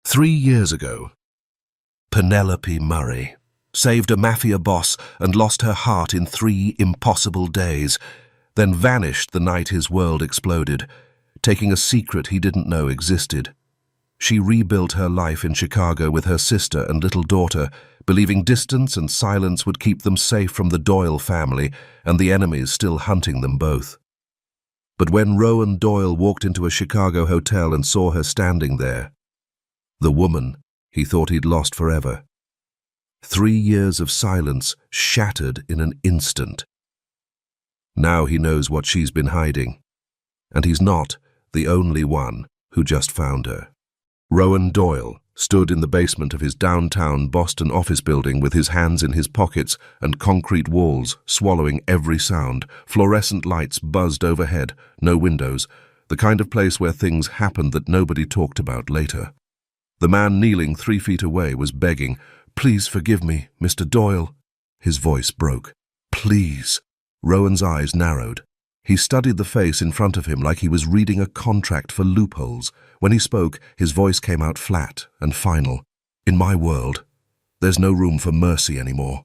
3 years ago, Penelope Murray saved a Mafia boss and lost her heart in 3 impossible days, then vanished the night his world exploded, taking a secret he didn't know existed. She rebuilt her life in Chicago with her sister and little daughter, believing distance and silence would keep them safe from the Doyle family and the enemies still hunting them both. But when Rowan Doyle walked into a Chicago hotel and saw her standing there, the woman he thought he'd lost forever, 3 years of silence shattered in an instant. Now he knows what she's been hiding, and he's not the only one who just found her. Rowan Doyle stood in the basement of his downtown Boston office building with his hands in his pockets and concrete walls swallowing every sound. Fluorescent lights buzzed overhead, no windows, the kind of place where things happened that nobody talked about later. The man kneeling 3 feet away was begging, "Please forgive me, Mr. Doyle." His voice broke. "Please." Rowan's eyes narrowed. He studied the face in front of him like he was reading a contract for loopholes. When he spoke, his voice came out flat and final. "In my world, there's no room for mercy anymore."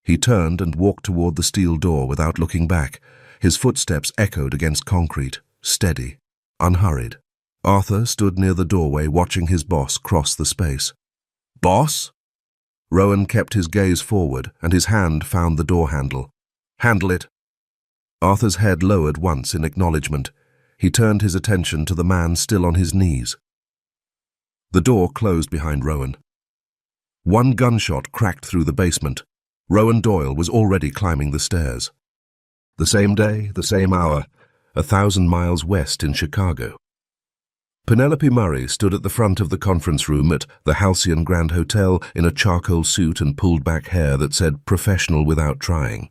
He turned and walked toward the steel door without looking back. His footsteps echoed against concrete, steady, unhurried. Arthur stood near the doorway watching his boss cross the space. "Boss?" Rowan kept his gaze forward and his hand found the door handle. "Handle it." Arthur's head lowered once in acknowledgement. He turned his attention to the man still on his knees. The door closed behind Rowan. One gunshot cracked through the basement. Rowan Doyle was already climbing the stairs. The same day, the same hour, 1,000 miles west in Chicago. Penelope Murray stood at the front of the conference room at the Halcyon Grand Hotel in a charcoal suit and pulled-back hair that said "professional without trying."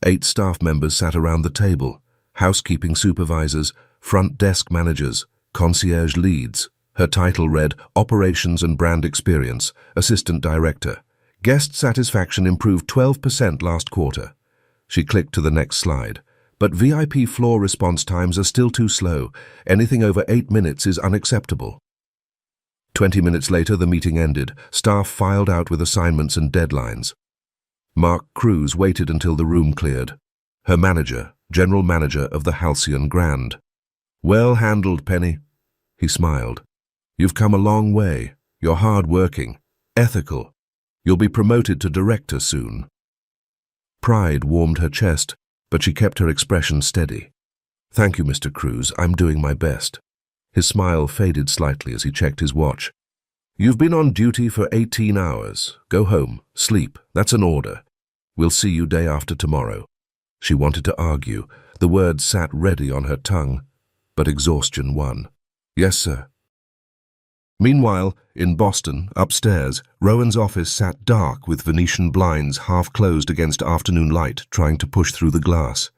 8 staff members sat around the table, housekeeping supervisors, front desk managers, concierge leads. Her title read Operations and Brand Experience, Assistant Director. Guest satisfaction improved 12% last quarter. She clicked to the next slide. But VIP floor response times are still too slow. Anything over 8 minutes is unacceptable. 20 minutes later, the meeting ended. Staff filed out with assignments and deadlines. Mark Cruz waited until the room cleared. Her manager, general manager of the Halcyon Grand. "Well handled, Penny." He smiled. "You've come a long way. You're hard-working, ethical. You'll be promoted to director soon." Pride warmed her chest, but she kept her expression steady. "Thank you, Mr. Cruz. I'm doing my best." His smile faded slightly as he checked his watch. "You've been on duty for 18 hours. Go home. Sleep. That's an order. We'll see you day after tomorrow." She wanted to argue. The words sat ready on her tongue, but exhaustion won. "Yes, sir." Meanwhile, in Boston, upstairs, Rowan's office sat dark with Venetian blinds half closed against afternoon light, trying to push through the glass.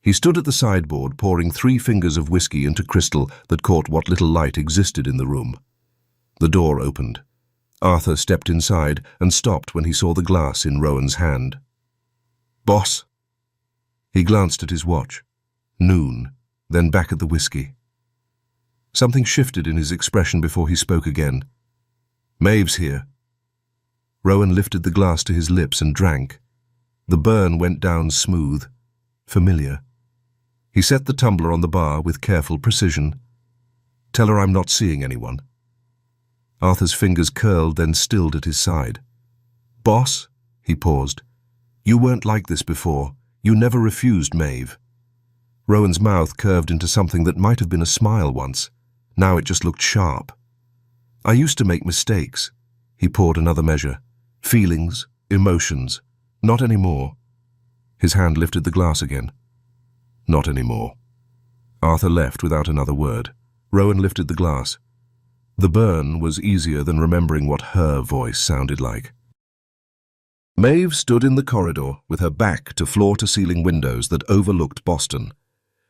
He stood at the sideboard, pouring 3 fingers of whiskey into crystal that caught what little light existed in the room. The door opened. Arthur stepped inside and stopped when he saw the glass in Rowan's hand. "Boss?" He glanced at his watch. Noon, then back at the whiskey. Something shifted in his expression before he spoke again. "Maeve's here." Rowan lifted the glass to his lips and drank. The burn went down smooth, familiar. He set the tumbler on the bar with careful precision. "Tell her I'm not seeing anyone." Arthur's fingers curled, then stilled at his side. "Boss?" He paused. "You weren't like this before. You never refused Maeve." Rowan's mouth curved into something that might have been a smile once. Now it just looked sharp. "I used to make mistakes." He poured another measure. "Feelings, emotions. Not anymore." His hand lifted the glass again. "Not anymore." Arthur left without another word. Rowan lifted the glass. The burn was easier than remembering what her voice sounded like. Maeve stood in the corridor with her back to floor-to-ceiling windows that overlooked Boston.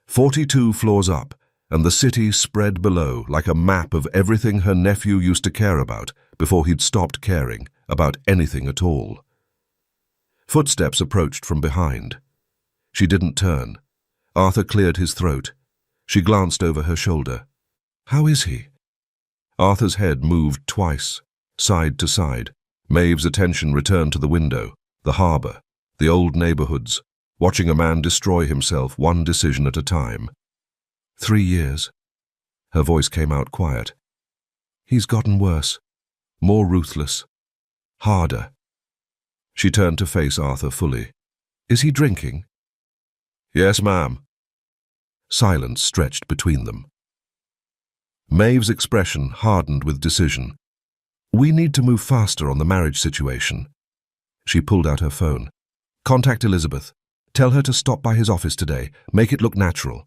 42 floors up, and the city spread below like a map of everything her nephew used to care about before he'd stopped caring about anything at all. Footsteps approached from behind. She didn't turn. Arthur cleared his throat. She glanced over her shoulder. "How is he?" Arthur's head moved twice, side to side. Maeve's attention returned to the window, the harbour, the old neighbourhoods, watching a man destroy himself one decision at a time. 3 years. Her voice came out quiet. He's gotten worse, more ruthless, harder. She turned to face Arthur fully. Is he drinking? Yes, ma'am. Silence stretched between them. Maeve's expression hardened with decision. We need to move faster on the marriage situation. She pulled out her phone. Contact Elizabeth. Tell her to stop by his office today. Make it look natural.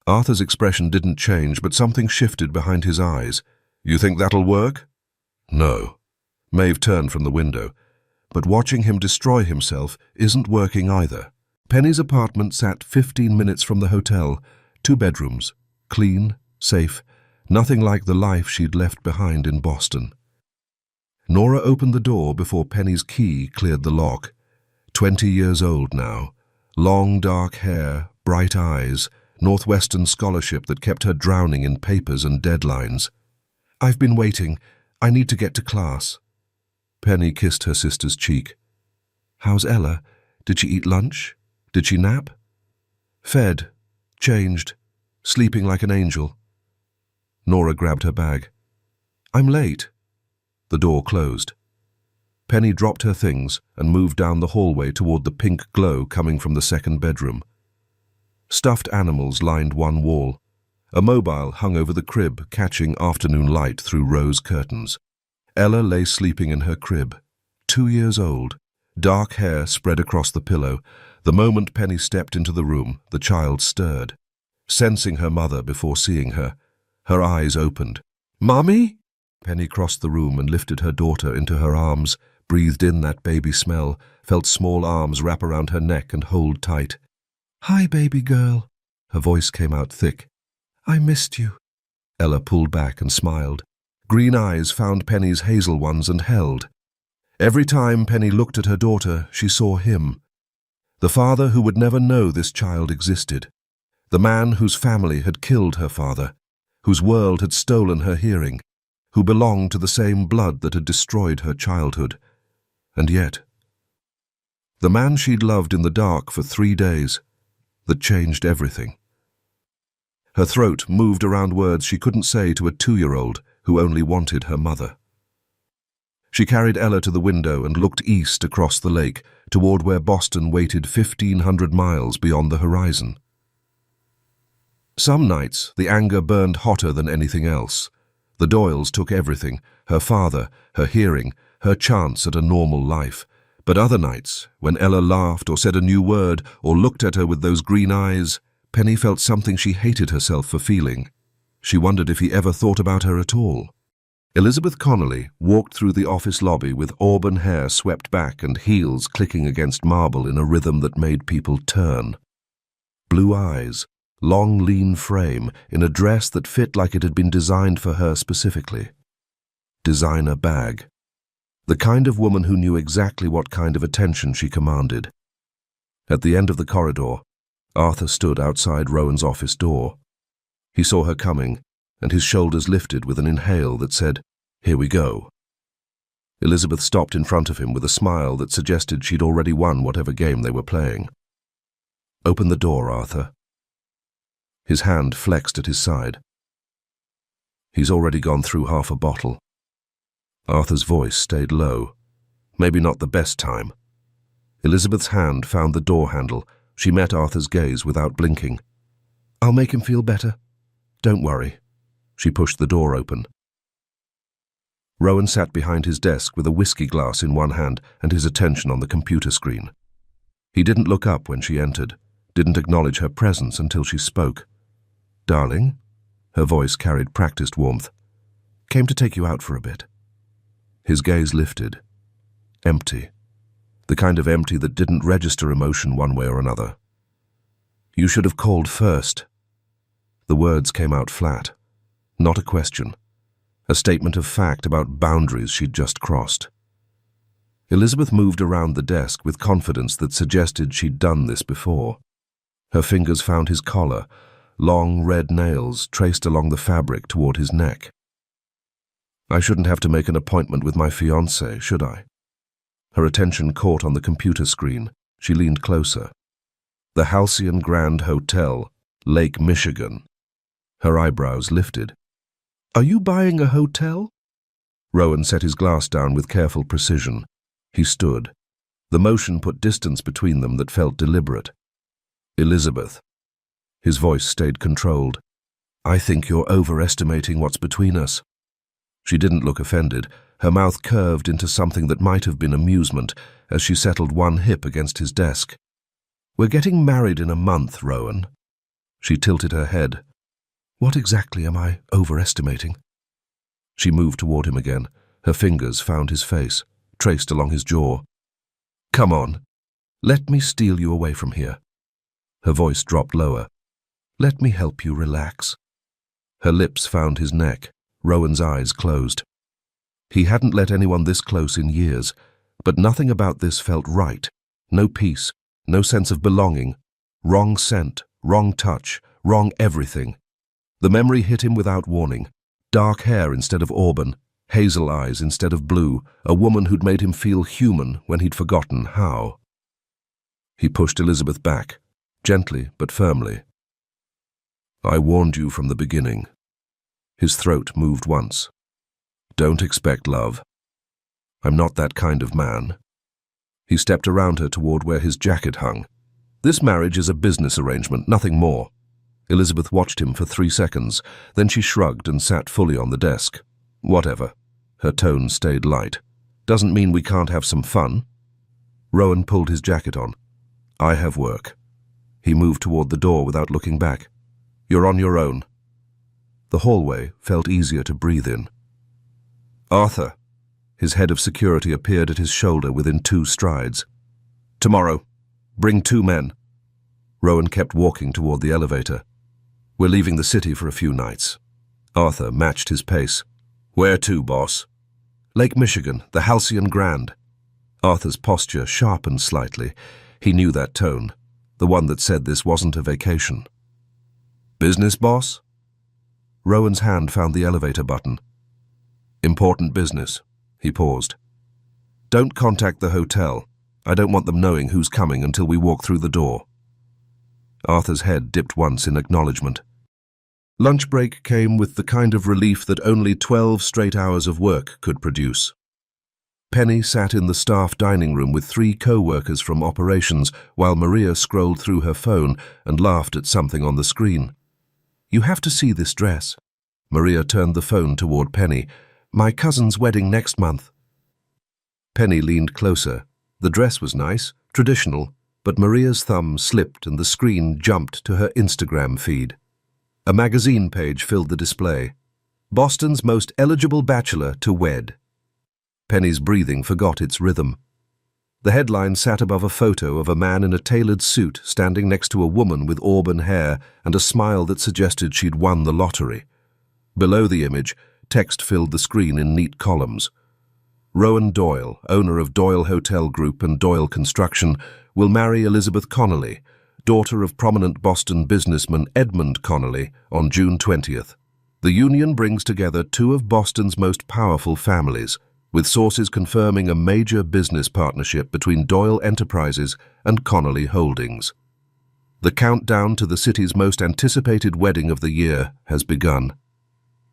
Arthur's expression didn't change, but something shifted behind his eyes. You think that'll work? No. Maeve turned from the window. But watching him destroy himself isn't working either. Penny's apartment sat 15 minutes from the hotel. 2 bedrooms. Clean, safe, nothing like the life she'd left behind in Boston. Nora opened the door before Penny's key cleared the lock. 20 years old now. Long dark hair, bright eyes, Northwestern scholarship that kept her drowning in papers and deadlines. I've been waiting. I need to get to class. Penny kissed her sister's cheek. How's Ella? Did she eat lunch? Did she nap? Fed, changed, sleeping like an angel. Nora grabbed her bag. I'm late. The door closed. Penny dropped her things and moved down the hallway toward the pink glow coming from the second bedroom. Stuffed animals lined one wall. A mobile hung over the crib, catching afternoon light through rose curtains. Ella lay sleeping in her crib, 2 years old, dark hair spread across the pillow. The moment Penny stepped into the room, the child stirred. Sensing her mother before seeing her, her eyes opened. Mommy? Penny crossed the room and lifted her daughter into her arms, breathed in that baby smell, felt small arms wrap around her neck and hold tight. Hi, baby girl. Her voice came out thick. I missed you. Ella pulled back and smiled. Green eyes found Penny's hazel ones and held. Every time Penny looked at her daughter, she saw him. The father who would never know this child existed. The man whose family had killed her father, whose world had stolen her hearing, who belonged to the same blood that had destroyed her childhood. And yet, the man she'd loved in the dark for 3 days, that changed everything. Her throat moved around words she couldn't say to a 2-year-old who only wanted her mother. She carried Ella to the window and looked east across the lake, toward where Boston waited 1,500 miles beyond the horizon. Some nights, the anger burned hotter than anything else. The Doyles took everything, her father, her hearing, her chance at a normal life. But other nights, when Ella laughed or said a new word or looked at her with those green eyes, Penny felt something she hated herself for feeling. She wondered if he ever thought about her at all. Elizabeth Connolly walked through the office lobby with auburn hair swept back and heels clicking against marble in a rhythm that made people turn. Blue eyes, long lean frame, in a dress that fit like it had been designed for her specifically. Designer bag. The kind of woman who knew exactly what kind of attention she commanded. At the end of the corridor, Arthur stood outside Rowan's office door. He saw her coming, and his shoulders lifted with an inhale that said, "Here we go." Elizabeth stopped in front of him with a smile that suggested she'd already won whatever game they were playing. "Open the door, Arthur." His hand flexed at his side. He's already gone through half a bottle. Arthur's voice stayed low. Maybe not the best time. Elizabeth's hand found the door handle. She met Arthur's gaze without blinking. "I'll make him feel better. Don't worry." She pushed the door open. Rowan sat behind his desk with a whiskey glass in one hand and his attention on the computer screen. He didn't look up when she entered, didn't acknowledge her presence until she spoke. "Darling?" Her voice carried practiced warmth. "Came to take you out for a bit." His gaze lifted. Empty. The kind of empty that didn't register emotion one way or another. "You should have called first." The words came out flat. Not a question. A statement of fact about boundaries she'd just crossed. Elizabeth moved around the desk with confidence that suggested she'd done this before. Her fingers found his collar, long red nails traced along the fabric toward his neck. I shouldn't have to make an appointment with my fiancé, should I? Her attention caught on the computer screen. She leaned closer. The Halcyon Grand Hotel, Lake Michigan. Her eyebrows lifted. Are you buying a hotel? Rowan set his glass down with careful precision. He stood. The motion put distance between them that felt deliberate. Elizabeth. His voice stayed controlled. I think you're overestimating what's between us. She didn't look offended. Her mouth curved into something that might have been amusement as she settled one hip against his desk. We're getting married in a month, Rowan. She tilted her head. What exactly am I overestimating? She moved toward him again. Her fingers found his face, traced along his jaw. Come on. Let me steal you away from here. Her voice dropped lower. Let me help you relax. Her lips found his neck. Rowan's eyes closed. He hadn't let anyone this close in years, but nothing about this felt right. No peace, no sense of belonging. Wrong scent, wrong touch, wrong everything. The memory hit him without warning. Dark hair instead of auburn, hazel eyes instead of blue, a woman who'd made him feel human when he'd forgotten how. He pushed Elizabeth back, gently but firmly. I warned you from the beginning. His throat moved once. Don't expect love. I'm not that kind of man. He stepped around her toward where his jacket hung. This marriage is a business arrangement, nothing more. Elizabeth watched him for 3 seconds, then she shrugged and sat fully on the desk. Whatever. Her tone stayed light. Doesn't mean we can't have some fun. Rowan pulled his jacket on. I have work. He moved toward the door without looking back. You're on your own. The hallway felt easier to breathe in. Arthur. His head of security appeared at his shoulder within 2 strides. Tomorrow. Bring 2 men. Rowan kept walking toward the elevator. We're leaving the city for a few nights. Arthur matched his pace. Where to, boss? Lake Michigan, the Halcyon Grand. Arthur's posture sharpened slightly. He knew that tone, the one that said this wasn't a vacation. Business, boss? Rowan's hand found the elevator button. Important business. He paused. Don't contact the hotel. I don't want them knowing who's coming until we walk through the door. Arthur's head dipped once in acknowledgement. Lunch break came with the kind of relief that only 12 straight hours of work could produce. Penny sat in the staff dining room with 3 co-workers from operations while Maria scrolled through her phone and laughed at something on the screen. You have to see this dress. Maria turned the phone toward Penny. My cousin's wedding next month. Penny leaned closer. The dress was nice, traditional, but Maria's thumb slipped and the screen jumped to her Instagram feed. A magazine page filled the display. Boston's most eligible bachelor to wed. Penny's breathing forgot its rhythm. The headline sat above a photo of a man in a tailored suit standing next to a woman with auburn hair and a smile that suggested she'd won the lottery. Below the image, text filled the screen in neat columns. Rowan Doyle, owner of Doyle Hotel Group and Doyle Construction, will marry Elizabeth Connolly, daughter of prominent Boston businessman Edmund Connolly, on June 20th. The union brings together 2 of Boston's most powerful families, with sources confirming a major business partnership between Doyle Enterprises and Connolly Holdings. The countdown to the city's most anticipated wedding of the year has begun.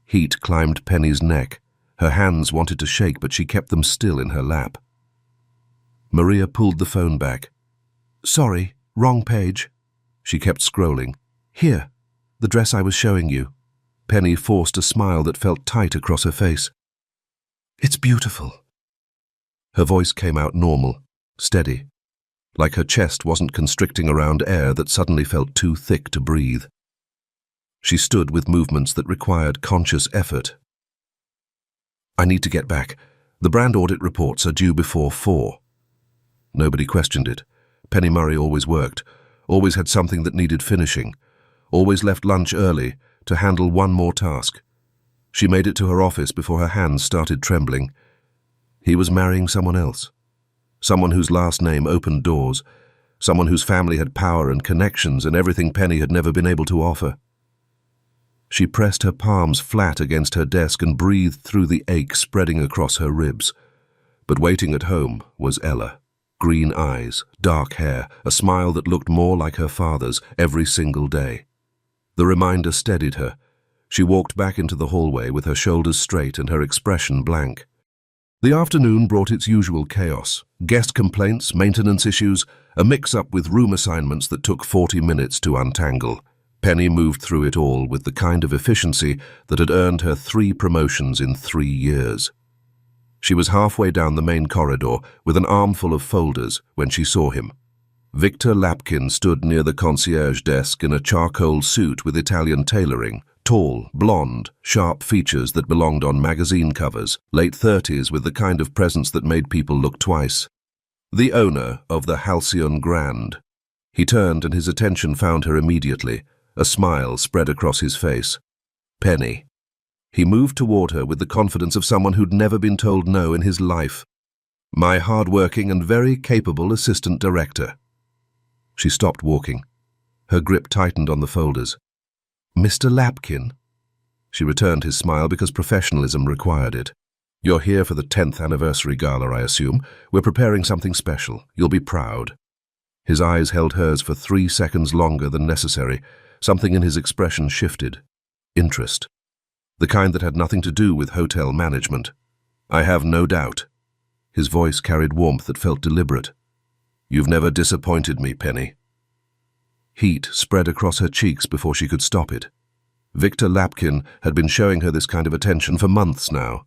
Heat climbed Penny's neck. Her hands wanted to shake, but she kept them still in her lap. Maria pulled the phone back. Sorry, wrong page. She kept scrolling. Here, the dress I was showing you. Penny forced a smile that felt tight across her face. It's beautiful. Her voice came out normal, steady, like her chest wasn't constricting around air that suddenly felt too thick to breathe. She stood with movements that required conscious effort. I need to get back. The brand audit reports are due before 4. Nobody questioned it. Penny Murray always worked, always had something that needed finishing, always left lunch early to handle one more task. She made it to her office before her hands started trembling. He was marrying someone else. Someone whose last name opened doors. Someone whose family had power and connections and everything Penny had never been able to offer. She pressed her palms flat against her desk and breathed through the ache spreading across her ribs. But waiting at home was Ella. Green eyes, dark hair, a smile that looked more like her father's every single day. The reminder steadied her. She walked back into the hallway with her shoulders straight and her expression blank. The afternoon brought its usual chaos. Guest complaints, maintenance issues, a mix-up with room assignments that took 40 minutes to untangle. Penny moved through it all with the kind of efficiency that had earned her 3 promotions in 3 years. She was halfway down the main corridor with an armful of folders when she saw him. Victor Lapkin stood near the concierge desk in a charcoal suit with Italian tailoring, tall, blonde, sharp features that belonged on magazine covers, late 30s with the kind of presence that made people look twice. The owner of the Halcyon Grand. He turned and his attention found her immediately. A smile spread across his face. Penny. He moved toward her with the confidence of someone who'd never been told no in his life. My hard-working and very capable assistant director. She stopped walking. Her grip tightened on the folders. Mr. Lapkin? She returned his smile because professionalism required it. You're here for the 10th anniversary gala, I assume. We're preparing something special. You'll be proud. His eyes held hers for 3 seconds longer than necessary. Something in his expression shifted. Interest. The kind that had nothing to do with hotel management. I have no doubt. His voice carried warmth that felt deliberate. You've never disappointed me, Penny. Heat spread across her cheeks before she could stop it. Victor Lapkin had been showing her this kind of attention for months now.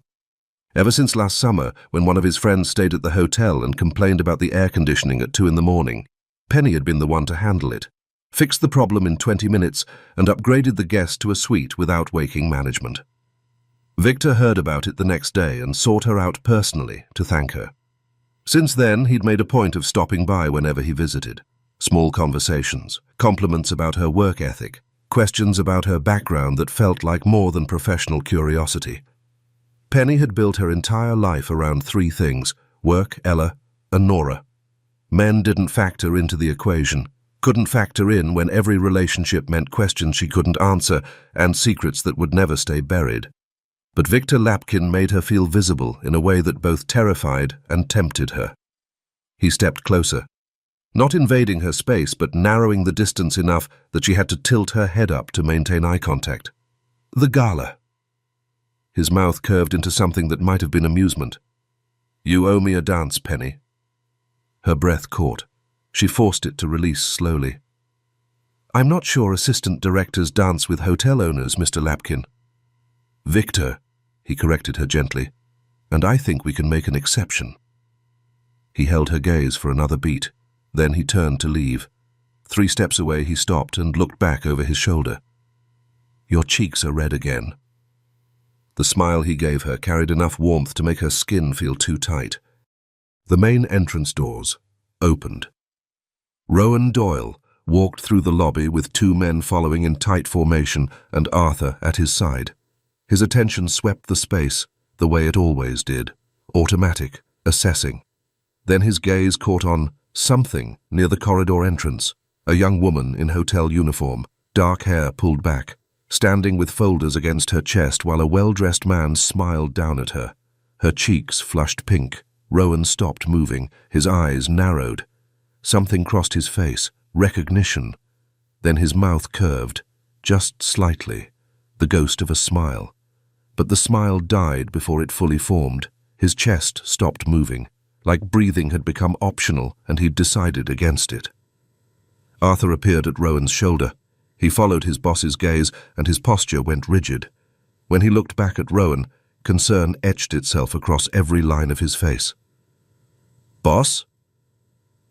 Ever since last summer, when one of his friends stayed at the hotel and complained about the air conditioning at 2 in the morning, Penny had been the one to handle it, fixed the problem in 20 minutes, and upgraded the guest to a suite without waking management. Victor heard about it the next day and sought her out personally to thank her. Since then, he'd made a point of stopping by whenever he visited. Small conversations, compliments about her work ethic, questions about her background that felt like more than professional curiosity. Penny had built her entire life around 3 things: work, Ella, and Nora. Men didn't factor into the equation, couldn't factor in when every relationship meant questions she couldn't answer and secrets that would never stay buried. But Victor Lapkin made her feel visible in a way that both terrified and tempted her. He stepped closer. Not invading her space, but narrowing the distance enough that she had to tilt her head up to maintain eye contact. The gala. His mouth curved into something that might have been amusement. You owe me a dance, Penny. Her breath caught. She forced it to release slowly. I'm not sure assistant directors dance with hotel owners, Mr. Lapkin. Victor, he corrected her gently, and I think we can make an exception. He held her gaze for another beat. Then he turned to leave. 3 steps away he stopped and looked back over his shoulder. Your cheeks are red again. The smile he gave her carried enough warmth to make her skin feel too tight. The main entrance doors opened. Rowan Doyle walked through the lobby with 2 men following in tight formation and Arthur at his side. His attention swept the space the way it always did, automatic, assessing. Then his gaze caught on something near the corridor entrance, a young woman in hotel uniform, dark hair pulled back, standing with folders against her chest while a well-dressed man smiled down at her. Her cheeks flushed pink. Rowan stopped moving, his eyes narrowed. Something crossed his face, recognition. Then his mouth curved, just slightly, the ghost of a smile. But the smile died before it fully formed. His chest stopped moving. Like breathing had become optional and he'd decided against it. Arthur appeared at Rowan's shoulder. He followed his boss's gaze and his posture went rigid. When he looked back at Rowan, concern etched itself across every line of his face. Boss?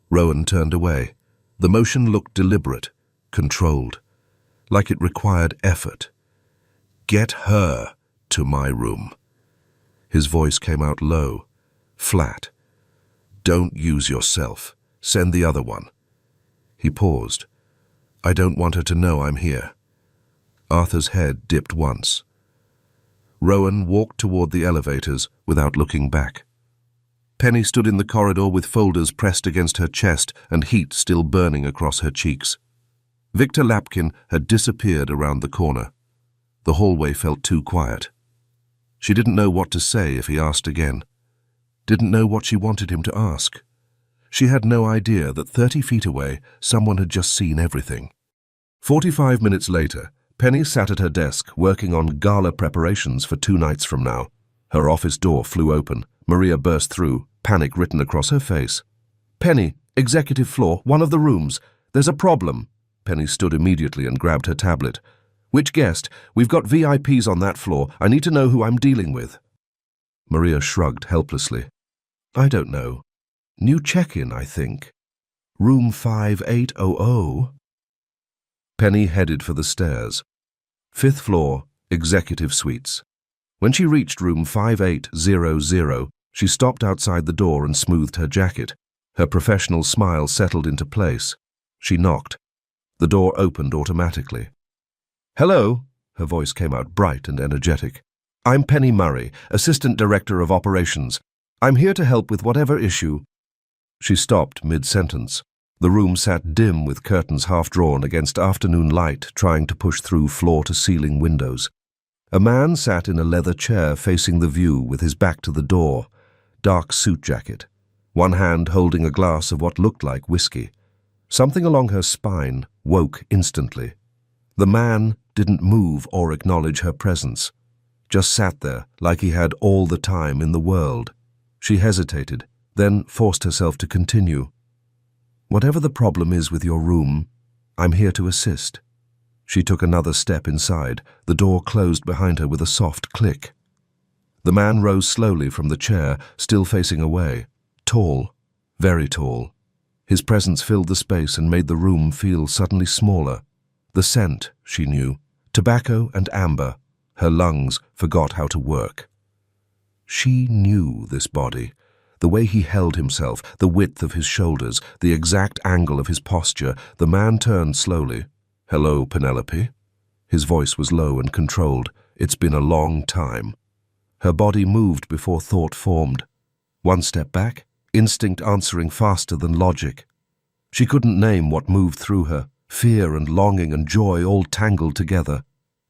Rowan turned away. The motion looked deliberate, controlled, like it required effort. Get her to my room. His voice came out low, flat. Don't use yourself. Send the other one. He paused. I don't want her to know I'm here. Arthur's head dipped once. Rowan walked toward the elevators without looking back. Penny stood in the corridor with folders pressed against her chest and heat still burning across her cheeks. Victor Lapkin had disappeared around the corner. The hallway felt too quiet. She didn't know what to say if he asked again. Didn't know what she wanted him to ask. She had no idea that 30 feet away, someone had just seen everything. 45 minutes later, Penny sat at her desk working on gala preparations for 2 nights from now. Her office door flew open. Maria burst through, panic written across her face. "Penny, executive floor, one of the rooms. There's a problem." Penny stood immediately and grabbed her tablet. "Which guest? We've got VIPs on that floor. I need to know who I'm dealing with." Maria shrugged helplessly. "I don't know. New check-in, I think. Room 5800. Penny headed for the stairs. 5th floor, executive suites. When she reached room 5800, she stopped outside the door and smoothed her jacket. Her professional smile settled into place. She knocked. The door opened automatically. "Hello," her voice came out bright and energetic. "I'm Penny Murray, Assistant Director of Operations. I'm here to help with whatever issue." She stopped mid-sentence. The room sat dim with curtains half-drawn against afternoon light trying to push through floor-to-ceiling windows. A man sat in a leather chair facing the view with his back to the door, dark suit jacket, one hand holding a glass of what looked like whiskey. Something along her spine woke instantly. The man didn't move or acknowledge her presence, just sat there like he had all the time in the world. She hesitated, then forced herself to continue. "Whatever the problem is with your room, I'm here to assist." She took another step inside. The door closed behind her with a soft click. The man rose slowly from the chair, still facing away. Tall, very tall. His presence filled the space and made the room feel suddenly smaller. The scent, she knew, tobacco and amber. Her lungs forgot how to work. She knew this body. The way he held himself, the width of his shoulders, the exact angle of his posture. The man turned slowly. "Hello, Penelope." His voice was low and controlled. "It's been a long time." Her body moved before thought formed. One step back, instinct answering faster than logic. She couldn't name what moved through her, fear and longing and joy all tangled together.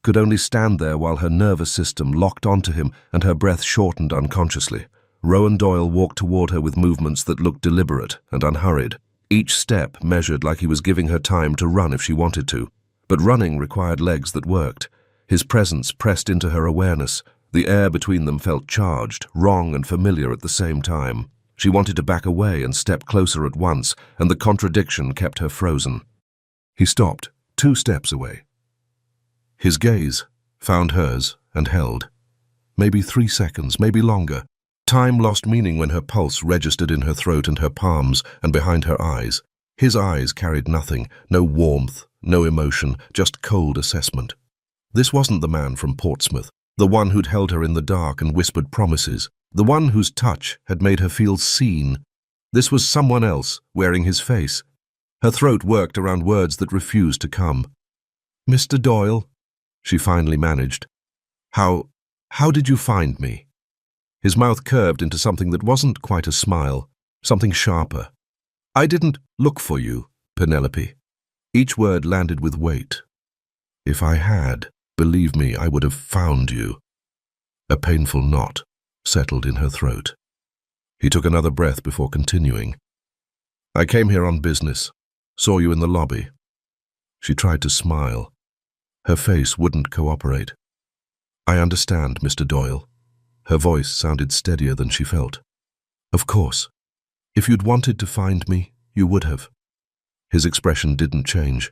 Could only stand there while her nervous system locked onto him and her breath shortened unconsciously. Rowan Doyle walked toward her with movements that looked deliberate and unhurried. Each step measured like he was giving her time to run if she wanted to. But running required legs that worked. His presence pressed into her awareness. The air between them felt charged, wrong and familiar at the same time. She wanted to back away and step closer at once, and the contradiction kept her frozen. He stopped, 2 steps away. His gaze found hers and held. Maybe 3 seconds, maybe longer. Time lost meaning when her pulse registered in her throat and her palms and behind her eyes. His eyes carried nothing, no warmth, no emotion, just cold assessment. This wasn't the man from Portsmouth, the one who'd held her in the dark and whispered promises, the one whose touch had made her feel seen. This was someone else, wearing his face. Her throat worked around words that refused to come. "Mr. Doyle," she finally managed. How did you find me?" His mouth curved into something that wasn't quite a smile, something sharper. "I didn't look for you, Penelope." Each word landed with weight. "If I had, believe me, I would have found you." A painful knot settled in her throat. He took another breath before continuing. "I came here on business. Saw you in the lobby." She tried to smile. Her face wouldn't cooperate. "I understand, Mr. Doyle." Her voice sounded steadier than she felt. "Of course. If you'd wanted to find me, you would have." His expression didn't change.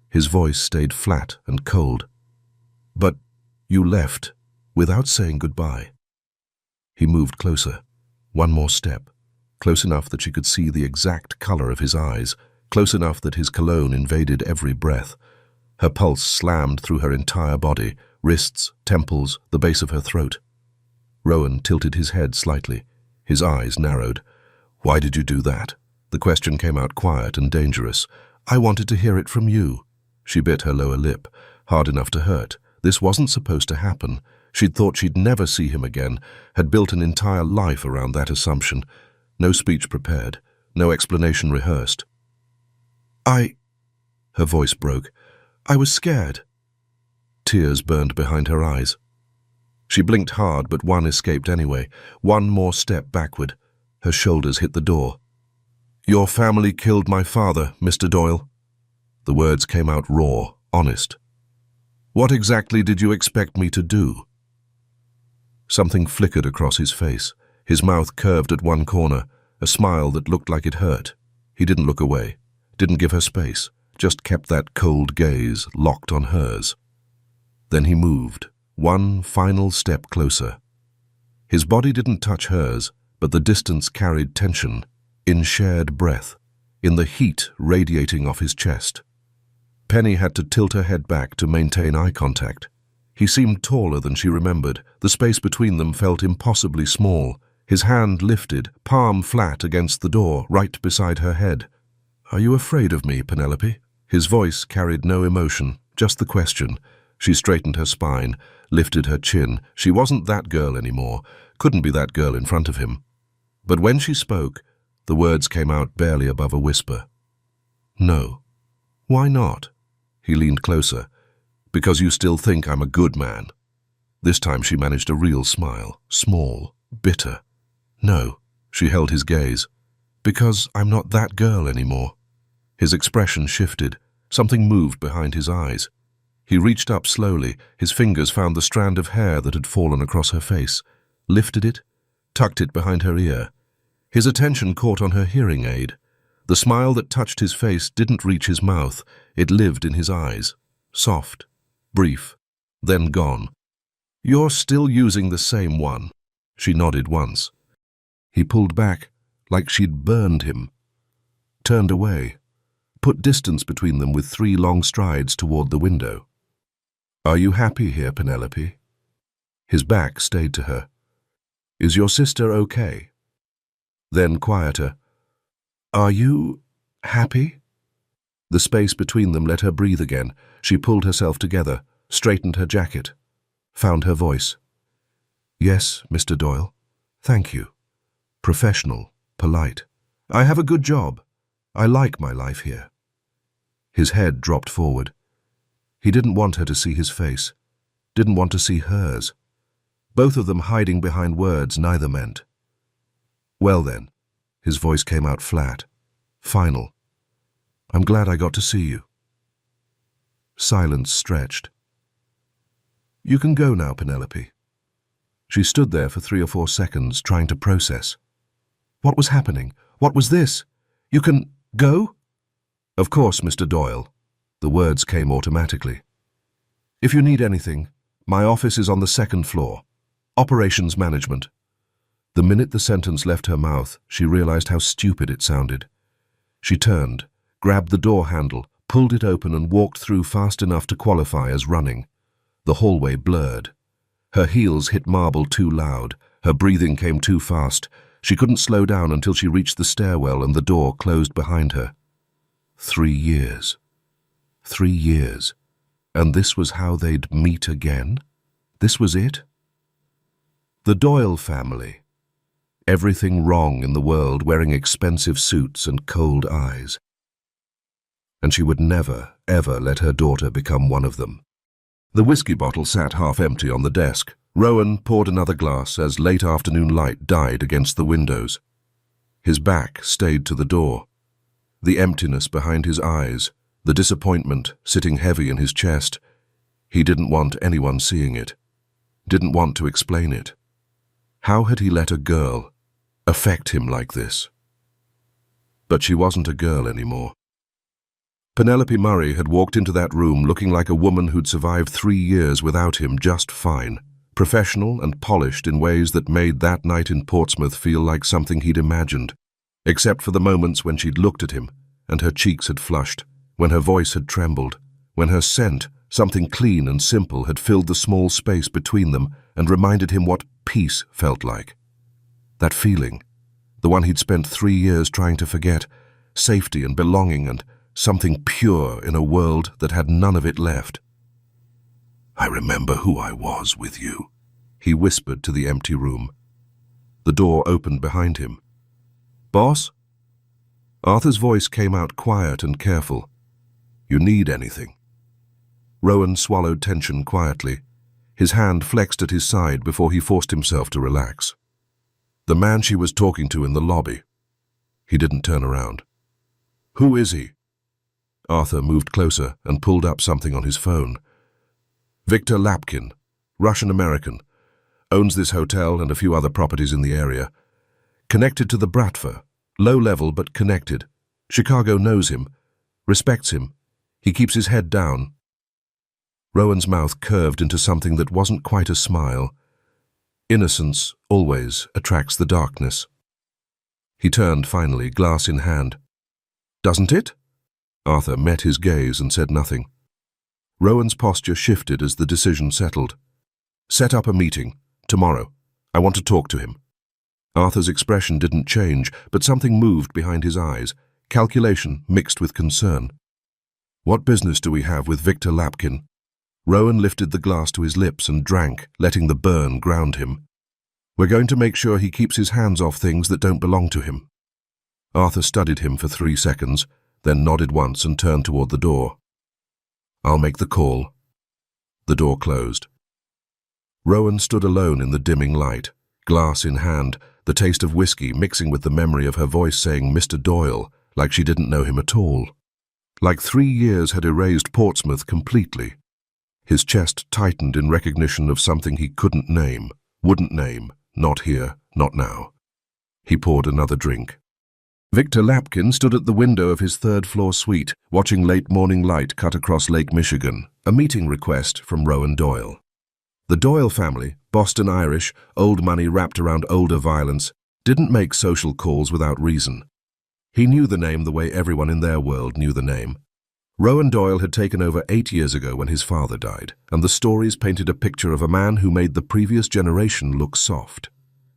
His voice stayed flat and cold. "But you left without saying goodbye." He moved closer. One more step. Close enough that she could see the exact color of his eyes. Close enough that his cologne invaded every breath. Her pulse slammed through her entire body, wrists, temples, the base of her throat. Rowan tilted his head slightly. His eyes narrowed. "Why did you do that?" The question came out quiet and dangerous. "I wanted to hear it from you." She bit her lower lip, hard enough to hurt. This wasn't supposed to happen. She'd thought she'd never see him again, had built an entire life around that assumption. No speech prepared, no explanation rehearsed. Her voice broke. "I was scared." Tears burned behind her eyes. She blinked hard, but one escaped anyway. One more step backward. Her shoulders hit the door. "Your family killed my father, Mr. Doyle." The words came out raw, honest. "What exactly did you expect me to do?" Something flickered across his face. His mouth curved at one corner, a smile that looked like it hurt. He didn't look away, didn't give her space, just kept that cold gaze locked on hers. Then he moved, one final step closer. His body didn't touch hers, but the distance carried tension, in shared breath, in the heat radiating off his chest. Penny had to tilt her head back to maintain eye contact. He seemed taller than she remembered. The space between them felt impossibly small. His hand lifted, palm flat against the door, right beside her head. "Are you afraid of me, Penelope?" His voice carried no emotion, just the question. She straightened her spine, lifted her chin. She wasn't that girl anymore, couldn't be that girl in front of him. But when she spoke, the words came out barely above a whisper. "No." "Why not?" He leaned closer. "Because you still think I'm a good man." This time she managed a real smile, small, bitter. "No." She held his gaze. "Because I'm not that girl anymore." His expression shifted. Something moved behind his eyes. He reached up slowly. His fingers found the strand of hair that had fallen across her face, lifted it, tucked it behind her ear. His attention caught on her hearing aid. The smile that touched his face didn't reach his mouth. It lived in his eyes. Soft, brief, then gone. "You're still using the same one." She nodded once. He pulled back, like she'd burned him. Turned away, put distance between them with 3 long strides toward the window. "Are you happy here, Penelope?" His back stayed to her. "Is your sister okay?" Then quieter. "Are you happy?" The space between them let her breathe again. She pulled herself together, straightened her jacket, found her voice. "Yes, Mr. Doyle. Thank you. Professional, polite. I have a good job. I like my life here." His head dropped forward. He didn't want her to see his face, didn't want to see hers. Both of them hiding behind words neither meant. "Well then," his voice came out flat, final. "I'm glad I got to see you." Silence stretched. "You can go now, Penelope." She stood there for 3 or 4 seconds, trying to process. What was happening? What was this? "You can go?" "Of course, Mr. Doyle." The words came automatically. "If you need anything, my office is on the 2nd floor. Operations management." The minute the sentence left her mouth, she realized how stupid it sounded. She turned, grabbed the door handle, pulled it open and walked through fast enough to qualify as running. The hallway blurred. Her heels hit marble too loud. Her breathing came too fast. She couldn't slow down until she reached the stairwell and the door closed behind her. 3 years. 3 years. And this was how they'd meet again? This was it? The Doyle family. Everything wrong in the world, wearing expensive suits and cold eyes. And she would never, ever let her daughter become one of them. The whiskey bottle sat half empty on the desk. Rowan poured another glass as late afternoon light died against the windows. His back stayed to the door. The emptiness behind his eyes, the disappointment sitting heavy in his chest. He didn't want anyone seeing it. Didn't want to explain it. How had he let a girl affect him like this? But she wasn't a girl anymore. Penelope Murray had walked into that room looking like a woman who'd survived 3 years without him just fine. Professional and polished in ways that made that night in Portsmouth feel like something he'd imagined, except for the moments when she'd looked at him and her cheeks had flushed, when her voice had trembled, when her scent, something clean and simple, had filled the small space between them and reminded him what peace felt like. That feeling, the one he'd spent 3 years trying to forget, safety and belonging and something pure in a world that had none of it left. "I remember who I was with you," he whispered to the empty room. The door opened behind him. "Boss?" Arthur's voice came out quiet and careful. "You need anything?" Rowan swallowed tension quietly. His hand flexed at his side before he forced himself to relax. The man she was talking to in the lobby. He didn't turn around. Who is he? Arthur moved closer and pulled up something on his phone. Victor Lapkin, Russian-American, owns this hotel and a few other properties in the area. Connected to the Bratva, low level but connected. Chicago knows him, respects him. He keeps his head down. Rowan's mouth curved into something that wasn't quite a smile. Innocence always attracts the darkness. He turned finally, glass in hand. Doesn't it? Arthur met his gaze and said nothing. Rowan's posture shifted as the decision settled. Set up a meeting. Tomorrow. I want to talk to him. Arthur's expression didn't change, but something moved behind his eyes, calculation mixed with concern. What business do we have with Victor Lapkin? Rowan lifted the glass to his lips and drank, letting the burn ground him. We're going to make sure he keeps his hands off things that don't belong to him. Arthur studied him for 3 seconds, then nodded once and turned toward the door. I'll make the call. The door closed. Rowan stood alone in the dimming light, glass in hand, the taste of whiskey mixing with the memory of her voice saying Mr. Doyle, like she didn't know him at all. Like 3 years had erased Portsmouth completely. His chest tightened in recognition of something he couldn't name, wouldn't name, not here, not now. He poured another drink. Victor Lapkin stood at the window of his 3rd-floor suite, watching late morning light cut across Lake Michigan, a meeting request from Rowan Doyle. The Doyle family, Boston Irish, old money wrapped around older violence, didn't make social calls without reason. He knew the name the way everyone in their world knew the name. Rowan Doyle had taken over 8 years ago when his father died, and the stories painted a picture of a man who made the previous generation look soft.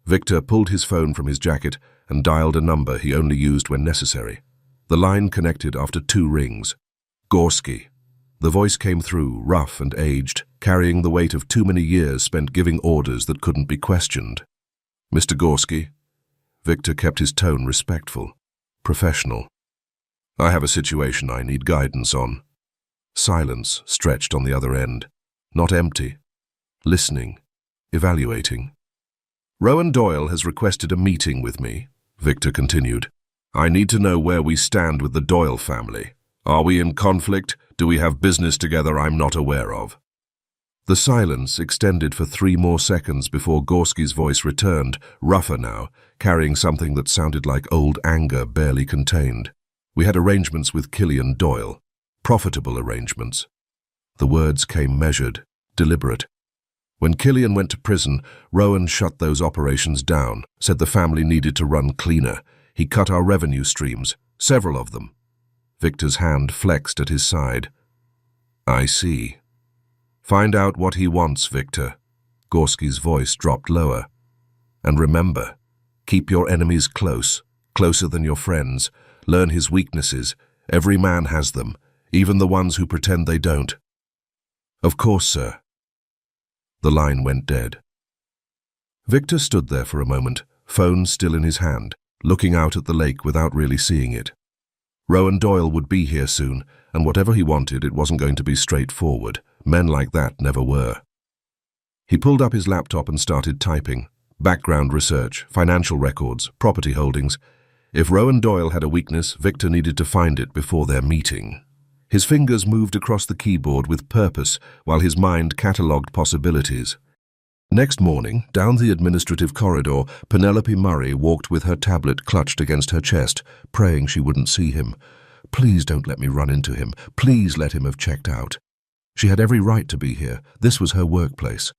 Victor pulled his phone from his jacket and dialed a number he only used when necessary. The line connected after 2 rings. Gorski. The voice came through, rough and aged, carrying the weight of too many years spent giving orders that couldn't be questioned. Mr. Gorski. Victor kept his tone respectful, professional. I have a situation I need guidance on. Silence stretched on the other end. Not empty. Listening. Evaluating. Rowan Doyle has requested a meeting with me, Victor continued. I need to know where we stand with the Doyle family. Are we in conflict? Do we have business together I'm not aware of? The silence extended for 3 more seconds before Gorski's voice returned, rougher now, carrying something that sounded like old anger barely contained. We had arrangements with Killian Doyle. Profitable arrangements. The words came measured, deliberate. When Killian went to prison, Rowan shut those operations down, said the family needed to run cleaner. He cut our revenue streams, several of them. Victor's hand flexed at his side. I see. Find out what he wants, Victor. Gorski's voice dropped lower. And remember, keep your enemies close, closer than your friends. Learn his weaknesses. Every man has them, even the ones who pretend they don't. Of course, sir. The line went dead. Victor stood there for a moment, phone still in his hand, looking out at the lake without really seeing it. Rowan Doyle would be here soon, and whatever he wanted, it wasn't going to be straightforward. Men like that never were. He pulled up his laptop and started typing. Background research, financial records, property holdings. If Rowan Doyle had a weakness, Victor needed to find it before their meeting. His fingers moved across the keyboard with purpose, while his mind catalogued possibilities. Next morning, down the administrative corridor, Penelope Murray walked with her tablet clutched against her chest, praying she wouldn't see him. Please don't let me run into him. Please let him have checked out. She had every right to be here. This was her workplace.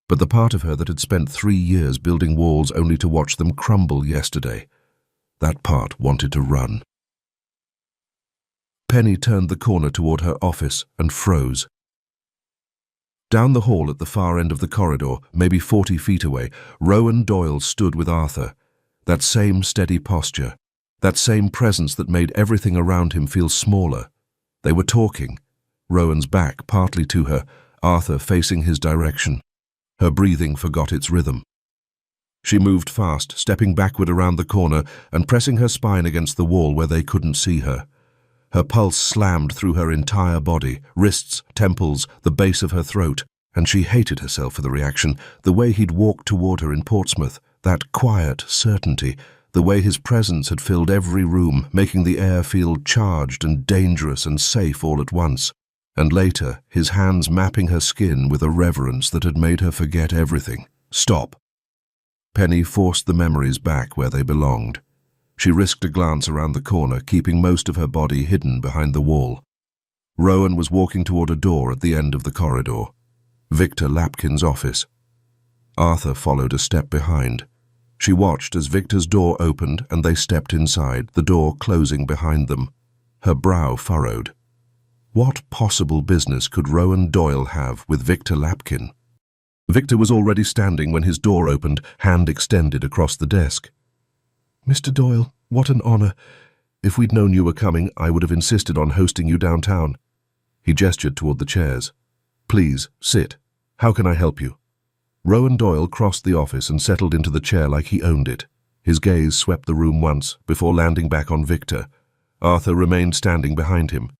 But the part of her that had spent 3 years building walls only to watch them crumble yesterday, that part wanted to run. Penny turned the corner toward her office and froze. Down the hall at the far end of the corridor, maybe 40 feet away, Rowan Doyle stood with Arthur. That same steady posture, that same presence that made everything around him feel smaller. They were talking, Rowan's back partly to her, Arthur facing his direction. Her breathing forgot its rhythm. She moved fast, stepping backward around the corner and pressing her spine against the wall where they couldn't see her. Her pulse slammed through her entire body, wrists, temples, the base of her throat, and she hated herself for the reaction, the way he'd walked toward her in Portsmouth, that quiet certainty, the way his presence had filled every room, making the air feel charged and dangerous and safe all at once. And later, his hands mapping her skin with a reverence that had made her forget everything. Stop. Penny forced the memories back where they belonged. She risked a glance around the corner, keeping most of her body hidden behind the wall. Rowan was walking toward a door at the end of the corridor. Victor Lapkin's office. Arthur followed a step behind. She watched as Victor's door opened and they stepped inside, the door closing behind them. Her brow furrowed. What possible business could Rowan Doyle have with Victor Lapkin? Victor was already standing when his door opened, hand extended across the desk. "Mr. Doyle, what an honor. If we'd known you were coming, I would have insisted on hosting you downtown." He gestured toward the chairs. "Please, sit. How can I help you?" Rowan Doyle crossed the office and settled into the chair like he owned it. His gaze swept the room once, before landing back on Victor. Arthur remained standing behind him.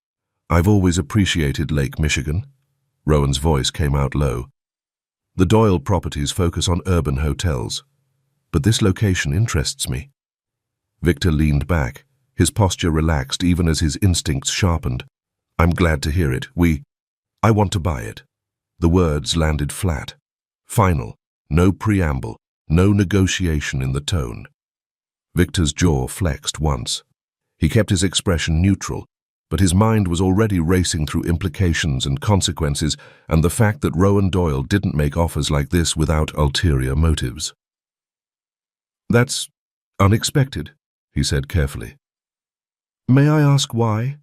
"I've always appreciated Lake Michigan." Rowan's voice came out low. "The Doyle properties focus on urban hotels, but this location interests me." Victor leaned back, his posture relaxed even as his instincts sharpened. "I'm glad to hear it. I want to buy it." The words landed flat. Final, no preamble, no negotiation in the tone. Victor's jaw flexed once. He kept his expression neutral, but his mind was already racing through implications and consequences and the fact that Rowan Doyle didn't make offers like this without ulterior motives. "That's unexpected," he said carefully. "May I ask why?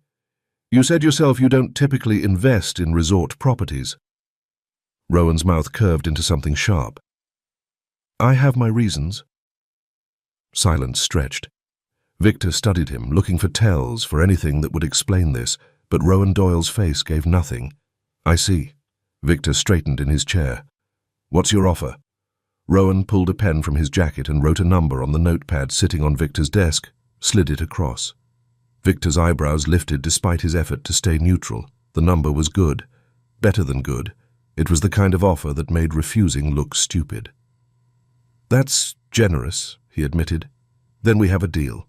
You said yourself you don't typically invest in resort properties." Rowan's mouth curved into something sharp. "I have my reasons." Silence stretched. Victor studied him, looking for tells, for anything that would explain this, but Rowan Doyle's face gave nothing. "I see." Victor straightened in his chair. "What's your offer?" Rowan pulled a pen from his jacket and wrote a number on the notepad sitting on Victor's desk, slid it across. Victor's eyebrows lifted despite his effort to stay neutral. The number was good. Better than good. It was the kind of offer that made refusing look stupid. "That's generous," he admitted. "Then we have a deal."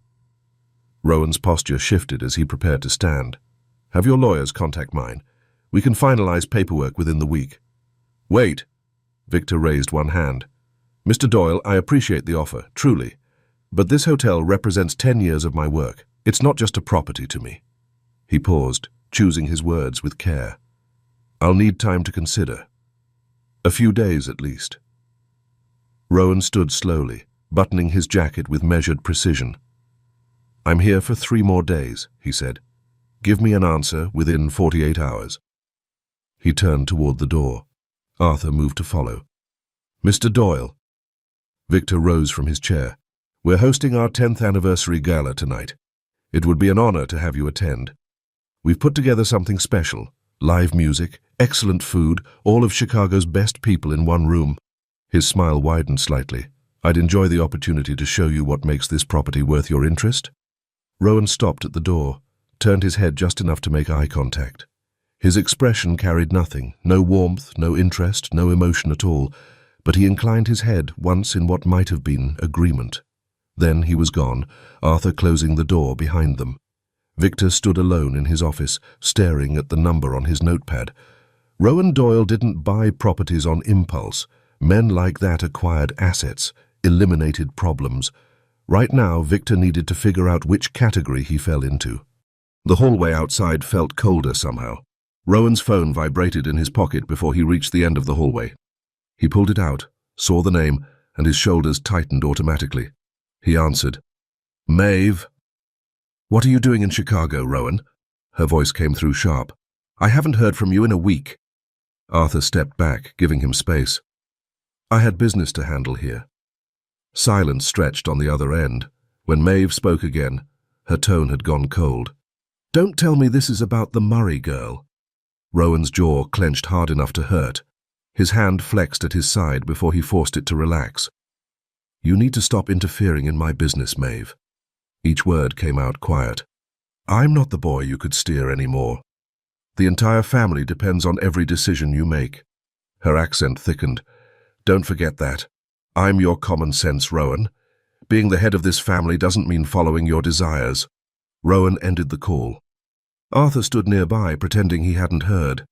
Rowan's posture shifted as he prepared to stand. "Have your lawyers contact mine. We can finalize paperwork within the week." "Wait." Victor raised one hand. "Mr. Doyle, I appreciate the offer, truly. But this hotel represents 10 years of my work. It's not just a property to me." He paused, choosing his words with care. "I'll need time to consider. A few days at least." Rowan stood slowly, buttoning his jacket with measured precision. "I'm here for 3 more days," he said. "Give me an answer within 48 hours." He turned toward the door. Arthur moved to follow. "Mr. Doyle." Victor rose from his chair. "We're hosting our 10th anniversary gala tonight. It would be an honor to have you attend. We've put together something special. Live music, excellent food, all of Chicago's best people in one room." His smile widened slightly. "I'd enjoy the opportunity to show you what makes this property worth your interest." Rowan stopped at the door, turned his head just enough to make eye contact. His expression carried nothing, no warmth, no interest, no emotion at all, but he inclined his head once in what might have been agreement. Then he was gone, Arthur closing the door behind them. Victor stood alone in his office, staring at the number on his notepad. Rowan Doyle didn't buy properties on impulse. Men like that acquired assets, eliminated problems. Right now, Victor needed to figure out which category he fell into. The hallway outside felt colder somehow. Rowan's phone vibrated in his pocket before he reached the end of the hallway. He pulled it out, saw the name, and his shoulders tightened automatically. He answered. "Maeve." "What are you doing in Chicago, Rowan?" Her voice came through sharp. "I haven't heard from you in a week." Arthur stepped back, giving him space. "I had business to handle here." Silence stretched on the other end. When Maeve spoke again, her tone had gone cold. "Don't tell me this is about the Murray girl." Rowan's jaw clenched hard enough to hurt. His hand flexed at his side before he forced it to relax. "You need to stop interfering in my business, Maeve." Each word came out quiet. I'm not the boy you could steer anymore. The entire family depends on every decision you make. Her accent thickened. Don't forget that. I'm your common sense, Rowan. Being the head of this family doesn't mean following your desires. Rowan ended the call. Arthur stood nearby, pretending he hadn't heard.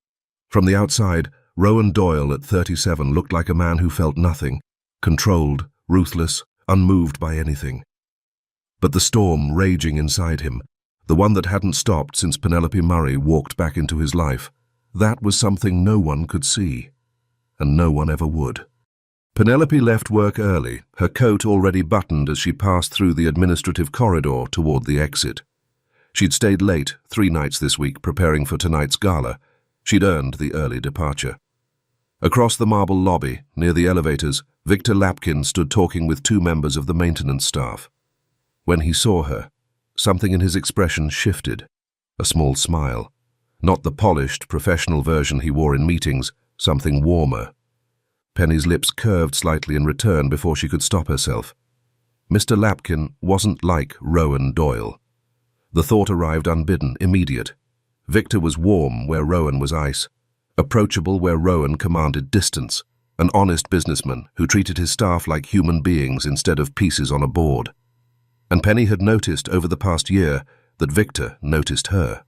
From the outside, Rowan Doyle at 37 looked like a man who felt nothing, controlled, ruthless, unmoved by anything. But the storm raging inside him, the one that hadn't stopped since Penelope Murray walked back into his life, that was something no one could see, and no one ever would. Penelope left work early, her coat already buttoned as she passed through the administrative corridor toward the exit. She'd stayed late 3 nights this week preparing for tonight's gala. She'd earned the early departure. Across the marble lobby, near the elevators, Victor Lapkin stood talking with 2 members of the maintenance staff. When he saw her, something in his expression shifted. A small smile. Not the polished, professional version he wore in meetings, something warmer. Penny's lips curved slightly in return before she could stop herself. Mr. Lapkin wasn't like Rowan Doyle. The thought arrived unbidden, immediate. Victor was warm where Rowan was ice, approachable where Rowan commanded distance, an honest businessman who treated his staff like human beings instead of pieces on a board. And Penny had noticed over the past year that Victor noticed her.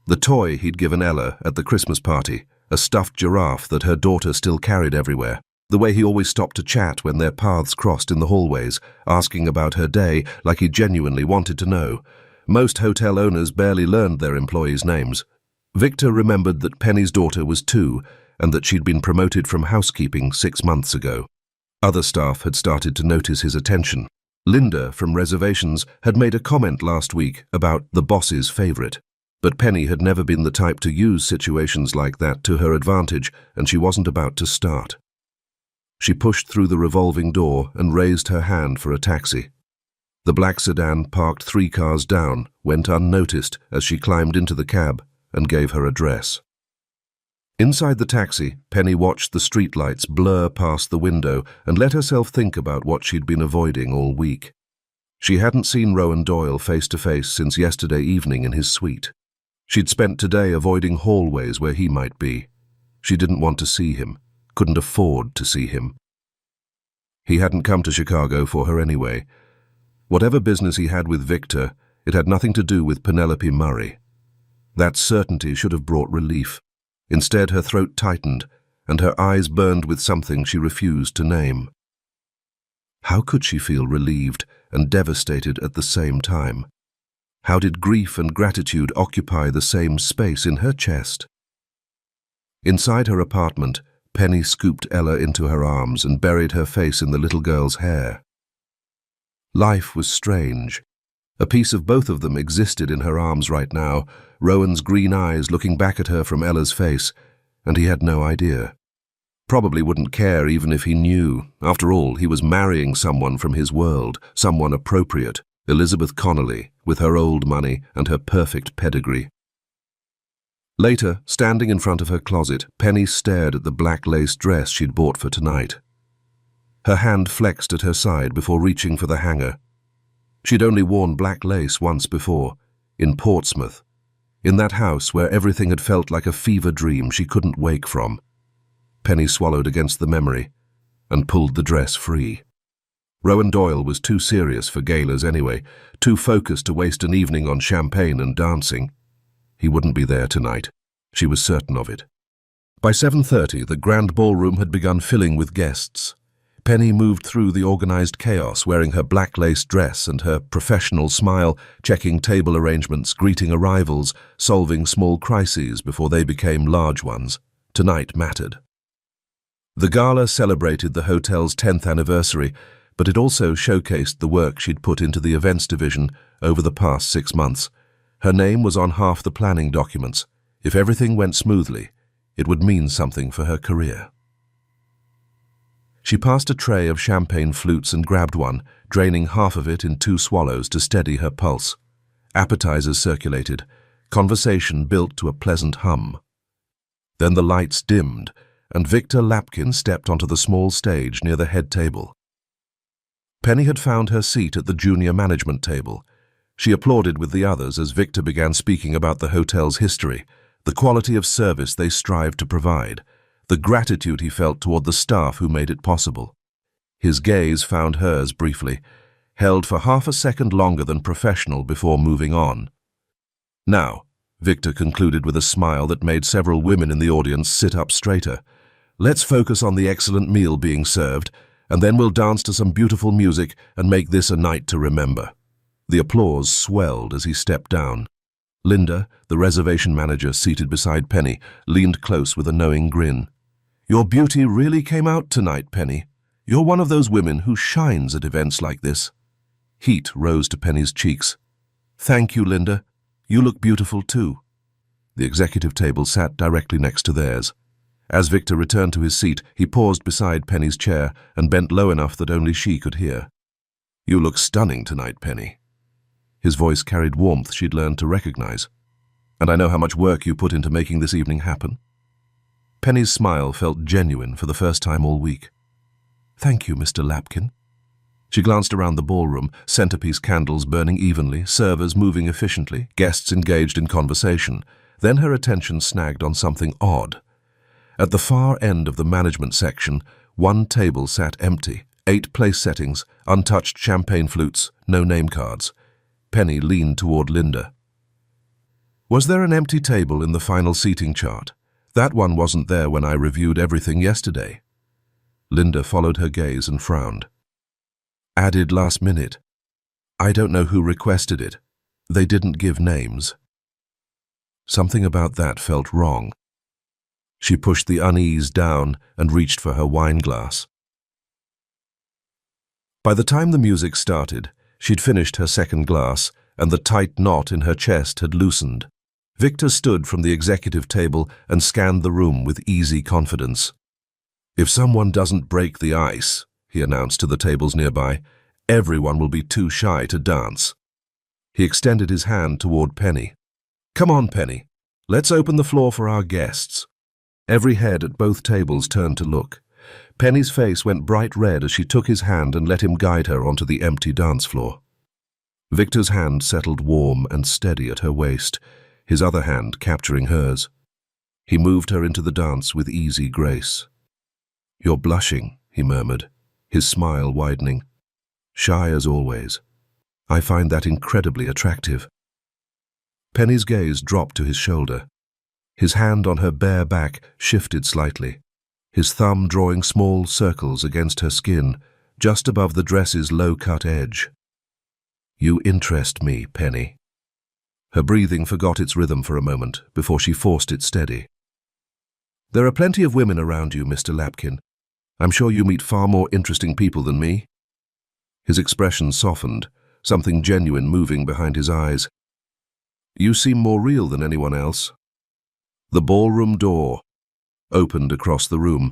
The toy he'd given Ella at the Christmas party, a stuffed giraffe that her daughter still carried everywhere, the way he always stopped to chat when their paths crossed in the hallways, asking about her day like he genuinely wanted to know. Most hotel owners barely learned their employees' names. Victor remembered that Penny's daughter was 2 and that she'd been promoted from housekeeping 6 months ago. Other staff had started to notice his attention. Linda from reservations had made a comment last week about the boss's favorite, but Penny had never been the type to use situations like that to her advantage, and she wasn't about to start. She pushed through the revolving door and raised her hand for a taxi. The black sedan, parked 3 cars down, went unnoticed as she climbed into the cab and gave her address. Inside the taxi, Penny watched the streetlights blur past the window and let herself think about what she'd been avoiding all week. She hadn't seen Rowan Doyle face to face since yesterday evening in his suite. She'd spent today avoiding hallways where he might be. She didn't want to see him, couldn't afford to see him. He hadn't come to Chicago for her anyway. Whatever business he had with Victor, it had nothing to do with Penelope Murray. That certainty should have brought relief. Instead, her throat tightened, and her eyes burned with something she refused to name. How could she feel relieved and devastated at the same time? How did grief and gratitude occupy the same space in her chest? Inside her apartment, Penny scooped Ella into her arms and buried her face in the little girl's hair. Life was strange. A piece of both of them existed in her arms right now, Rowan's green eyes looking back at her from Ella's face, and he had no idea. Probably wouldn't care even if he knew. After all, he was marrying someone from his world, someone appropriate, Elizabeth Connolly, with her old money and her perfect pedigree. Later, standing in front of her closet, Penny stared at the black lace dress she'd bought for tonight. Her hand flexed at her side before reaching for the hanger. She'd only worn black lace once before, in Portsmouth, in that house where everything had felt like a fever dream she couldn't wake from. Penny swallowed against the memory and pulled the dress free. Rowan Doyle was too serious for galas anyway, too focused to waste an evening on champagne and dancing. He wouldn't be there tonight. She was certain of it. By 7:30, the grand ballroom had begun filling with guests. Penny moved through the organized chaos, wearing her black lace dress and her professional smile, checking table arrangements, greeting arrivals, solving small crises before they became large ones. Tonight mattered. The gala celebrated the hotel's 10th anniversary, but it also showcased the work she'd put into the events division over the past 6 months. Her name was on half the planning documents. If everything went smoothly, it would mean something for her career. She passed a tray of champagne flutes and grabbed one, draining half of it in 2 swallows to steady her pulse. Appetizers circulated. Conversation built to a pleasant hum. Then the lights dimmed, and Victor Lapkin stepped onto the small stage near the head table. Penny had found her seat at the junior management table. She applauded with the others as Victor began speaking about the hotel's history, the quality of service they strived to provide, the gratitude he felt toward the staff who made it possible. His gaze found hers briefly, held for half a second longer than professional before moving on. "Now," Victor concluded with a smile that made several women in the audience sit up straighter, "let's focus on the excellent meal being served, and then we'll dance to some beautiful music and make this a night to remember." The applause swelled as he stepped down. Linda, the reservation manager seated beside Penny, leaned close with a knowing grin. "Your beauty really came out tonight, Penny. You're one of those women who shines at events like this." Heat rose to Penny's cheeks. "Thank you, Linda. You look beautiful too." The executive table sat directly next to theirs. As Victor returned to his seat, he paused beside Penny's chair and bent low enough that only she could hear. "You look stunning tonight, Penny." His voice carried warmth she'd learned to recognize. "And I know how much work you put into making this evening happen." Penny's smile felt genuine for the first time all week. "Thank you, Mr. Lapkin." She glanced around the ballroom, centerpiece candles burning evenly, servers moving efficiently, guests engaged in conversation. Then her attention snagged on something odd. At the far end of the management section, one table sat empty, 8 place settings, untouched champagne flutes, no name cards. Penny leaned toward Linda. "Was there an empty table in the final seating chart? That one wasn't there when I reviewed everything yesterday." Linda followed her gaze and frowned. "Added last minute. I don't know who requested it. They didn't give names." Something about that felt wrong. She pushed the unease down and reached for her wine glass. By the time the music started, she'd finished her second glass, and the tight knot in her chest had loosened. Victor stood from the executive table and scanned the room with easy confidence. "If someone doesn't break the ice," he announced to the tables nearby, "everyone will be too shy to dance." He extended his hand toward Penny. "Come on, Penny. Let's open the floor for our guests." Every head at both tables turned to look. Penny's face went bright red as she took his hand and let him guide her onto the empty dance floor. Victor's hand settled warm and steady at her waist, his other hand capturing hers. He moved her into the dance with easy grace. "You're blushing," he murmured, his smile widening. "Shy as always. I find that incredibly attractive." Penny's gaze dropped to his shoulder. His hand on her bare back shifted slightly, his thumb drawing small circles against her skin, just above the dress's low-cut edge. "You interest me, Penny." Her breathing forgot its rhythm for a moment before she forced it steady. "There are plenty of women around you, Mr. Lapkin. I'm sure you meet far more interesting people than me." His expression softened, something genuine moving behind his eyes. "You seem more real than anyone else." The ballroom door opened across the room.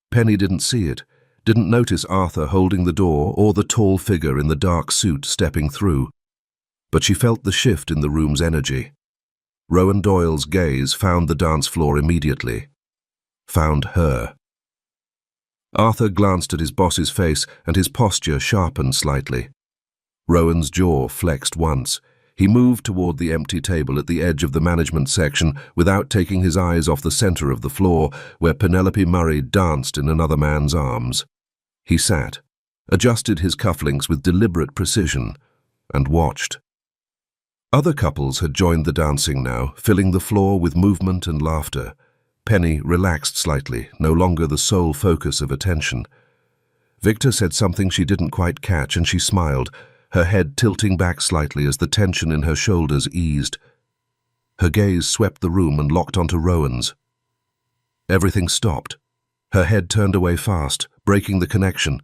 Penny didn't see it, didn't notice Arthur holding the door or the tall figure in the dark suit stepping through. But she felt the shift in the room's energy. Rowan Doyle's gaze found the dance floor immediately. Found her. Arthur glanced at his boss's face and his posture sharpened slightly. Rowan's jaw flexed once. He moved toward the empty table at the edge of the management section without taking his eyes off the center of the floor where Penelope Murray danced in another man's arms. He sat, adjusted his cufflinks with deliberate precision, and watched. Other couples had joined the dancing now, filling the floor with movement and laughter. Penny relaxed slightly, no longer the sole focus of attention. Victor said something she didn't quite catch, and she smiled, her head tilting back slightly as the tension in her shoulders eased. Her gaze swept the room and locked onto Rowan's. Everything stopped. Her head turned away fast, breaking the connection.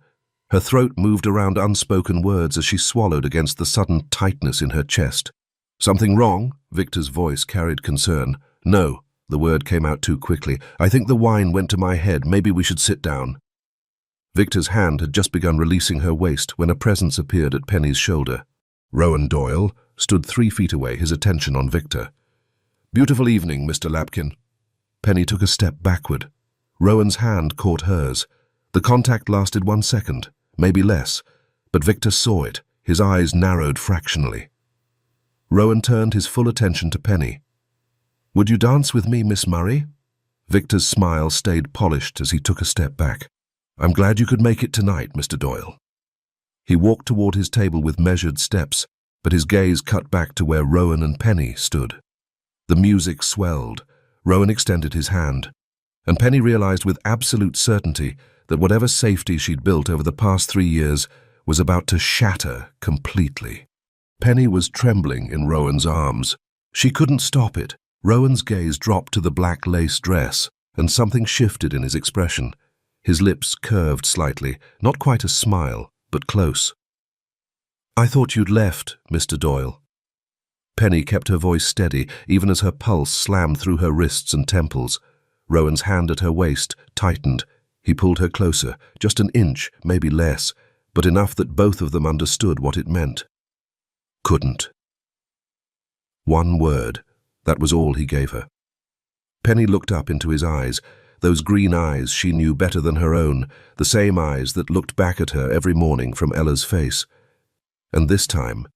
Her throat moved around unspoken words as she swallowed against the sudden tightness in her chest. "Something wrong?" Victor's voice carried concern. "No," the word came out too quickly. "I think the wine went to my head. Maybe we should sit down." Victor's hand had just begun releasing her waist when a presence appeared at Penny's shoulder. Rowan Doyle stood 3 feet away, his attention on Victor. "Beautiful evening, Mr. Lapkin." Penny took a step backward. Rowan's hand caught hers. The contact lasted 1 second, maybe less, but Victor saw it, his eyes narrowed fractionally. Rowan turned his full attention to Penny. "Would you dance with me, Miss Murray?" Victor's smile stayed polished as he took a step back. "I'm glad you could make it tonight, Mr. Doyle." He walked toward his table with measured steps, but his gaze cut back to where Rowan and Penny stood. The music swelled. Rowan extended his hand, and Penny realized with absolute certainty that whatever safety she'd built over the past 3 years was about to shatter completely. Penny was trembling in Rowan's arms. She couldn't stop it. Rowan's gaze dropped to the black lace dress, and something shifted in his expression. His lips curved slightly, not quite a smile, but close. "I thought you'd left, Mr. Doyle." Penny kept her voice steady, even as her pulse slammed through her wrists and temples. Rowan's hand at her waist tightened. He pulled her closer, just an inch, maybe less, but enough that both of them understood what it meant. Couldn't. One word. That was all he gave her. Penny looked up into his eyes, those green eyes she knew better than her own, the same eyes that looked back at her every morning from Ella's face. And this time,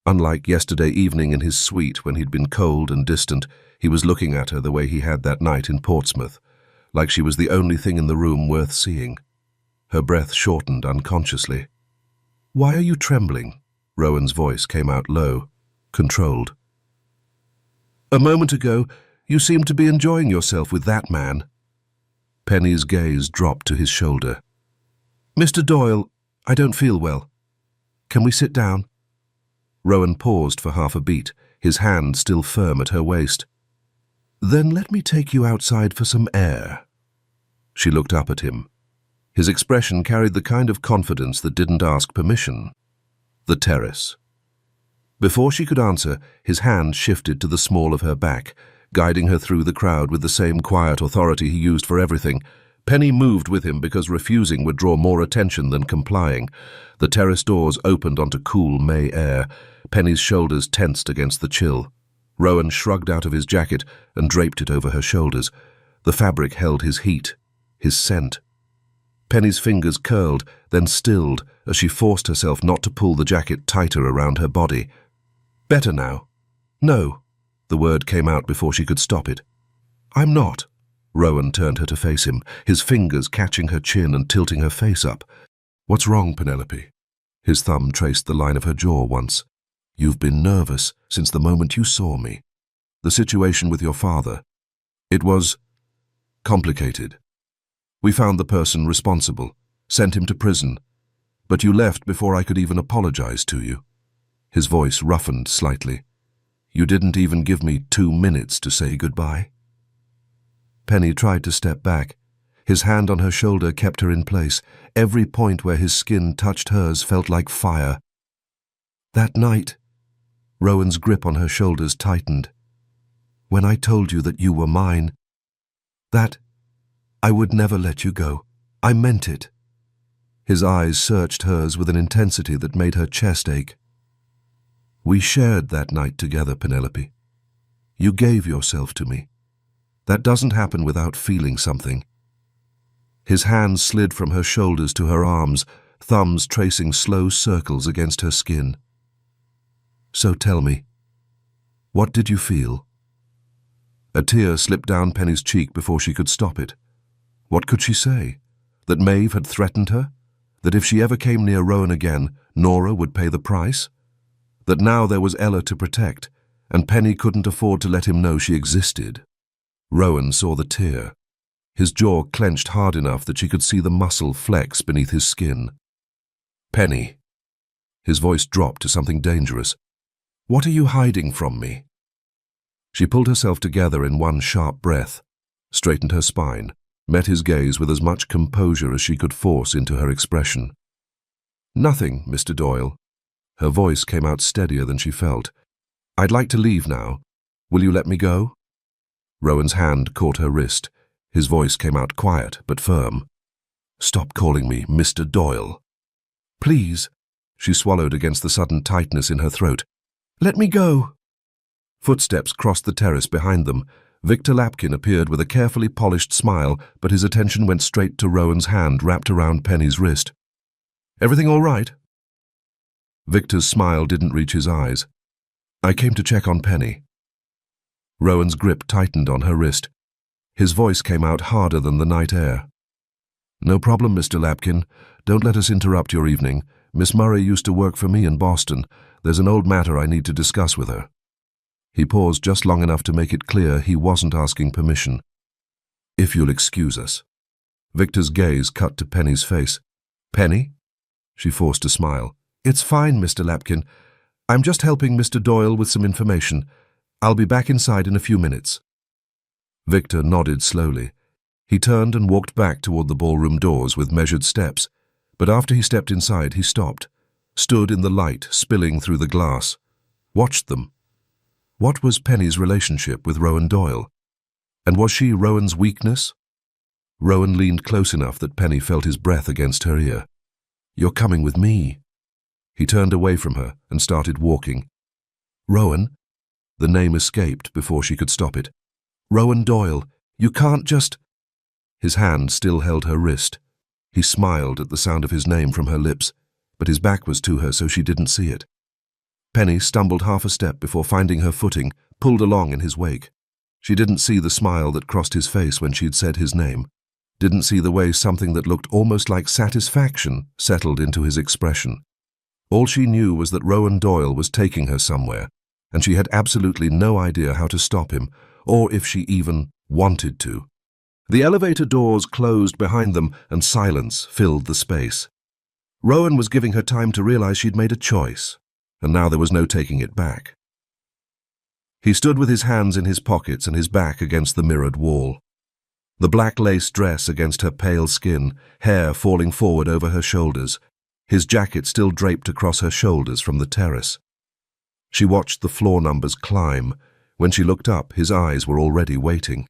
unlike yesterday evening in his suite when he'd been cold and distant, he was looking at her the way he had that night in Portsmouth, like she was the only thing in the room worth seeing. Her breath shortened unconsciously. "Why are you trembling?" Rowan's voice came out low, controlled. "A moment ago, you seemed to be enjoying yourself with that man." Penny's gaze dropped to his shoulder. "Mr. Doyle, I don't feel well. Can we sit down?" Rowan paused for half a beat, his hand still firm at her waist. "Then let me take you outside for some air." She looked up at him. His expression carried the kind of confidence that didn't ask permission. The terrace. Before she could answer, his hand shifted to the small of her back, guiding her through the crowd with the same quiet authority he used for everything. Penny moved with him because refusing would draw more attention than complying. The terrace doors opened onto cool May air. Penny's shoulders tensed against the chill. Rowan shrugged out of his jacket and draped it over her shoulders. The fabric held his heat, his scent. Penny's fingers curled, then stilled as she forced herself not to pull the jacket tighter around her body. "Better now." "No," the word came out before she could stop it. "I'm not." Rowan turned her to face him, his fingers catching her chin and tilting her face up. "What's wrong, Penelope?" His thumb traced the line of her jaw once. "You've been nervous since the moment you saw me. The situation with your father. It was complicated. We found the person responsible, sent him to prison, but you left before I could even apologize to you." His voice roughened slightly. "You didn't even give me 2 minutes to say goodbye." Penny tried to step back. His hand on her shoulder kept her in place. Every point where his skin touched hers felt like fire. "That night," Rowan's grip on her shoulders tightened. "When I told you that you were mine, that I would never let you go. I meant it." His eyes searched hers with an intensity that made her chest ache. "We shared that night together, Penelope. You gave yourself to me. That doesn't happen without feeling something." His hands slid from her shoulders to her arms, thumbs tracing slow circles against her skin. "So tell me, what did you feel?" A tear slipped down Penny's cheek before she could stop it. What could she say? That Maeve had threatened her? That if she ever came near Rowan again, Nora would pay the price? That now there was Ella to protect, and Penny couldn't afford to let him know she existed? Rowan saw the tear. His jaw clenched hard enough that she could see the muscle flex beneath his skin. "Penny." His voice dropped to something dangerous. "What are you hiding from me?" She pulled herself together in one sharp breath, straightened her spine, met his gaze with as much composure as she could force into her expression. "Nothing, Mr. Doyle." Her voice came out steadier than she felt. "I'd like to leave now. Will you let me go?" Rowan's hand caught her wrist. His voice came out quiet but firm. "Stop calling me Mr. Doyle." "Please." She swallowed against the sudden tightness in her throat. "Let me go." Footsteps crossed the terrace behind them. Victor Lapkin appeared with a carefully polished smile, but his attention went straight to Rowan's hand wrapped around Penny's wrist. "Everything all right?" Victor's smile didn't reach his eyes. I came to check on Penny. Rowan's grip tightened on her wrist. His voice came out harder than the night air. No problem, Mr. Lapkin. Don't let us interrupt your evening. Miss Murray used to work for me in Boston. There's an old matter I need to discuss with her. He paused just long enough to make it clear he wasn't asking permission. If you'll excuse us. Victor's gaze cut to Penny's face. Penny? She forced a smile. It's fine, Mr. Lapkin. I'm just helping Mr. Doyle with some information. I'll be back inside in a few minutes. Victor nodded slowly. He turned and walked back toward the ballroom doors with measured steps, but after he stepped inside, he stopped, stood in the light spilling through the glass, watched them. What was Penny's relationship with Rowan Doyle? And was she Rowan's weakness? Rowan leaned close enough that Penny felt his breath against her ear. You're coming with me. He turned away from her and started walking. Rowan? The name escaped before she could stop it. Rowan Doyle, you can't just… His hand still held her wrist. He smiled at the sound of his name from her lips, but his back was to her so she didn't see it. Penny stumbled half a step before finding her footing, pulled along in his wake. She didn't see the smile that crossed his face when she'd said his name, didn't see the way something that looked almost like satisfaction settled into his expression. All she knew was that Rowan Doyle was taking her somewhere, and she had absolutely no idea how to stop him, or if she even wanted to. The elevator doors closed behind them, and silence filled the space. Rowan was giving her time to realize she'd made a choice, and now there was no taking it back. He stood with his hands in his pockets and his back against the mirrored wall. The black lace dress against her pale skin, hair falling forward over her shoulders, his jacket still draped across her shoulders from the terrace. She watched the floor numbers climb. When she looked up, his eyes were already waiting.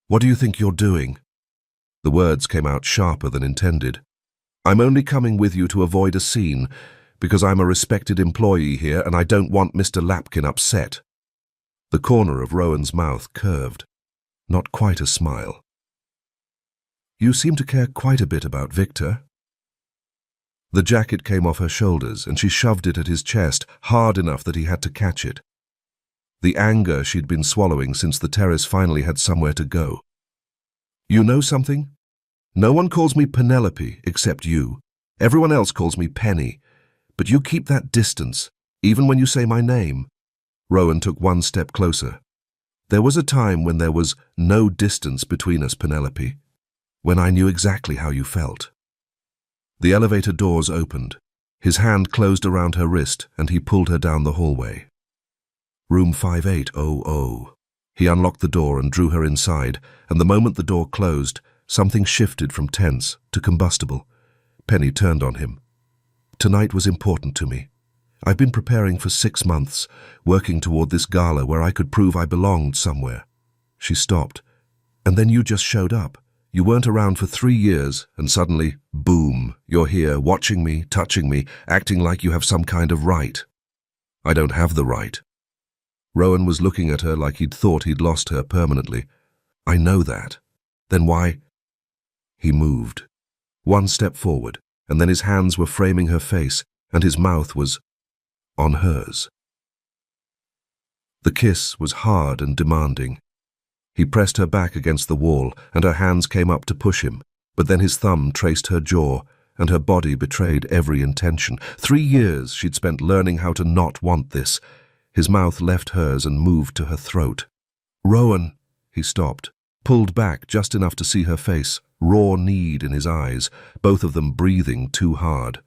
What do you think you're doing? The words came out sharper than intended. I'm only coming with you to avoid a scene, because I'm a respected employee here and I don't want Mr. Lapkin upset. The corner of Rowan's mouth curved. Not quite a smile. You seem to care quite a bit about Victor. The jacket came off her shoulders and she shoved it at his chest hard enough that he had to catch it. The anger she'd been swallowing since the terrace finally had somewhere to go. You know something? No one calls me Penelope except you. Everyone else calls me Penny. But you keep that distance, even when you say my name. Rowan took one step closer. There was a time when there was no distance between us, Penelope, when I knew exactly how you felt. The elevator doors opened. His hand closed around her wrist and he pulled her down the hallway. Room 5800. He unlocked the door and drew her inside, and the moment the door closed, something shifted from tense to combustible. Penny turned on him. Tonight was important to me. I've been preparing for 6 months, working toward this gala where I could prove I belonged somewhere. She stopped. And then you just showed up. You weren't around for 3 years, and suddenly, boom, you're here, watching me, touching me, acting like you have some kind of right. I don't have the right. Rowan was looking at her like he'd thought he'd lost her permanently. I know that. Then why? He moved. One step forward, and then his hands were framing her face, and his mouth was on hers. The kiss was hard and demanding. He pressed her back against the wall, and her hands came up to push him, but then his thumb traced her jaw, and her body betrayed every intention. 3 years she'd spent learning how to not want this. His mouth left hers and moved to her throat. Rowan, he stopped, pulled back just enough to see her face, raw need in his eyes, both of them breathing too hard.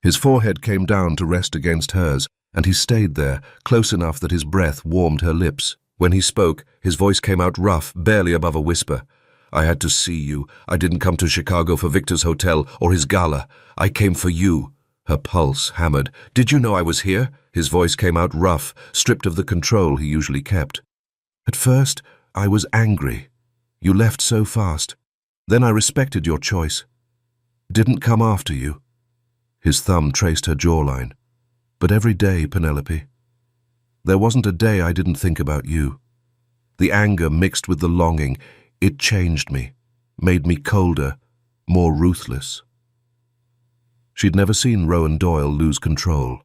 His forehead came down to rest against hers, and he stayed there, close enough that his breath warmed her lips. When he spoke, his voice came out rough, barely above a whisper. I had to see you. I didn't come to Chicago for Victor's hotel or his gala. I came for you. Her pulse hammered. Did you know I was here? His voice came out rough, stripped of the control he usually kept. At first, I was angry. You left so fast. Then I respected your choice. Didn't come after you. His thumb traced her jawline. But every day, Penelope. There wasn't a day I didn't think about you. The anger mixed with the longing, it changed me, made me colder, more ruthless. She'd never seen Rowan Doyle lose control.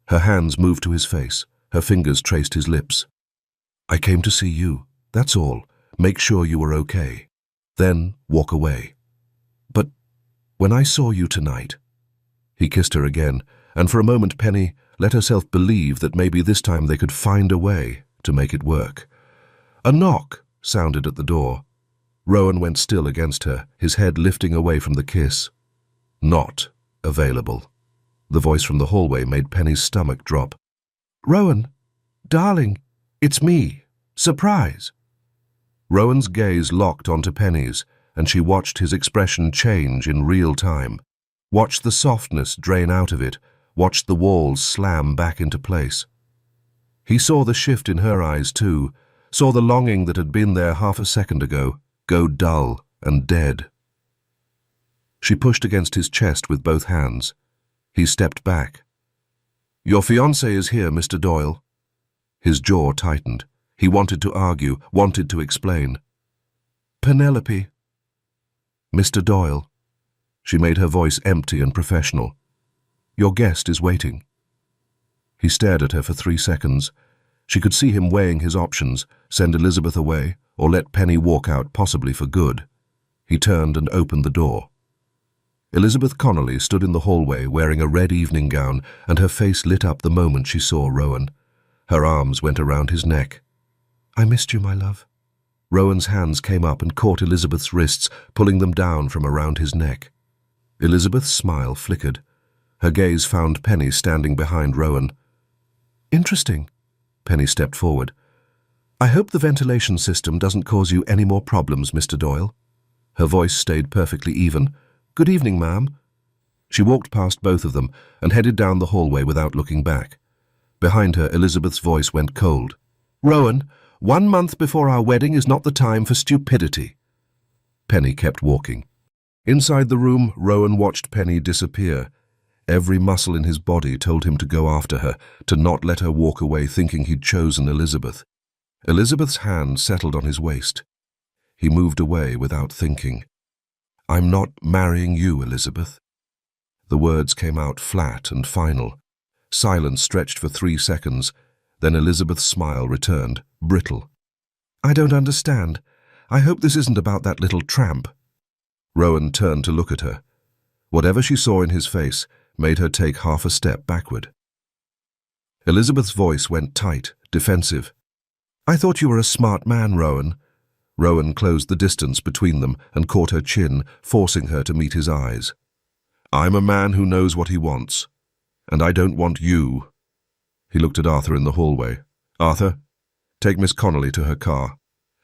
Her hands moved to his face, Her fingers traced his lips. "I came to see you, that's all. Make sure you were okay. Then walk away. But when I saw you tonight..." He kissed her again, and for a moment Penny let herself believe that maybe this time they could find a way to make it work. A knock sounded at the door. Rowan went still against her, his head lifting away from the kiss. "Not available." The voice from the hallway made Penny's stomach drop. "Rowan, darling, it's me. Surprise." Rowan's gaze locked onto Penny's, and she watched his expression change in real time. Watched the softness drain out of it, watched the walls slam back into place. He saw the shift in her eyes too, saw the longing that had been there half a second ago go dull and dead. She pushed against his chest with both hands. He stepped back. "Your fiancé is here, Mr. Doyle." His jaw tightened. He wanted to argue, wanted to explain. "Penelope." "Mr. Doyle." She made her voice empty and professional. "Your guest is waiting." He stared at her for 3 seconds. She could see him weighing his options, send Elizabeth away, or let Penny walk out, possibly for good. He turned and opened the door. Elizabeth Connolly stood in the hallway wearing a red evening gown, and her face lit up the moment she saw Rowan. Her arms went around his neck. "I missed you, my love." Rowan's hands came up and caught Elizabeth's wrists, pulling them down from around his neck. Elizabeth's smile flickered. Her gaze found Penny standing behind Rowan. "Interesting." Penny stepped forward. "I hope the ventilation system doesn't cause you any more problems, Mr. Doyle." Her voice stayed perfectly even. "Good evening, ma'am." She walked past both of them and headed down the hallway without looking back. Behind her, Elizabeth's voice went cold. "Rowan, 1 month before our wedding is not the time for stupidity." Penny kept walking. Inside the room, Rowan watched Penny disappear. Every muscle in his body told him to go after her, to not let her walk away thinking he'd chosen Elizabeth. Elizabeth's hand settled on his waist. He moved away without thinking. "I'm not marrying you, Elizabeth." The words came out flat and final. Silence stretched for 3 seconds. Then Elizabeth's smile returned, brittle. "I don't understand. I hope this isn't about that little tramp." Rowan turned to look at her. Whatever she saw in his face made her take half a step backward. Elizabeth's voice went tight, defensive. "I thought you were a smart man, Rowan." Rowan closed the distance between them and caught her chin, forcing her to meet his eyes. "I'm a man who knows what he wants, and I don't want you." He looked at Arthur in the hallway. "Arthur, take Miss Connolly to her car."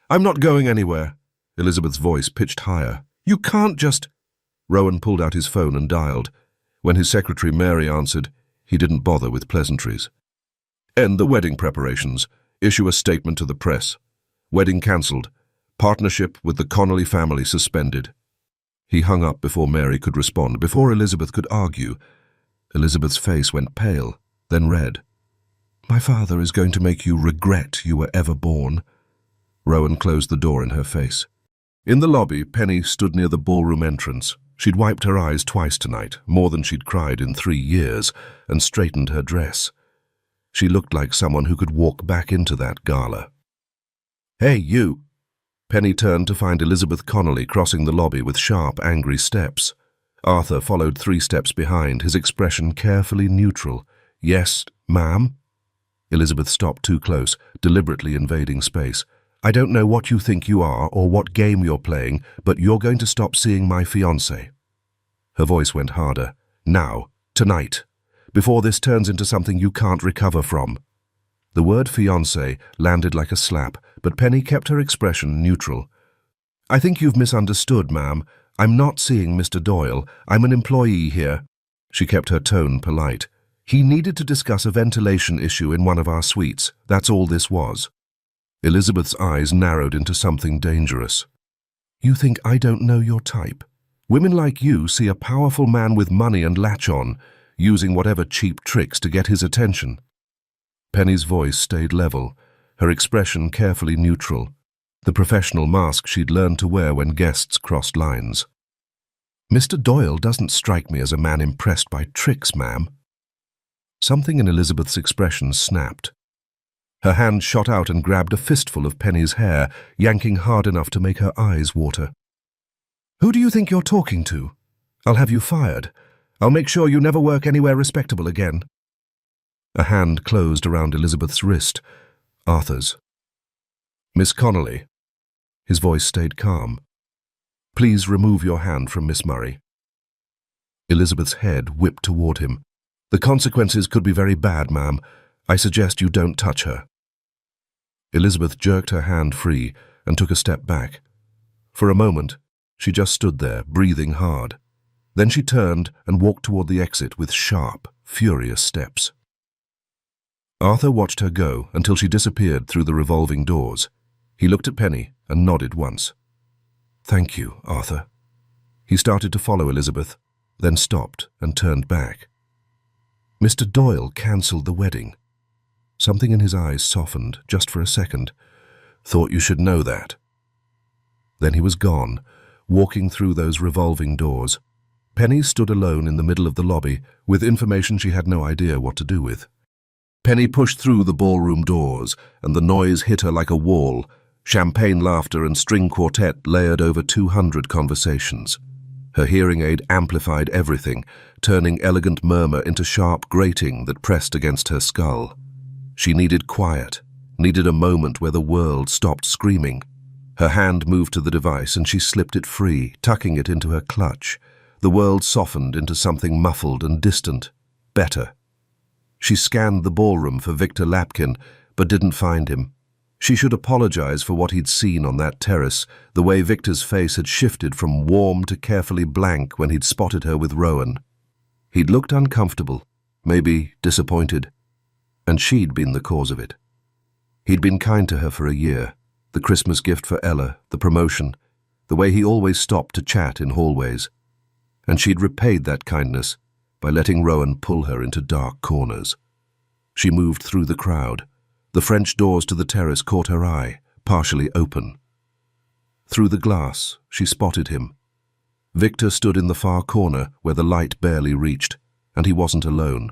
"I'm not going anywhere." Elizabeth's voice pitched higher. "You can't just—" Rowan pulled out his phone and dialed. When his secretary Mary answered, he didn't bother with pleasantries. "End the wedding preparations. Issue a statement to the press. Wedding cancelled. Partnership with the Connolly family suspended." He hung up before Mary could respond, before Elizabeth could argue. Elizabeth's face went pale, then red. "My father is going to make you regret you were ever born." Rowan closed the door in her face. In the lobby, Penny stood near the ballroom entrance. She'd wiped her eyes twice tonight, more than she'd cried in 3 years, and straightened her dress. She looked like someone who could walk back into that gala. "Hey, you!" Penny turned to find Elizabeth Connolly crossing the lobby with sharp, angry steps. Arthur followed 3 steps behind, his expression carefully neutral. "Yes, ma'am?" Elizabeth stopped too close, deliberately invading space. "I don't know what you think you are or what game you're playing, but you're going to stop seeing my fiancé." Her voice went harder. "Now, tonight, before this turns into something you can't recover from." The word fiancé landed like a slap, but Penny kept her expression neutral. "I think you've misunderstood, ma'am. I'm not seeing Mr. Doyle. I'm an employee here." She kept her tone polite. "He needed to discuss a ventilation issue in one of our suites. That's all this was." Elizabeth's eyes narrowed into something dangerous. "You think I don't know your type? Women like you see a powerful man with money and latch on, using whatever cheap tricks to get his attention." Penny's voice stayed level, her expression carefully neutral, the professional mask she'd learned to wear when guests crossed lines. "Mr. Doyle doesn't strike me as a man impressed by tricks, ma'am." Something in Elizabeth's expression snapped. Her hand shot out and grabbed a fistful of Penny's hair, yanking hard enough to make her eyes water. "Who do you think you're talking to? I'll have you fired. I'll make sure you never work anywhere respectable again." A hand closed around Elizabeth's wrist, Arthur's. "Miss Connolly." His voice stayed calm. "Please remove your hand from Miss Murray." Elizabeth's head whipped toward him. "The consequences could be very bad, ma'am. I suggest you don't touch her." Elizabeth jerked her hand free and took a step back. For a moment, she just stood there, breathing hard. Then she turned and walked toward the exit with sharp, furious steps. Arthur watched her go until she disappeared through the revolving doors. He looked at Penny and nodded once. "Thank you, Arthur." He started to follow Elizabeth, then stopped and turned back. Mr. Doyle cancelled the wedding. Something in his eyes softened just for a second. "Thought you should know that." Then he was gone, walking through those revolving doors. Penny stood alone in the middle of the lobby with information she had no idea what to do with. Penny pushed through the ballroom doors, and the noise hit her like a wall. Champagne laughter and string quartet layered over 200 conversations. Her hearing aid amplified everything, turning elegant murmur into sharp grating that pressed against her skull. She needed quiet, needed a moment where the world stopped screaming. Her hand moved to the device and she slipped it free, tucking it into her clutch. The world softened into something muffled and distant, better. She scanned the ballroom for Victor Lapkin, but didn't find him. She should apologize for what he'd seen on that terrace, the way Victor's face had shifted from warm to carefully blank when he'd spotted her with Rowan. He'd looked uncomfortable, maybe disappointed, and she'd been the cause of it. He'd been kind to her for a year, the Christmas gift for Ella, the promotion, the way he always stopped to chat in hallways. And she'd repaid that kindness by letting Rowan pull her into dark corners. She moved through the crowd. The French doors to the terrace caught her eye, partially open. Through the glass, she spotted him. Victor stood in the far corner where the light barely reached, and he wasn't alone.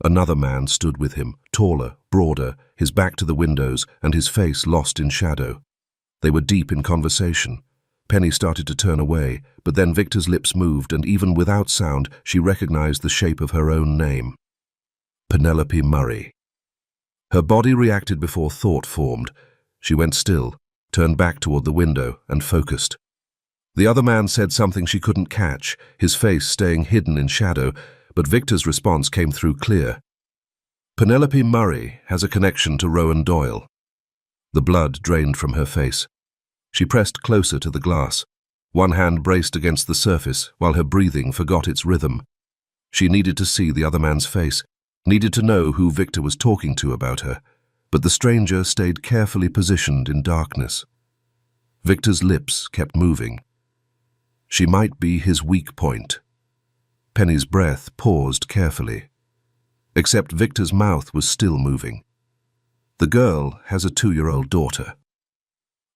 Another man stood with him, taller, broader, his back to the windows and his face lost in shadow. They were deep in conversation. Penny started to turn away, but then Victor's lips moved, and even without sound, she recognized the shape of her own name. Penelope Murray. Her body reacted before thought formed. She went still, turned back toward the window, and focused. The other man said something she couldn't catch, his face staying hidden in shadow, but Victor's response came through clear. Penelope Murray has a connection to Rowan Doyle. The blood drained from her face. She pressed closer to the glass. One hand braced against the surface while her breathing forgot its rhythm. She needed to see the other man's face, needed to know who Victor was talking to about her, but the stranger stayed carefully positioned in darkness. Victor's lips kept moving. She might be his weak point. Penny's breath paused carefully. Except Victor's mouth was still moving. The girl has a 2-year-old daughter.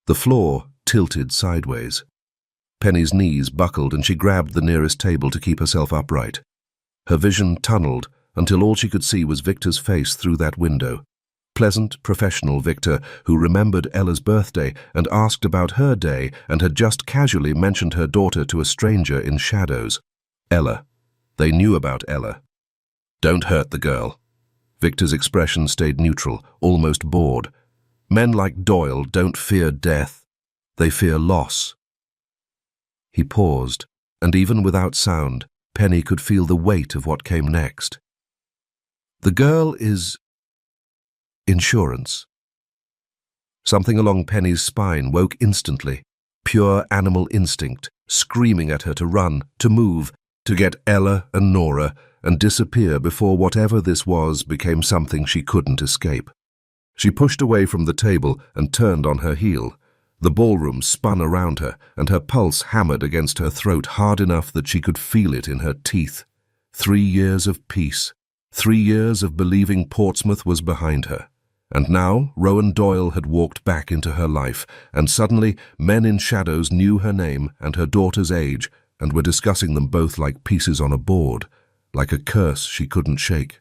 The floor tilted sideways. Penny's knees buckled and she grabbed the nearest table to keep herself upright. Her vision tunneled until all she could see was Victor's face through that window. Pleasant, professional Victor, who remembered Ella's birthday and asked about her day and had just casually mentioned her daughter to a stranger in shadows. Ella. They knew about Ella. "Don't hurt the girl." Victor's expression stayed neutral, almost bored. Men like Doyle don't fear death. They fear loss. He paused, and even without sound, Penny could feel the weight of what came next. The girl is insurance. Something along Penny's spine woke instantly, pure animal instinct, screaming at her to run, to move, to get Ella and Nora and disappear before whatever this was became something she couldn't escape. She pushed away from the table and turned on her heel. The ballroom spun around her, and her pulse hammered against her throat hard enough that she could feel it in her teeth. 3 years of peace. 3 years of believing Portsmouth was behind her. And now Rowan Doyle had walked back into her life, and suddenly men in shadows knew her name and her daughter's age, and were discussing them both like pieces on a board, like a curse she couldn't shake.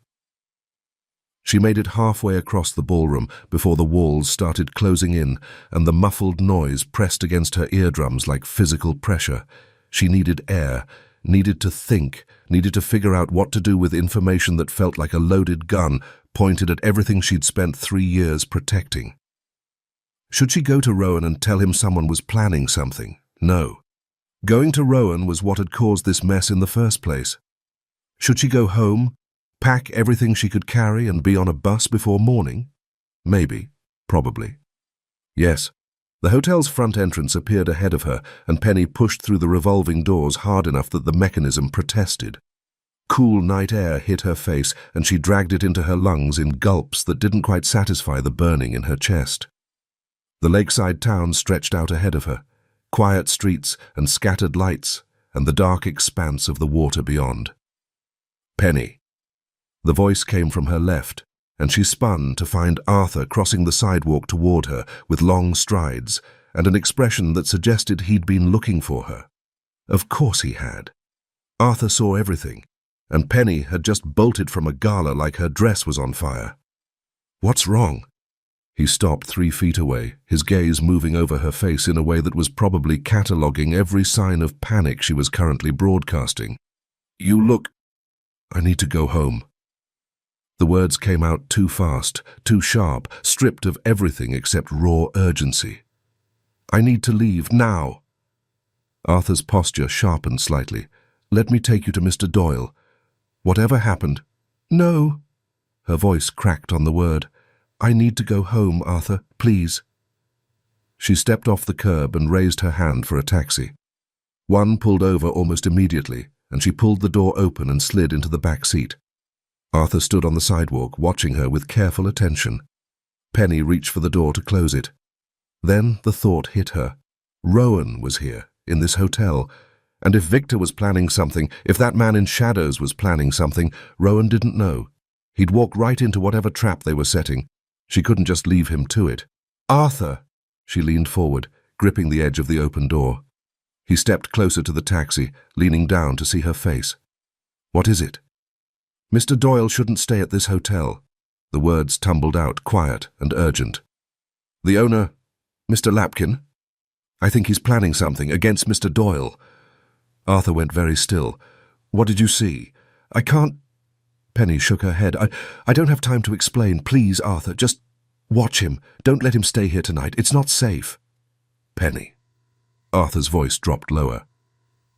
She made it halfway across the ballroom before the walls started closing in and the muffled noise pressed against her eardrums like physical pressure. She needed air, needed to think, needed to figure out what to do with information that felt like a loaded gun pointed at everything she'd spent 3 years protecting. Should she go to Rowan and tell him someone was planning something? No. Going to Rowan was what had caused this mess in the first place. Should she go home, pack everything she could carry and be on a bus before morning? Maybe. Probably. Yes. The hotel's front entrance appeared ahead of her, and Penny pushed through the revolving doors hard enough that the mechanism protested. Cool night air hit her face, and she dragged it into her lungs in gulps that didn't quite satisfy the burning in her chest. The lakeside town stretched out ahead of her, quiet streets and scattered lights, and the dark expanse of the water beyond. Penny. The voice came from her left, and she spun to find Arthur crossing the sidewalk toward her with long strides and an expression that suggested he'd been looking for her. Of course he had. Arthur saw everything, and Penny had just bolted from a gala like her dress was on fire. What's wrong? He stopped 3 feet away, his gaze moving over her face in a way that was probably cataloguing every sign of panic she was currently broadcasting. You look... I need to go home. The words came out too fast, too sharp, stripped of everything except raw urgency. I need to leave, now. Arthur's posture sharpened slightly. Let me take you to Mr. Doyle. Whatever happened... No. Her voice cracked on the word. I need to go home, Arthur, please. She stepped off the curb and raised her hand for a taxi. One pulled over almost immediately, and she pulled the door open and slid into the back seat. Arthur stood on the sidewalk, watching her with careful attention. Penny reached for the door to close it. Then the thought hit her. Rowan was here, in this hotel, and if Victor was planning something, if that man in shadows was planning something, Rowan didn't know. He'd walk right into whatever trap they were setting. She couldn't just leave him to it. Arthur! She leaned forward, gripping the edge of the open door. He stepped closer to the taxi, leaning down to see her face. What is it? Mr. Doyle shouldn't stay at this hotel. The words tumbled out, quiet and urgent. The owner, Mr. Lapkin? I think he's planning something against Mr. Doyle. Arthur went very still. What did you see? I can't... Penny shook her head. I don't have time to explain. Please, Arthur, just watch him. Don't let him stay here tonight. It's not safe. Penny. Arthur's voice dropped lower.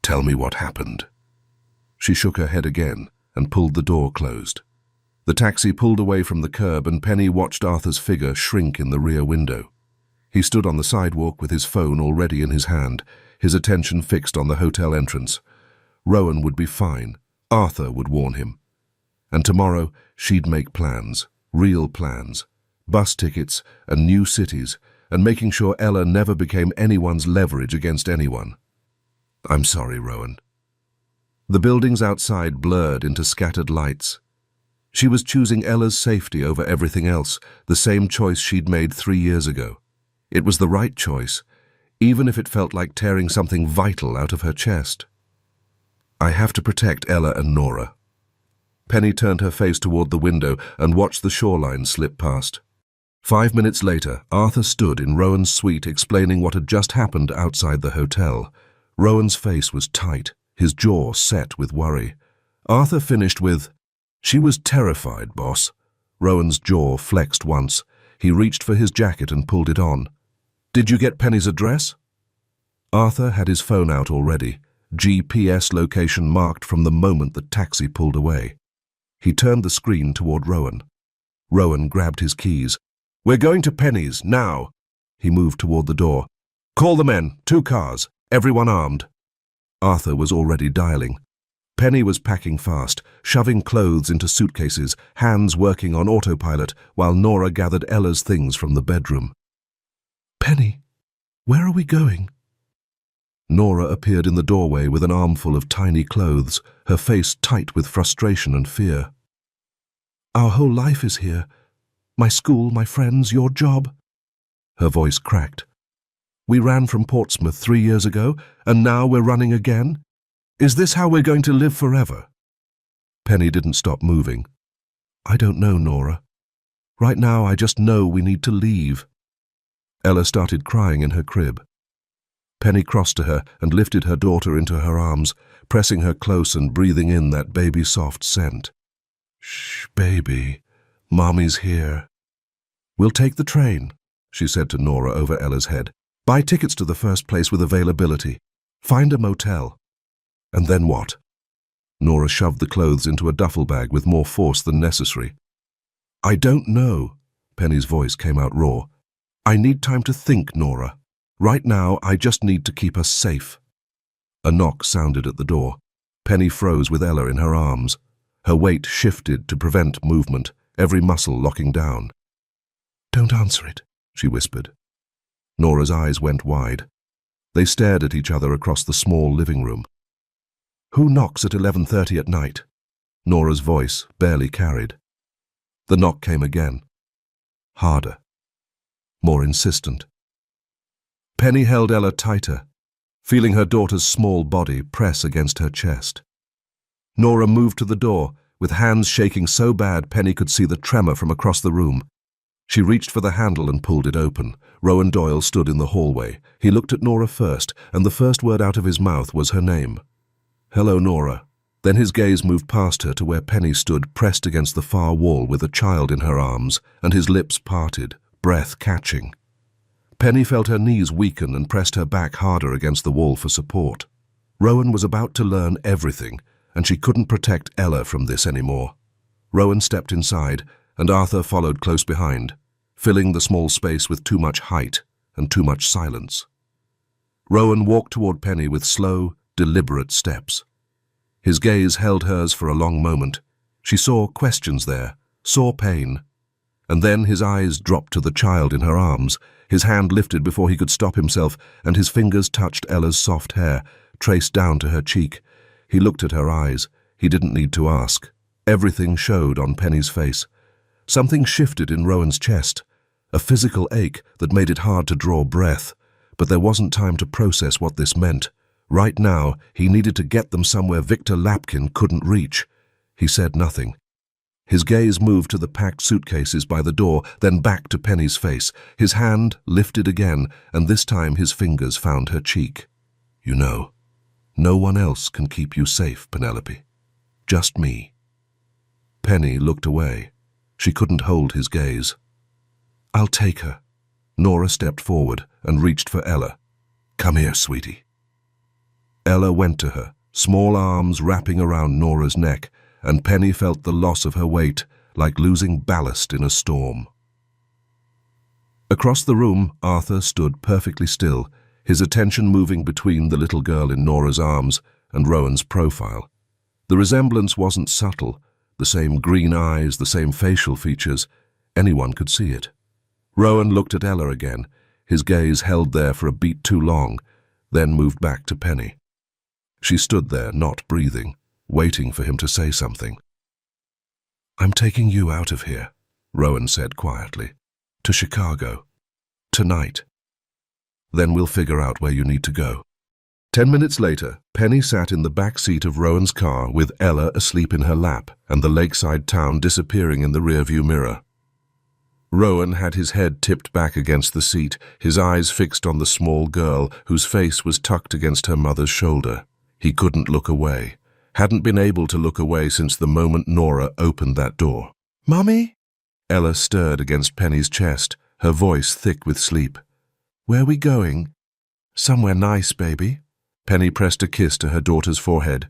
Tell me what happened. She shook her head again and pulled the door closed. The taxi pulled away from the curb and Penny watched Arthur's figure shrink in the rear window. He stood on the sidewalk with his phone already in his hand, his attention fixed on the hotel entrance. Rowan would be fine. Arthur would warn him. And tomorrow she'd make plans, real plans, bus tickets and new cities, and making sure Ella never became anyone's leverage against anyone. I'm sorry, Rowan. The buildings outside blurred into scattered lights. She was choosing Ella's safety over everything else, the same choice she'd made 3 years ago. It was the right choice, even if it felt like tearing something vital out of her chest. I have to protect Ella and Nora. Penny turned her face toward the window and watched the shoreline slip past. 5 minutes later, Arthur stood in Rowan's suite explaining what had just happened outside the hotel. Rowan's face was tight, his jaw set with worry. Arthur finished with, She was terrified, boss. Rowan's jaw flexed once. He reached for his jacket and pulled it on. Did you get Penny's address? Arthur had his phone out already, GPS location marked from the moment the taxi pulled away. He turned the screen toward Rowan. Rowan grabbed his keys. We're going to Penny's, now. He moved toward the door. Call the men, 2 cars, everyone armed. Arthur was already dialing. Penny was packing fast, shoving clothes into suitcases, hands working on autopilot, while Nora gathered Ella's things from the bedroom. Penny, where are we going? Nora appeared in the doorway with an armful of tiny clothes, her face tight with frustration and fear. Our whole life is here. My school, my friends, your job. Her voice cracked. We ran from Portsmouth 3 years ago, and now we're running again? Is this how we're going to live forever? Penny didn't stop moving. I don't know, Nora. Right now, I just know we need to leave." Ella started crying in her crib. Penny crossed to her and lifted her daughter into her arms, pressing her close and breathing in that baby-soft scent. "Shh, baby. Mommy's here." "We'll take the train," she said to Nora over Ella's head. "Buy tickets to the first place with availability. Find a motel." "And then what?" Nora shoved the clothes into a duffel bag with more force than necessary. "I don't know." Penny's voice came out raw. "I need time to think, Nora. Right now, I just need to keep us safe." A knock sounded at the door. Penny froze with Ella in her arms. Her weight shifted to prevent movement, every muscle locking down. "Don't answer it," she whispered. Nora's eyes went wide. They stared at each other across the small living room. "Who knocks at 11:30 at night?" Nora's voice barely carried. The knock came again. Harder. More insistent. Penny held Ella tighter, feeling her daughter's small body press against her chest. Nora moved to the door, with hands shaking so bad Penny could see the tremor from across the room. She reached for the handle and pulled it open. Rowan Doyle stood in the hallway. He looked at Nora first, and the first word out of his mouth was her name. "Hello, Nora." Then his gaze moved past her to where Penny stood pressed against the far wall with a child in her arms, and his lips parted, breath catching. Penny felt her knees weaken and pressed her back harder against the wall for support. Rowan was about to learn everything, and she couldn't protect Ella from this anymore. Rowan stepped inside, and Arthur followed close behind, filling the small space with too much height and too much silence. Rowan walked toward Penny with slow, deliberate steps. His gaze held hers for a long moment. She saw questions there, saw pain, and then his eyes dropped to the child in her arms. His hand lifted before he could stop himself, and his fingers touched Ella's soft hair, traced down to her cheek. He looked at her eyes. He didn't need to ask. Everything showed on Penny's face. Something shifted in Rowan's chest, a physical ache that made it hard to draw breath, but there wasn't time to process what this meant. Right now, he needed to get them somewhere Victor Lapkin couldn't reach. He said nothing. His gaze moved to the packed suitcases by the door, then back to Penny's face. His hand lifted again, and this time his fingers found her cheek. "You know, no one else can keep you safe, Penelope. Just me." Penny looked away. She couldn't hold his gaze. "I'll take her." Nora stepped forward and reached for Ella. "Come here, sweetie." Ella went to her, small arms wrapping around Nora's neck, and Penny felt the loss of her weight, like losing ballast in a storm. Across the room, Arthur stood perfectly still, his attention moving between the little girl in Nora's arms and Rowan's profile. The resemblance wasn't subtle, the same green eyes, the same facial features. Anyone could see it. Rowan looked at Ella again, his gaze held there for a beat too long, then moved back to Penny. She stood there, not breathing, waiting for him to say something. "I'm taking you out of here," Rowan said quietly. "To Chicago. Tonight. Then we'll figure out where you need to go." 10 minutes later, Penny sat in the back seat of Rowan's car with Ella asleep in her lap and the lakeside town disappearing in the rearview mirror. Rowan had his head tipped back against the seat, his eyes fixed on the small girl whose face was tucked against her mother's shoulder. He couldn't look away. Hadn't been able to look away since the moment Nora opened that door. "Mummy?" Ella stirred against Penny's chest, her voice thick with sleep. "Where are we going?" "Somewhere nice, baby." Penny pressed a kiss to her daughter's forehead.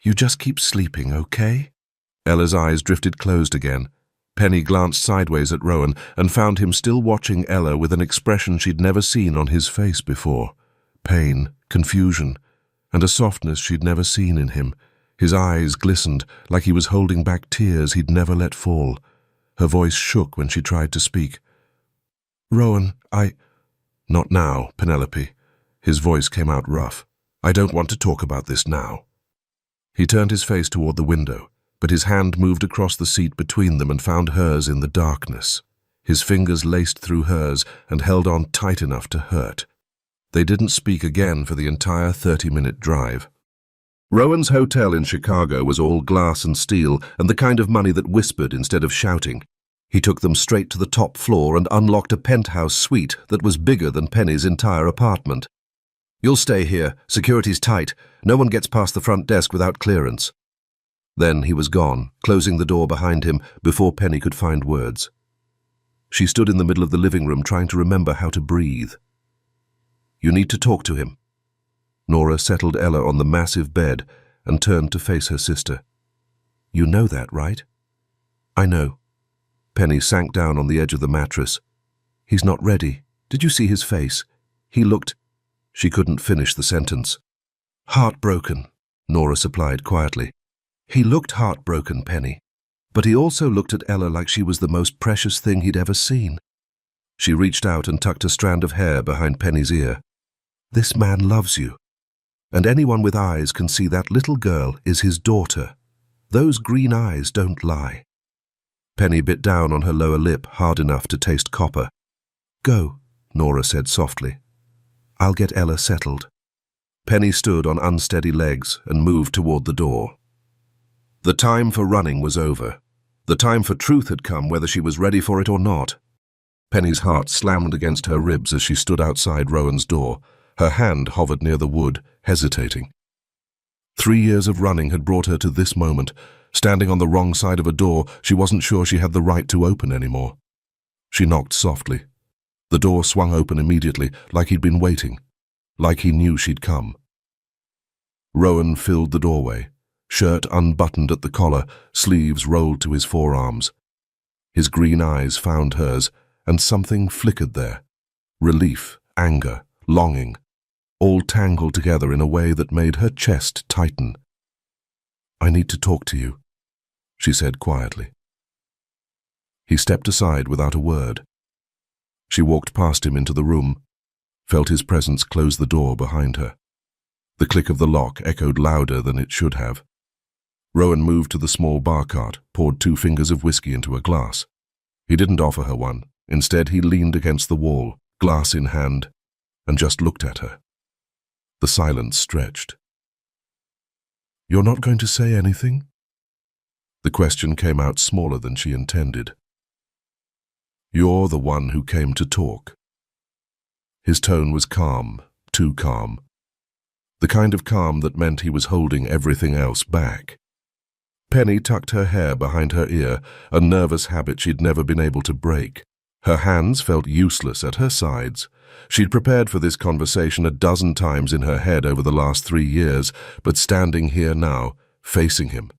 "You just keep sleeping, okay?" Ella's eyes drifted closed again. Penny glanced sideways at Rowan and found him still watching Ella with an expression she'd never seen on his face before. Pain, confusion, and a softness she'd never seen in him. His eyes glistened like he was holding back tears he'd never let fall. Her voice shook when she tried to speak. "Rowan, Not now, Penelope." His voice came out rough. "I don't want to talk about this now." He turned his face toward the window, but his hand moved across the seat between them and found hers in the darkness. His fingers laced through hers and held on tight enough to hurt. They didn't speak again for the entire 30-minute drive. Rowan's hotel in Chicago was all glass and steel and the kind of money that whispered instead of shouting. He took them straight to the top floor and unlocked a penthouse suite that was bigger than Penny's entire apartment. "You'll stay here. Security's tight. No one gets past the front desk without clearance." Then he was gone, closing the door behind him before Penny could find words. She stood in the middle of the living room trying to remember how to breathe. "You need to talk to him." Nora settled Ella on the massive bed and turned to face her sister. "You know that, right?" "I know." Penny sank down on the edge of the mattress. "He's not ready. Did you see his face? He looked—" She couldn't finish the sentence. "Heartbroken," Nora supplied quietly. "He looked heartbroken, Penny. But he also looked at Ella like she was the most precious thing he'd ever seen." She reached out and tucked a strand of hair behind Penny's ear. "This man loves you. And anyone with eyes can see that little girl is his daughter. Those green eyes don't lie." Penny bit down on her lower lip hard enough to taste copper. "Go," Nora said softly. "I'll get Ella settled." Penny stood on unsteady legs and moved toward the door. The time for running was over. The time for truth had come, whether she was ready for it or not. Penny's heart slammed against her ribs as she stood outside Rowan's door. Her hand hovered near the wood, hesitating. 3 years of running had brought her to this moment. Standing on the wrong side of a door, she wasn't sure she had the right to open anymore. She knocked softly. The door swung open immediately, like he'd been waiting, like he knew she'd come. Rowan filled the doorway, shirt unbuttoned at the collar, sleeves rolled to his forearms. His green eyes found hers, and something flickered there. Relief, anger, longing, all tangled together in a way that made her chest tighten. "I need to talk to you," she said quietly. He stepped aside without a word. She walked past him into the room, felt his presence close the door behind her. The click of the lock echoed louder than it should have. Rowan moved to the small bar cart, poured 2 fingers of whiskey into a glass. He didn't offer her one. Instead, he leaned against the wall, glass in hand, and just looked at her. The silence stretched. "You're not going to say anything?" The question came out smaller than she intended. "You're the one who came to talk." His tone was calm, too calm. The kind of calm that meant he was holding everything else back. Penny tucked her hair behind her ear, a nervous habit she'd never been able to break. Her hands felt useless at her sides. She'd prepared for this conversation a dozen times in her head over the last 3 years, but standing here now, facing him,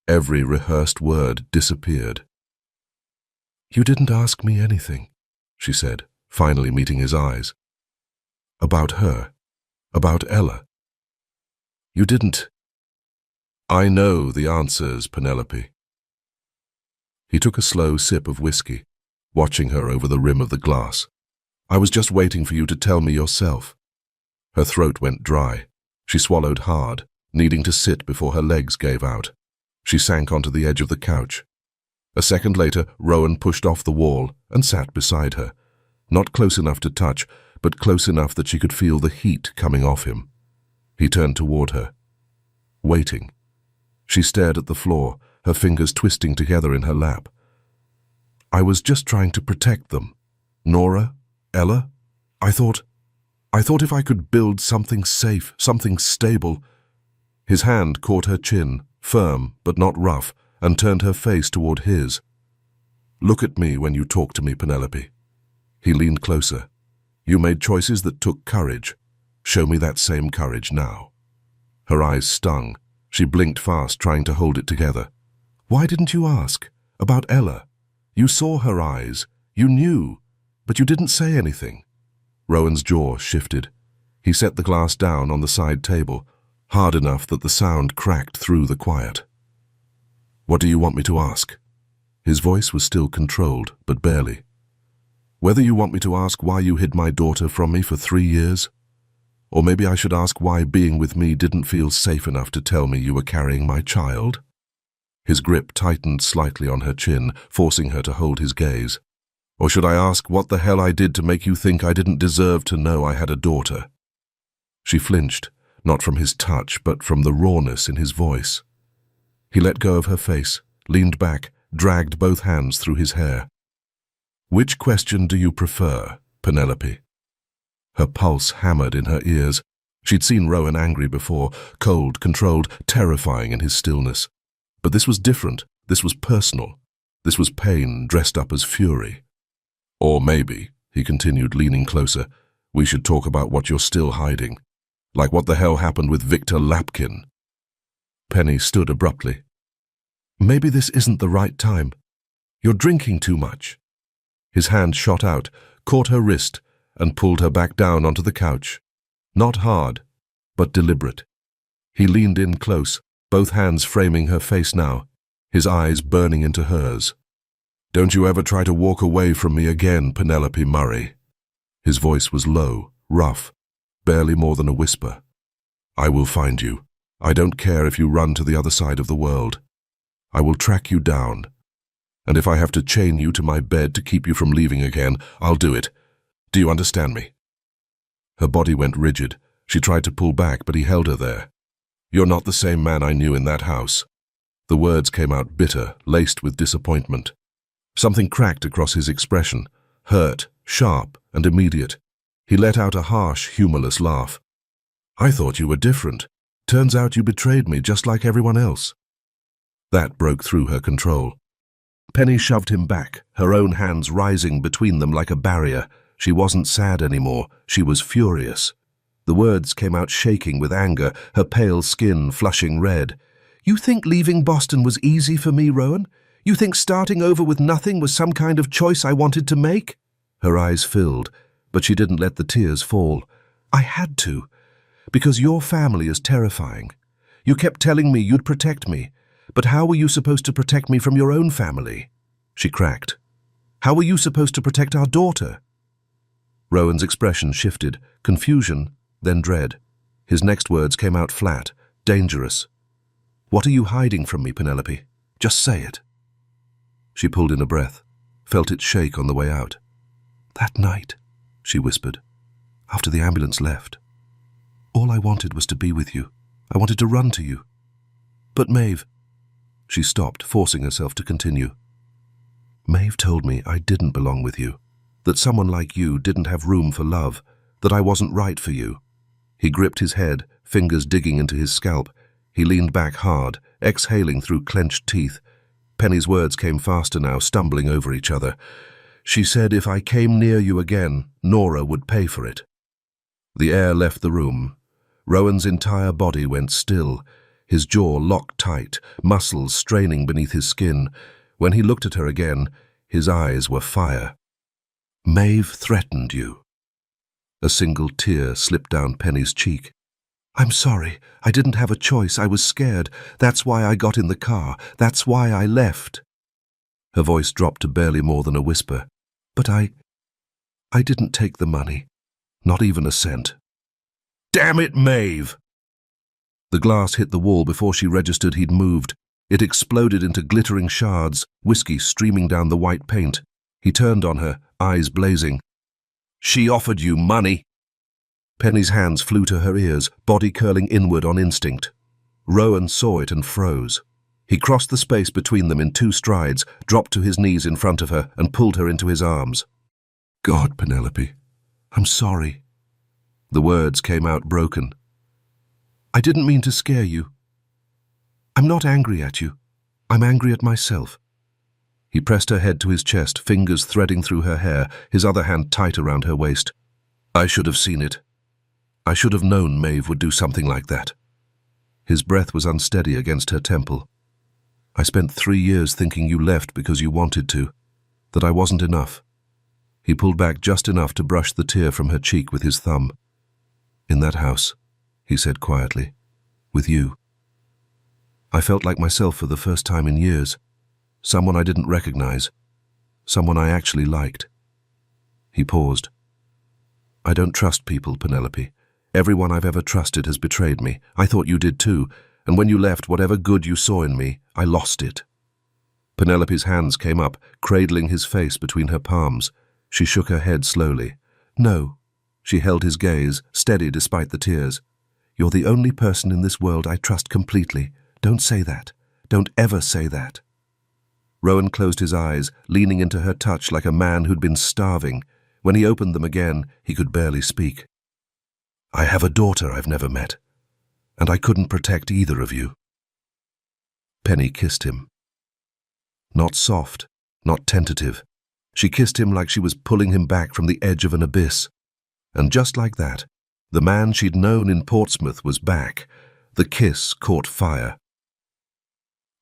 every rehearsed word disappeared. "You didn't ask me anything," she said, finally meeting his eyes. "About her, about Ella. You didn't—" "I know the answers, Penelope." He took a slow sip of whiskey, watching her over the rim of the glass. "I was just waiting for you to tell me yourself." Her throat went dry. She swallowed hard, needing to sit before her legs gave out. She sank onto the edge of the couch. A second later, Rowan pushed off the wall and sat beside her. Not close enough to touch, but close enough that she could feel the heat coming off him. He turned toward her, waiting. She stared at the floor, her fingers twisting together in her lap. "I was just trying to protect them. Nora, Ella, I thought if I could build something safe, something stable." His hand caught her chin, firm but not rough, and turned her face toward his. "Look at me when you talk to me, Penelope." He leaned closer. "You made choices that took courage. Show me that same courage now." Her eyes stung. She blinked fast, trying to hold it together. "Why didn't you ask? About Ella? You saw her eyes. You knew. But you didn't say anything." Rowan's jaw shifted. He set the glass down on the side table, hard enough that the sound cracked through the quiet. "What do you want me to ask?" His voice was still controlled, but barely. "Whether you want me to ask why you hid my daughter from me for 3 years? Or maybe I should ask why being with me didn't feel safe enough to tell me you were carrying my child?" His grip tightened slightly on her chin, forcing her to hold his gaze. "Or should I ask what the hell I did to make you think I didn't deserve to know I had a daughter?" She flinched, not from his touch, but from the rawness in his voice. He let go of her face, leaned back, dragged both hands through his hair. Which question do you prefer, Penelope? Her pulse hammered in her ears. She'd seen Rowan angry before, cold, controlled, terrifying in his stillness. But this was different. This was personal. This was pain dressed up as fury. Or maybe, he continued, leaning closer, we should talk about what you're still hiding. Like what the hell happened with Victor Lapkin. Penny stood abruptly. Maybe this isn't the right time. You're drinking too much. His hand shot out, caught her wrist, and pulled her back down onto the couch. Not hard, but deliberate. He leaned in close, both hands framing her face now, his eyes burning into hers. Don't you ever try to walk away from me again, Penelope Murray. His voice was low, rough, barely more than a whisper. I will find you. I don't care if you run to the other side of the world. I will track you down. And if I have to chain you to my bed to keep you from leaving again, I'll do it. Do you understand me? Her body went rigid. She tried to pull back, but he held her there. You're not the same man I knew in that house. The words came out bitter, laced with disappointment. Something cracked across his expression, hurt, sharp, and immediate. He let out a harsh, humorless laugh. I thought you were different. Turns out you betrayed me just like everyone else. That broke through her control. Penny shoved him back, her own hands rising between them like a barrier. She wasn't sad anymore. She was furious. The words came out shaking with anger, her pale skin flushing red. You think leaving Boston was easy for me, Rowan? You think starting over with nothing was some kind of choice I wanted to make? Her eyes filled, but she didn't let the tears fall. I had to, because your family is terrifying. You kept telling me you'd protect me, but how were you supposed to protect me from your own family? She cracked. How were you supposed to protect our daughter? Rowan's expression shifted, confusion, then dread. His next words came out flat, dangerous. What are you hiding from me, Penelope? Just say it. She pulled in a breath, felt it shake on the way out. That night, she whispered, after the ambulance left. All I wanted was to be with you. I wanted to run to you. But Maeve... She stopped, forcing herself to continue. Maeve told me I didn't belong with you, that someone like you didn't have room for love, that I wasn't right for you. He gripped his head, fingers digging into his scalp. He leaned back hard, exhaling through clenched teeth. Penny's words came faster now, stumbling over each other. She said if I came near you again, Nora would pay for it. The air left the room. Rowan's entire body went still, his jaw locked tight, muscles straining beneath his skin. When he looked at her again, his eyes were fire. Maeve threatened you. A single tear slipped down Penny's cheek. I'm sorry. I didn't have a choice. I was scared. That's why I got in the car. That's why I left. Her voice dropped to barely more than a whisper. But I didn't take the money. Not even a cent. Damn it, Maeve! The glass hit the wall before she registered he'd moved. It exploded into glittering shards, whiskey streaming down the white paint. He turned on her, eyes blazing. She offered you money. Penny's hands flew to her ears, body curling inward on instinct. Rowan saw it and froze. He crossed the space between them in 2 strides, dropped to his knees in front of her, and pulled her into his arms. God, Penelope, I'm sorry. The words came out broken. I didn't mean to scare you. I'm not angry at you. I'm angry at myself. He pressed her head to his chest, fingers threading through her hair, his other hand tight around her waist. I should have seen it. I should have known Maeve would do something like that. His breath was unsteady against her temple. I spent 3 years thinking you left because you wanted to, that I wasn't enough. He pulled back just enough to brush the tear from her cheek with his thumb. In that house, he said quietly, with you. I felt like myself for the first time in years. Someone I didn't recognize. Someone I actually liked. He paused. I don't trust people, Penelope. Everyone I've ever trusted has betrayed me. I thought you did too, and when you left, whatever good you saw in me, I lost it. Penelope's hands came up, cradling his face between her palms. She shook her head slowly. No. She held his gaze, steady despite the tears. You're the only person in this world I trust completely. Don't say that. Don't ever say that. Rowan closed his eyes, leaning into her touch like a man who'd been starving. When he opened them again, he could barely speak. "I have a daughter I've never met, and I couldn't protect either of you." Penny kissed him. Not soft, not tentative. She kissed him like she was pulling him back from the edge of an abyss. And just like that, the man she'd known in Portsmouth was back. The kiss caught fire.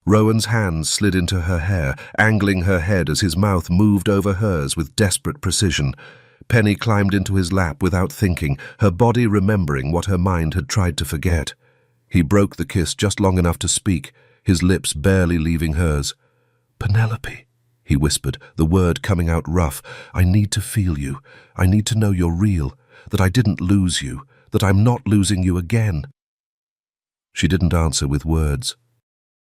Rowan's hands slid into her hair, angling her head as his mouth moved over hers with desperate precision. Penny climbed into his lap without thinking, her body remembering what her mind had tried to forget. He broke the kiss just long enough to speak, his lips barely leaving hers. "Penelope," he whispered, the word coming out rough. "I need to feel you. I need to know you're real, that I didn't lose you, that I'm not losing you again." She didn't answer with words.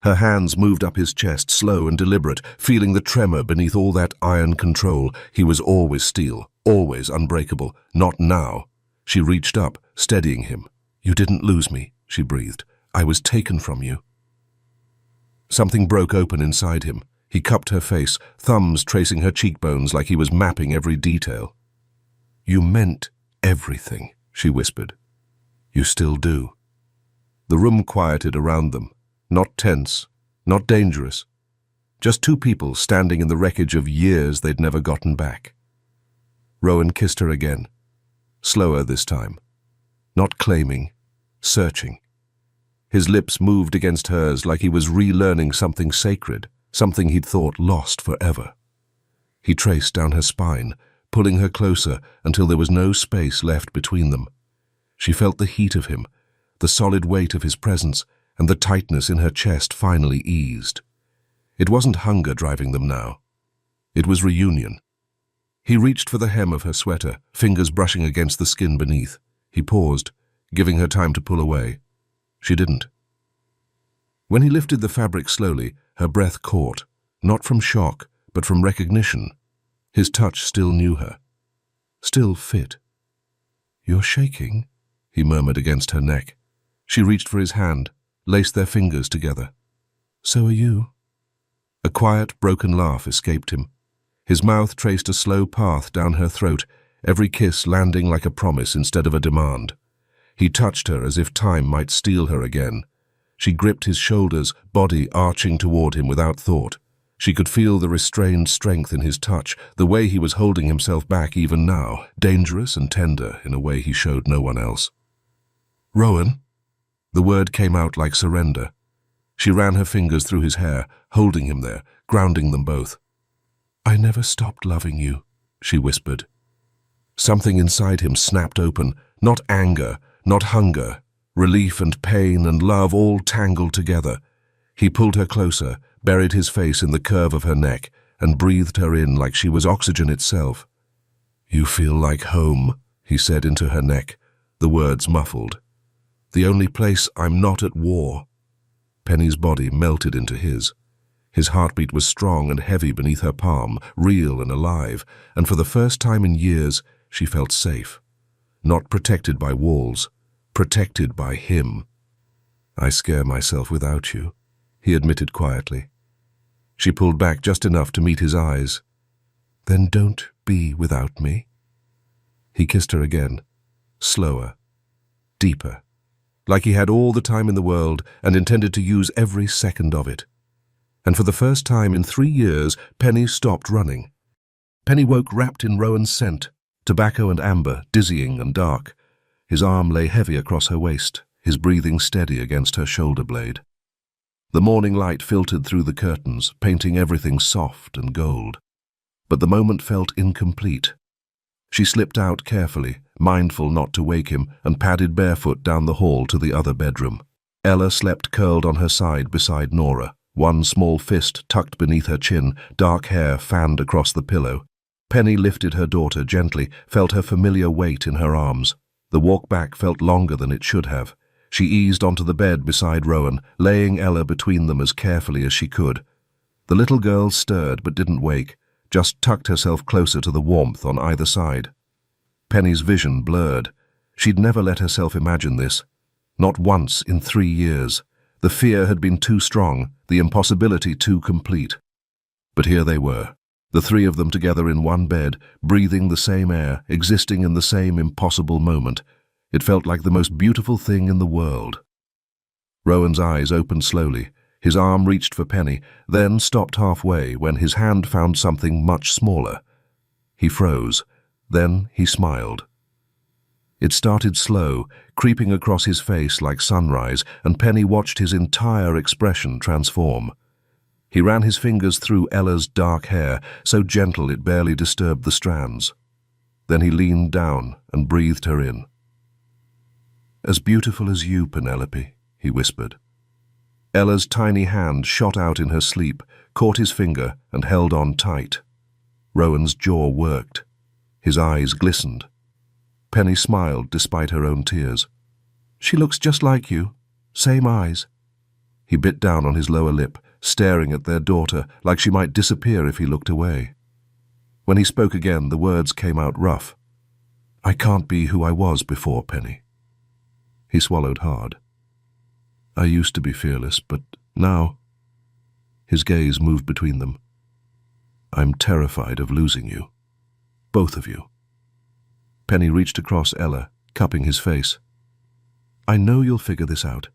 Her hands moved up his chest, slow and deliberate, feeling the tremor beneath all that iron control. He was always steel, always unbreakable. Not now. She reached up, steadying him. "You didn't lose me," she breathed. "I was taken from you." Something broke open inside him. He cupped her face, thumbs tracing her cheekbones like he was mapping every detail. "You meant everything," she whispered. "You still do." The room quieted around them. Not tense, not dangerous. Just two people standing in the wreckage of years they'd never gotten back. Rowan kissed her again. Slower this time. Not claiming, searching. His lips moved against hers like he was relearning something sacred, something he'd thought lost forever. He traced down her spine, pulling her closer until there was no space left between them. She felt the heat of him, the solid weight of his presence, and the tightness in her chest finally eased. It wasn't hunger driving them now. It was reunion. He reached for the hem of her sweater, fingers brushing against the skin beneath. He paused, giving her time to pull away. She didn't. When he lifted the fabric slowly, her breath caught, not from shock, but from recognition. His touch still knew her. Still fit. "You're shaking," he murmured against her neck. She reached for his hand, laced their fingers together. "So are you." A quiet, broken laugh escaped him. His mouth traced a slow path down her throat, every kiss landing like a promise instead of a demand. He touched her as if time might steal her again. She gripped his shoulders, body arching toward him without thought. She could feel the restrained strength in his touch, the way he was holding himself back even now, dangerous and tender in a way he showed no one else. "Rowan?" The word came out like surrender. She ran her fingers through his hair, holding him there, grounding them both. "I never stopped loving you," she whispered. Something inside him snapped open, not anger, not hunger, relief and pain and love all tangled together. He pulled her closer, buried his face in the curve of her neck, and breathed her in like she was oxygen itself. "You feel like home," he said into her neck, the words muffled. "The only place I'm not at war." Penny's body melted into his. His heartbeat was strong and heavy beneath her palm, real and alive, and for the first time in years, she felt safe. Not protected by walls, protected by him. "I scare myself without you," he admitted quietly. She pulled back just enough to meet his eyes. "Then don't be without me." He kissed her again, slower, deeper, like he had all the time in the world and intended to use every second of it. And for the first time in 3 years, Penny stopped running. Penny woke wrapped in Rowan's scent, tobacco and amber, dizzying and dark. His arm lay heavy across her waist, his breathing steady against her shoulder blade. The morning light filtered through the curtains, painting everything soft and gold. But the moment felt incomplete. She slipped out carefully, mindful not to wake him, and padded barefoot down the hall to the other bedroom. Ella slept curled on her side beside Nora, one small fist tucked beneath her chin, dark hair fanned across the pillow. Penny lifted her daughter gently, felt her familiar weight in her arms. The walk back felt longer than it should have. She eased onto the bed beside Rowan, laying Ella between them as carefully as she could. The little girl stirred but didn't wake, just tucked herself closer to the warmth on either side. Penny's vision blurred. She'd never let herself imagine this. Not once in 3 years. The fear had been too strong, the impossibility too complete. But here they were, the three of them together in one bed, breathing the same air, existing in the same impossible moment. It felt like the most beautiful thing in the world. Rowan's eyes opened slowly. His arm reached for Penny, then stopped halfway when his hand found something much smaller. He froze. Then he smiled. It started slow, creeping across his face like sunrise, and Penny watched his entire expression transform. He ran his fingers through Ella's dark hair, so gentle it barely disturbed the strands. Then he leaned down and breathed her in. "As beautiful as you, Penelope," he whispered. Ella's tiny hand shot out in her sleep, caught his finger, and held on tight. Rowan's jaw worked. His eyes glistened. Penny smiled despite her own tears. "She looks just like you. Same eyes." He bit down on his lower lip, staring at their daughter like she might disappear if he looked away. When he spoke again, the words came out rough. "I can't be who I was before, Penny." He swallowed hard. "I used to be fearless, but now—" His gaze moved between them. "I'm terrified of losing you. Both of you." Penny reached across Ella, cupping his face. "I know you'll figure this out.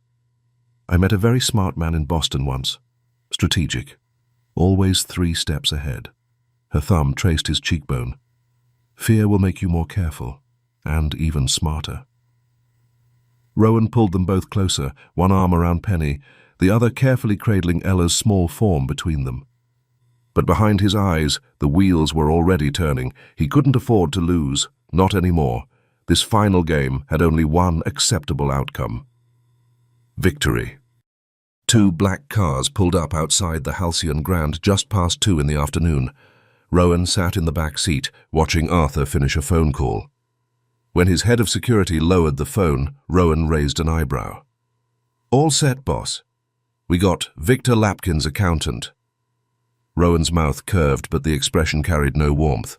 I met a very smart man in Boston once. Strategic. Always 3 steps ahead." Her thumb traced his cheekbone. "Fear will make you more careful, and even smarter." Rowan pulled them both closer, one arm around Penny, the other carefully cradling Ella's small form between them. But behind his eyes, the wheels were already turning. He couldn't afford to lose, not anymore. This final game had only one acceptable outcome. Victory. 2 black cars pulled up outside the Halcyon Grand just past 2 in the afternoon. Rowan sat in the back seat, watching Arthur finish a phone call. When his head of security lowered the phone, Rowan raised an eyebrow. "All set, boss. We got Victor Lapkin's accountant." Rowan's mouth curved, but the expression carried no warmth.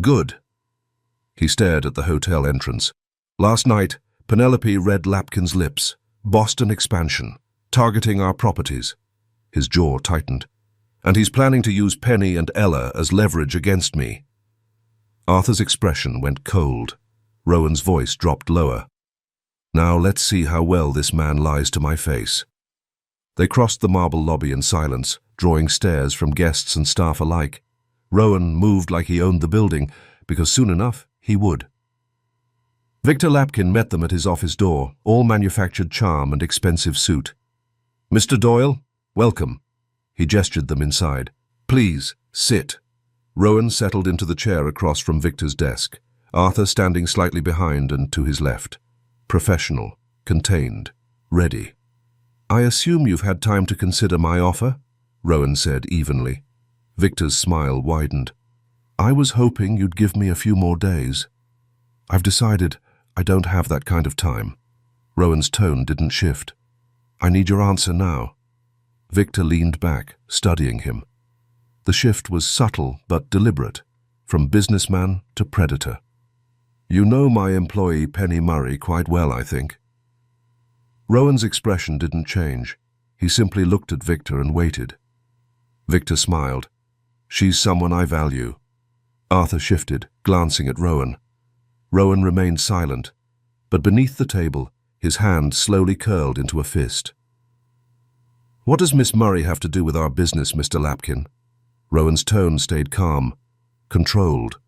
"Good." He stared at the hotel entrance. "Last night, Penelope read Lapkin's lips. Boston expansion. Targeting our properties." His jaw tightened. "And he's planning to use Penny and Ella as leverage against me." Arthur's expression went cold. Rowan's voice dropped lower. "Now let's see how well this man lies to my face." They crossed the marble lobby in silence, drawing stares from guests and staff alike. Rowan moved like he owned the building, because soon enough he would. Victor Lapkin met them at his office door, all manufactured charm and expensive suit. "Mr. Doyle, welcome." He gestured them inside. "Please, sit." Rowan settled into the chair across from Victor's desk, Arthur standing slightly behind and to his left. Professional, contained, ready. "I assume you've had time to consider my offer?" Rowan said evenly. Victor's smile widened. "I was hoping you'd give me a few more days. I've decided I don't have that kind of time." Rowan's tone didn't shift. "I need your answer now." Victor leaned back, studying him. The shift was subtle but deliberate, from businessman to predator. "You know my employee Penny Murray quite well, I think." Rowan's expression didn't change. He simply looked at Victor and waited. Victor smiled. "She's someone I value." Arthur shifted, glancing at Rowan. Rowan remained silent, but beneath the table, his hand slowly curled into a fist. "What does Miss Murray have to do with our business, Mr. Lapkin?" Rowan's tone stayed calm, controlled.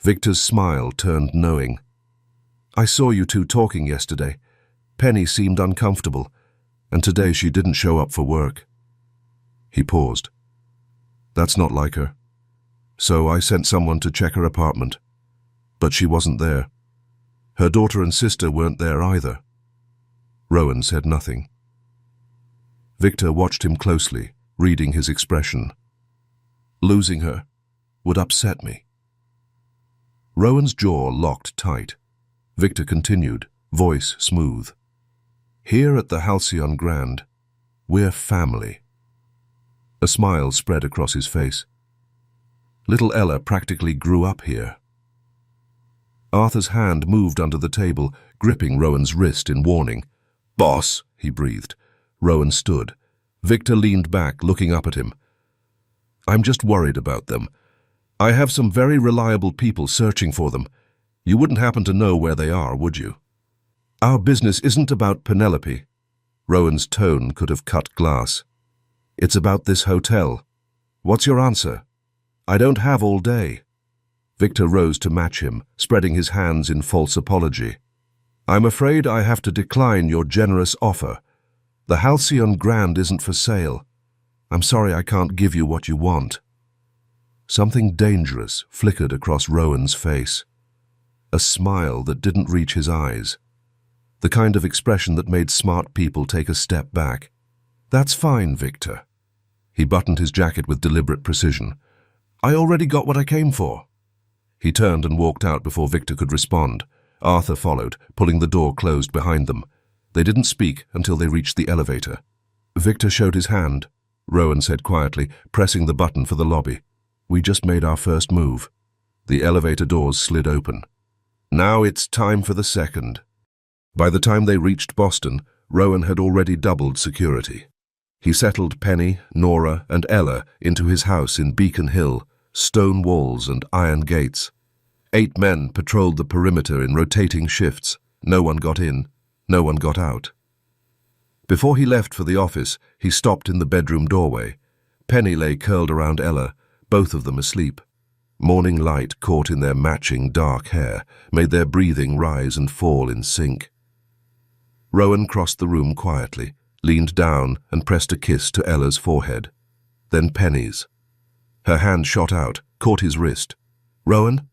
Victor's smile turned knowing. "I saw you two talking yesterday. Penny seemed uncomfortable, and today she didn't show up for work." He paused. "That's not like her. So I sent someone to check her apartment. But she wasn't there. Her daughter and sister weren't there either." Rowan said nothing. Victor watched him closely, reading his expression. "Losing her would upset me." Rowan's jaw locked tight. Victor continued, voice smooth. "Here at the Halcyon Grand, we're family." A smile spread across his face. "Little Ella practically grew up here." Arthur's hand moved under the table, gripping Rowan's wrist in warning. "Boss," he breathed. Rowan stood. Victor leaned back, looking up at him. I'm just worried about them. I have some very reliable people searching for them. You wouldn't happen to know where they are, would you? Our business isn't about Penelope. Rowan's tone could have cut glass. It's about this hotel. What's your answer? I don't have all day. Victor rose to match him, spreading his hands in false apology. I'm afraid I have to decline your generous offer. The Halcyon Grand isn't for sale. I'm sorry I can't give you what you want. Something dangerous flickered across Rowan's face. A smile that didn't reach his eyes. The kind of expression that made smart people take a step back. That's fine, Victor. He buttoned his jacket with deliberate precision. I already got what I came for. He turned and walked out before Victor could respond. Arthur followed, pulling the door closed behind them. They didn't speak until they reached the elevator. Victor showed his hand, Rowan said quietly, pressing the button for the lobby. We just made our first move. The elevator doors slid open. Now it's time for the second. By the time they reached Boston, Rowan had already doubled security. He settled Penny, Nora, and Ella into his house in Beacon Hill, stone walls and iron gates. 8 men patrolled the perimeter in rotating shifts. No one got in, no one got out. Before he left for the office, he stopped in the bedroom doorway. Penny lay curled around Ella, both of them asleep. Morning light caught in their matching dark hair, made their breathing rise and fall in sync. Rowan crossed the room quietly, leaned down and pressed a kiss to Ella's forehead. Then Penny's. Her hand shot out, caught his wrist. Rowan?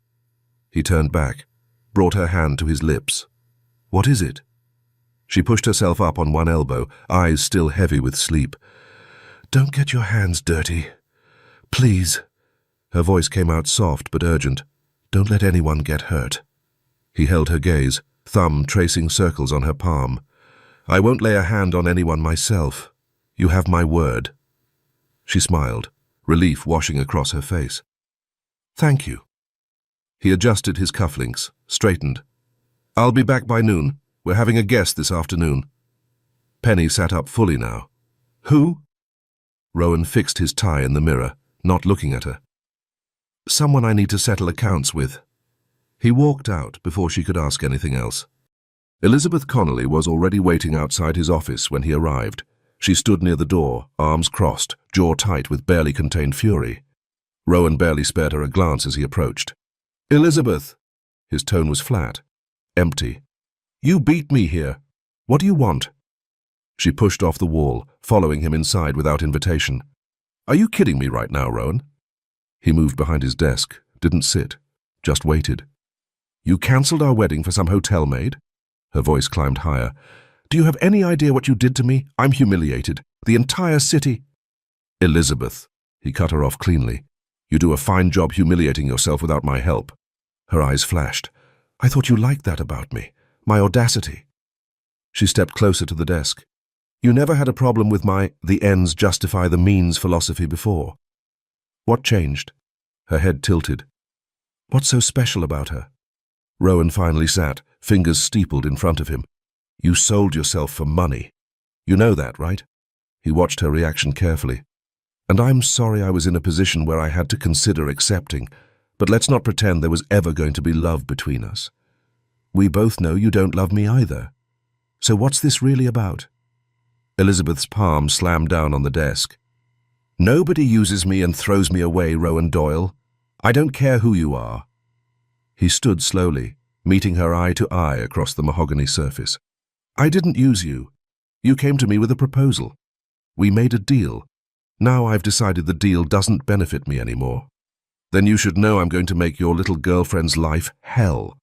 He turned back, brought her hand to his lips. What is it? She pushed herself up on one elbow, eyes still heavy with sleep. Don't get your hands dirty. Please. Her voice came out soft but urgent. Don't let anyone get hurt. He held her gaze, thumb tracing circles on her palm. I won't lay a hand on anyone myself. You have my word. She smiled, relief washing across her face. Thank you. He adjusted his cufflinks, straightened. I'll be back by noon. We're having a guest this afternoon. Penny sat up fully now. Who? Rowan fixed his tie in the mirror, not looking at her. Someone I need to settle accounts with. He walked out before she could ask anything else. Elizabeth Connolly was already waiting outside his office when he arrived. She stood near the door, arms crossed, jaw tight with barely contained fury. Rowan barely spared her a glance as he approached. Elizabeth! His tone was flat, empty. You beat me here. What do you want? She pushed off the wall, following him inside without invitation. Are you kidding me right now, Rowan? He moved behind his desk, didn't sit, just waited. You cancelled our wedding for some hotel maid? Her voice climbed higher. Do you have any idea what you did to me? I'm humiliated. The entire city. Elizabeth, he cut her off cleanly. You do a fine job humiliating yourself without my help. Her eyes flashed. I thought you liked that about me. My audacity. She stepped closer to the desk. You never had a problem with my the ends justify the means philosophy before. What changed? Her head tilted. What's so special about her? Rowan finally sat, fingers steepled in front of him. You sold yourself for money. You know that, right? He watched her reaction carefully. And I'm sorry I was in a position where I had to consider accepting, but let's not pretend there was ever going to be love between us. We both know you don't love me either. So what's this really about? Elizabeth's palm slammed down on the desk. Nobody uses me and throws me away, Rowan Doyle. I don't care who you are. He stood slowly, meeting her eye to eye across the mahogany surface. I didn't use you. You came to me with a proposal. We made a deal. Now I've decided the deal doesn't benefit me anymore. Then you should know I'm going to make your little girlfriend's life hell.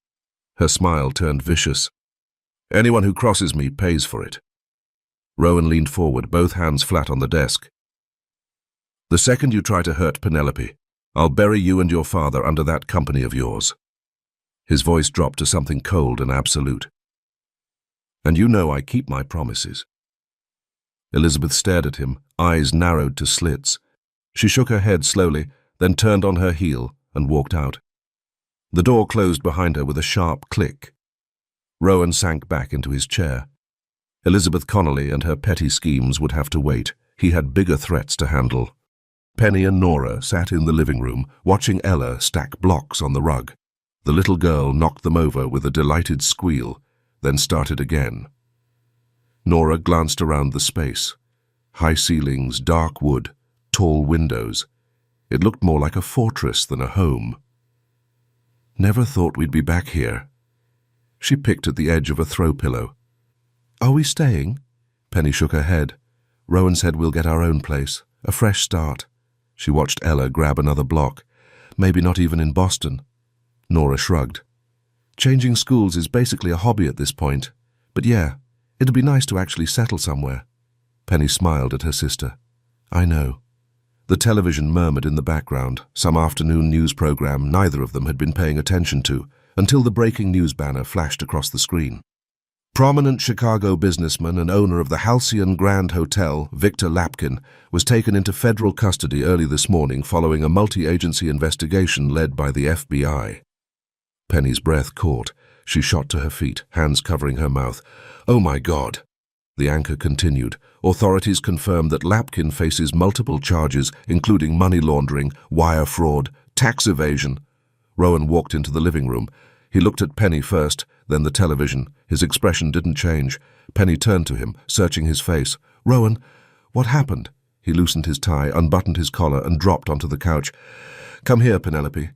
Her smile turned vicious. Anyone who crosses me pays for it. Rowan leaned forward, both hands flat on the desk. The second you try to hurt Penelope, I'll bury you and your father under that company of yours. His voice dropped to something cold and absolute. And you know I keep my promises. Elizabeth stared at him, eyes narrowed to slits. She shook her head slowly, then turned on her heel and walked out. The door closed behind her with a sharp click. Rowan sank back into his chair. Elizabeth Connolly and her petty schemes would have to wait. He had bigger threats to handle. Penny and Nora sat in the living room, watching Ella stack blocks on the rug. The little girl knocked them over with a delighted squeal, then started again. Nora glanced around the space. High ceilings, dark wood, tall windows. It looked more like a fortress than a home. Never thought we'd be back here. She picked at the edge of a throw pillow. Are we staying? Penny shook her head. Rowan said we'll get our own place, a fresh start. She watched Ella grab another block. Maybe not even in Boston. Nora shrugged. Changing schools is basically a hobby at this point. But yeah, it'd be nice to actually settle somewhere. Penny smiled at her sister. I know. The television murmured in the background, some afternoon news program neither of them had been paying attention to, until the breaking news banner flashed across the screen. Prominent Chicago businessman and owner of the Halcyon Grand Hotel, Victor Lapkin, was taken into federal custody early this morning following a multi-agency investigation led by the FBI. Penny's breath caught. She shot to her feet, hands covering her mouth. Oh my God! The anchor continued. Authorities confirmed that Lapkin faces multiple charges, including money laundering, wire fraud, tax evasion. Rowan walked into the living room. He looked at Penny first, then the television. His expression didn't change. Penny turned to him, searching his face. Rowan, what happened? He loosened his tie, unbuttoned his collar, and dropped onto the couch. Come here, Penelope.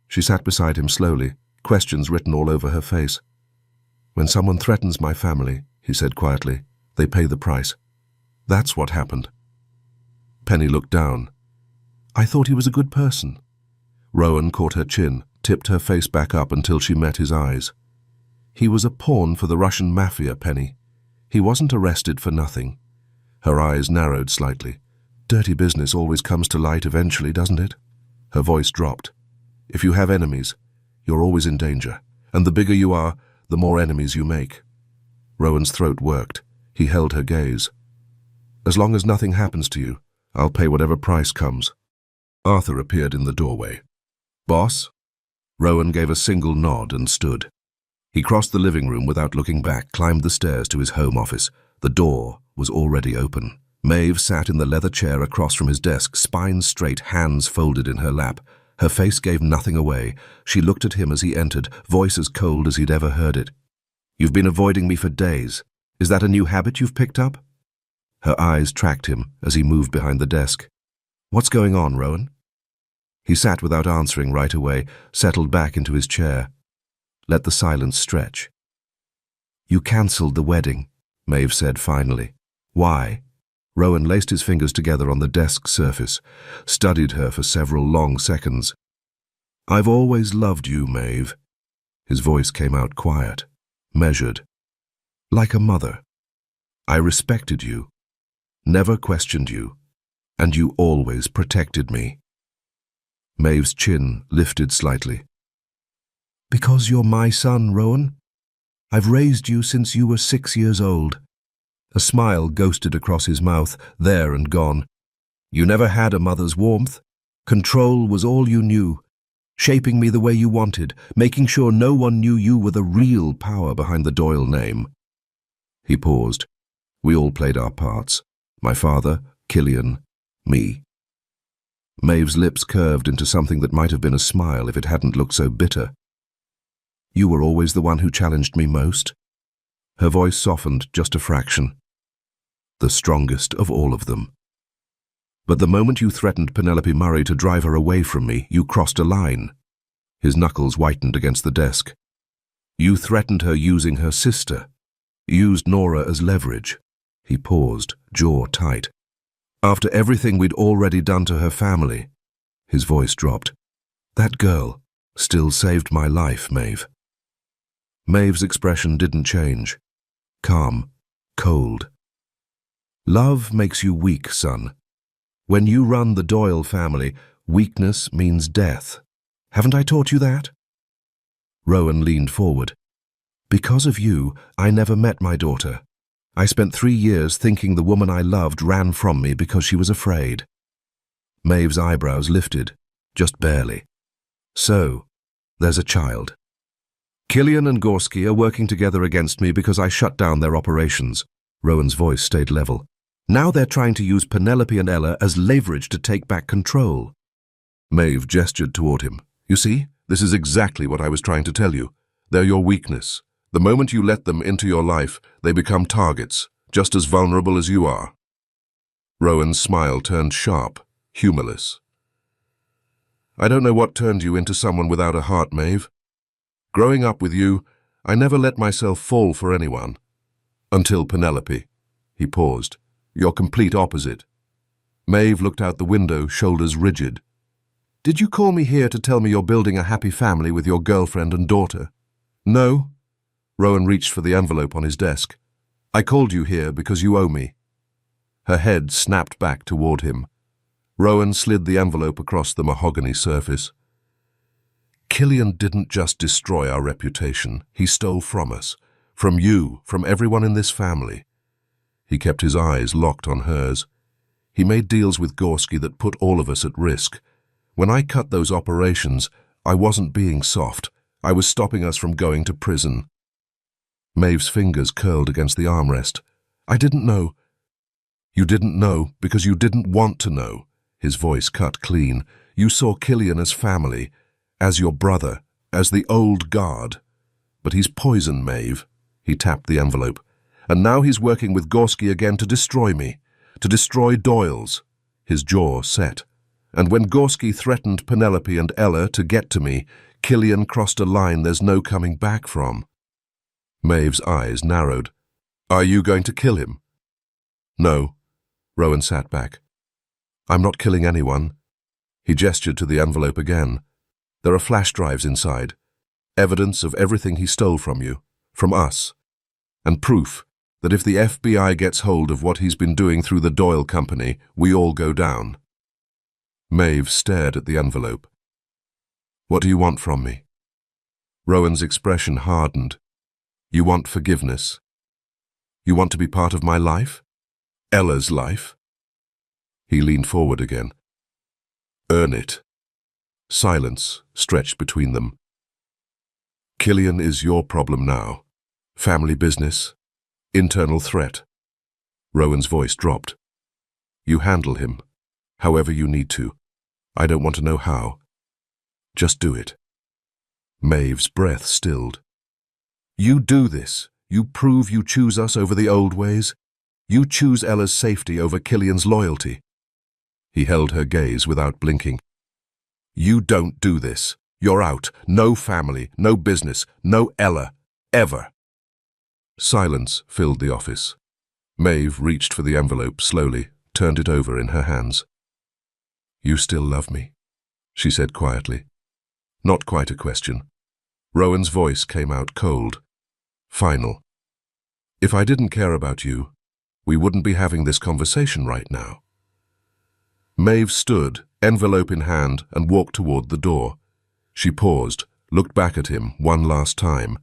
She sat beside him slowly, questions written all over her face. When someone threatens my family, he said quietly, they pay the price. That's what happened. Penny looked down. I thought he was a good person. Rowan caught her chin, tipped her face back up until she met his eyes. He was a pawn for the Russian Mafia, Penny. He wasn't arrested for nothing. Her eyes narrowed slightly. Dirty business always comes to light eventually, doesn't it? Her voice dropped. If you have enemies, you're always in danger, and the bigger you are, the more enemies you make. Rowan's throat worked. He held her gaze. As long as nothing happens to you, I'll pay whatever price comes. Arthur appeared in the doorway. Boss? Rowan gave a single nod and stood. He crossed the living room without looking back, climbed the stairs to his home office. The door was already open. Maeve sat in the leather chair across from his desk, spine straight, hands folded in her lap. Her face gave nothing away. She looked at him as he entered, voice as cold as he'd ever heard it. You've been avoiding me for days. Is that a new habit you've picked up? Her eyes tracked him as he moved behind the desk. What's going on, Rowan? He sat without answering right away, settled back into his chair. Let the silence stretch. You cancelled the wedding, Maeve said finally. Why? Rowan laced his fingers together on the desk surface, studied her for several long seconds. I've always loved you, Maeve. His voice came out quiet, measured, like a mother. I respected you, never questioned you, and you always protected me. Maeve's chin lifted slightly. Because you're my son, Rowan. I've raised you since you were 6 years old. A smile ghosted across his mouth, there and gone. You never had a mother's warmth. Control was all you knew, shaping me the way you wanted, making sure no one knew you were the real power behind the Doyle name. He paused. We all played our parts. My father, Killian, me. Maeve's lips curved into something that might have been a smile if it hadn't looked so bitter. You were always the one who challenged me most. Her voice softened just a fraction. The strongest of all of them. But the moment you threatened Penelope Murray to drive her away from me, you crossed a line. His knuckles whitened against the desk. You threatened her using her sister. Used Nora as leverage. He paused, jaw tight. After everything we'd already done to her family. His voice dropped. That girl still saved my life, Maeve. Maeve's expression didn't change. Calm, cold. Love makes you weak, son. When you run the Doyle family, weakness means death. Haven't I taught you that? Rowan leaned forward. Because of you, I never met my daughter. I spent 3 years thinking the woman I loved ran from me because she was afraid. Maeve's eyebrows lifted, just barely. So, there's a child. Killian and Gorski are working together against me because I shut down their operations. Rowan's voice stayed level. Now they're trying to use Penelope and Ella as leverage to take back control. Maeve gestured toward him. You see, this is exactly what I was trying to tell you. They're your weakness. The moment you let them into your life, they become targets, just as vulnerable as you are. Rowan's smile turned sharp, humorless. I don't know what turned you into someone without a heart, Maeve. Growing up with you, I never let myself fall for anyone. Until Penelope. He paused. Your complete opposite. Maeve looked out the window, shoulders rigid. Did you call me here to tell me you're building a happy family with your girlfriend and daughter? No. Rowan reached for the envelope on his desk. I called you here because you owe me. Her head snapped back toward him. Rowan slid the envelope across the mahogany surface. Killian didn't just destroy our reputation. He stole from us. From you, from everyone in this family. He kept his eyes locked on hers. He made deals with Gorski that put all of us at risk. When I cut those operations, I wasn't being soft. I was stopping us from going to prison. Maeve's fingers curled against the armrest. I didn't know. You didn't know because you didn't want to know. His voice cut clean. You saw Killian as family, as your brother, as the old guard. But he's poison, Maeve. He tapped the envelope. And now he's working with Gorski again to destroy me, to destroy Doyle's. His jaw set. And when Gorski threatened Penelope and Ella to get to me, Killian crossed a line there's no coming back from. Maeve's eyes narrowed. Are you going to kill him? No. Rowan sat back. I'm not killing anyone. He gestured to the envelope again. There are flash drives inside. Evidence of everything he stole from you, from us. And proof that if the FBI gets hold of what he's been doing through the Doyle Company, we all go down. Maeve stared at the envelope. What do you want from me? Rowan's expression hardened. You want forgiveness? You want to be part of my life? Ella's life? He leaned forward again. Earn it. Silence stretched between them. Killian is your problem now. Family business. Internal threat. Rowan's voice dropped. You handle him, however you need to. I don't want to know how. Just do it. Maeve's breath stilled. You do this. You prove you choose us over the old ways. You choose Ella's safety over Killian's loyalty. He held her gaze without blinking. You don't do this. You're out. No family, no business, no Ella. Ever. Silence filled the office. Maeve reached for the envelope slowly, turned it over in her hands. You still love me, she said quietly. Not quite a question. Rowan's voice came out cold. Final. If I didn't care about you, we wouldn't be having this conversation right now. Maeve stood, envelope in hand, and walked toward the door. She paused, looked back at him one last time.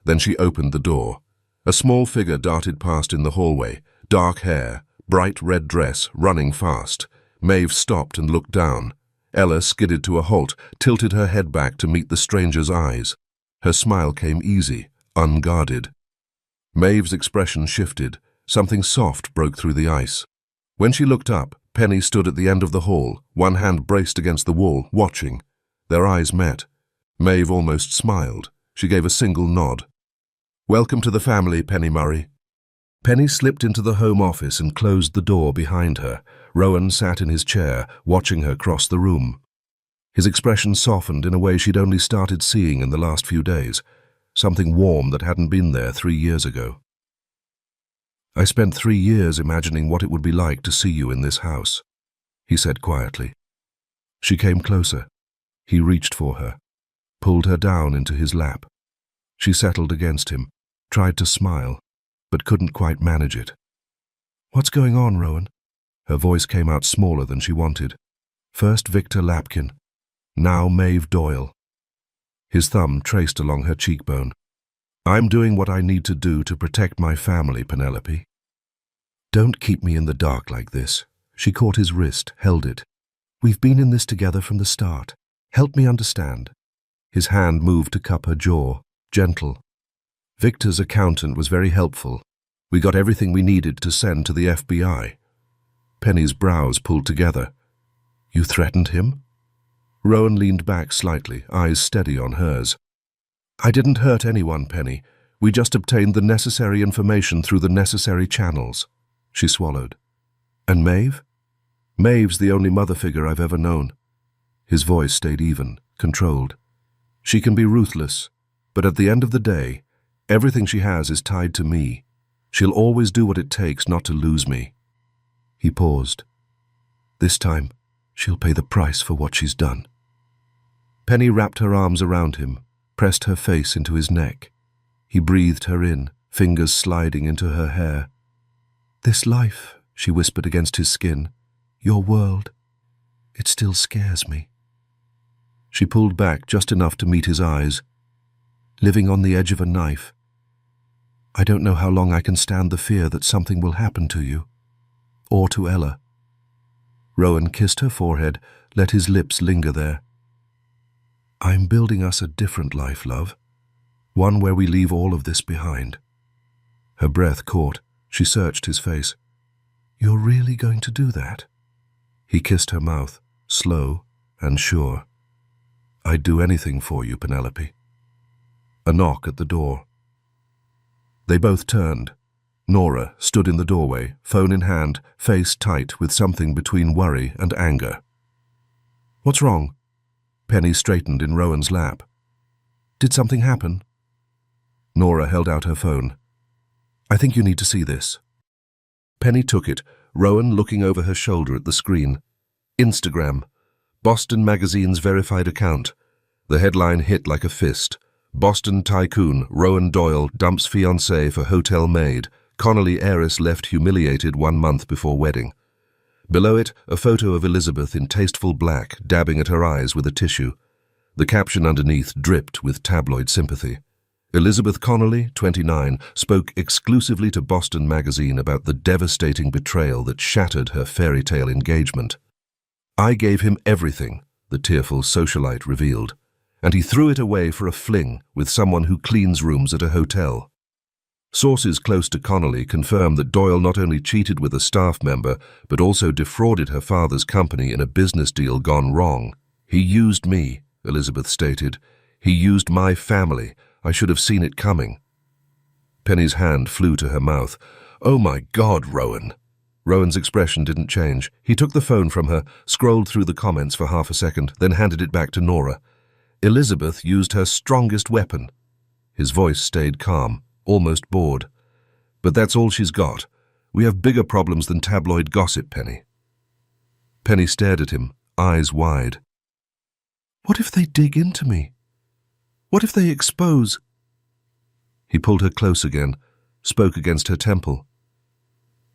Then she opened the door. A small figure darted past in the hallway, dark hair, bright red dress, running fast. Maeve stopped and looked down. Ella skidded to a halt, tilted her head back to meet the stranger's eyes. Her smile came easy, unguarded. Maeve's expression shifted. Something soft broke through the ice. When she looked up, Penny stood at the end of the hall, one hand braced against the wall, watching. Their eyes met. Maeve almost smiled. She gave a single nod. Welcome to the family, Penny Murray. Penny slipped into the home office and closed the door behind her. Rowan sat in his chair, watching her cross the room. His expression softened in a way she'd only started seeing in the last few days, something warm that hadn't been there 3 years ago. I spent 3 years imagining what it would be like to see you in this house, he said quietly. She came closer. He reached for her, pulled her down into his lap. She settled against him, tried to smile, but couldn't quite manage it. What's going on, Rowan? Her voice came out smaller than she wanted. First Victor Lapkin, now Maeve Doyle. His thumb traced along her cheekbone. I'm doing what I need to do to protect my family, Penelope. Don't keep me in the dark like this. She caught his wrist, held it. We've been in this together from the start. Help me understand. His hand moved to cup her jaw, gentle. Victor's accountant was very helpful. We got everything we needed to send to the FBI. Penny's brows pulled together. You threatened him? Rowan leaned back slightly, eyes steady on hers. I didn't hurt anyone, Penny. We just obtained the necessary information through the necessary channels. She swallowed. And Maeve? Maeve's the only mother figure I've ever known. His voice stayed even, controlled. She can be ruthless, but at the end of the day, everything she has is tied to me. She'll always do what it takes not to lose me. He paused. This time, she'll pay the price for what she's done. Penny wrapped her arms around him, pressed her face into his neck. He breathed her in, fingers sliding into her hair. This life, she whispered against his skin, your world, it still scares me. She pulled back just enough to meet his eyes. Living on the edge of a knife. I don't know how long I can stand the fear that something will happen to you. Or to Ella. Rowan kissed her forehead, let his lips linger there. I'm building us a different life, love. One where we leave all of this behind. Her breath caught. She searched his face. You're really going to do that? He kissed her mouth, slow and sure. I'd do anything for you, Penelope. A knock at the door. They both turned. Nora stood in the doorway, phone in hand, face tight with something between worry and anger. What's wrong? Penny straightened in Rowan's lap. Did something happen? Nora held out her phone. I think you need to see this. Penny took it, Rowan looking over her shoulder at the screen. Instagram. Boston Magazine's verified account. The headline hit like a fist. Boston tycoon Rowan Doyle dumps fiancée for hotel maid. Connolly heiress left humiliated 1 month before wedding. Below it, a photo of Elizabeth in tasteful black, dabbing at her eyes with a tissue. The caption underneath dripped with tabloid sympathy. Elizabeth Connolly, 29, spoke exclusively to Boston Magazine about the devastating betrayal that shattered her fairy tale engagement. I gave him everything, the tearful socialite revealed, and he threw it away for a fling with someone who cleans rooms at a hotel. Sources close to Connolly confirm that Doyle not only cheated with a staff member, but also defrauded her father's company in a business deal gone wrong. He used me, Elizabeth stated. He used my family. I should have seen it coming. Penny's hand flew to her mouth. Oh my God, Rowan. Rowan's expression didn't change. He took the phone from her, scrolled through the comments for half a second, then handed it back to Nora. Elizabeth used her strongest weapon. His voice stayed calm, almost bored. But that's all she's got. We have bigger problems than tabloid gossip, Penny. Penny stared at him, eyes wide. What if they dig into me? What if they expose? He pulled her close again, spoke against her temple.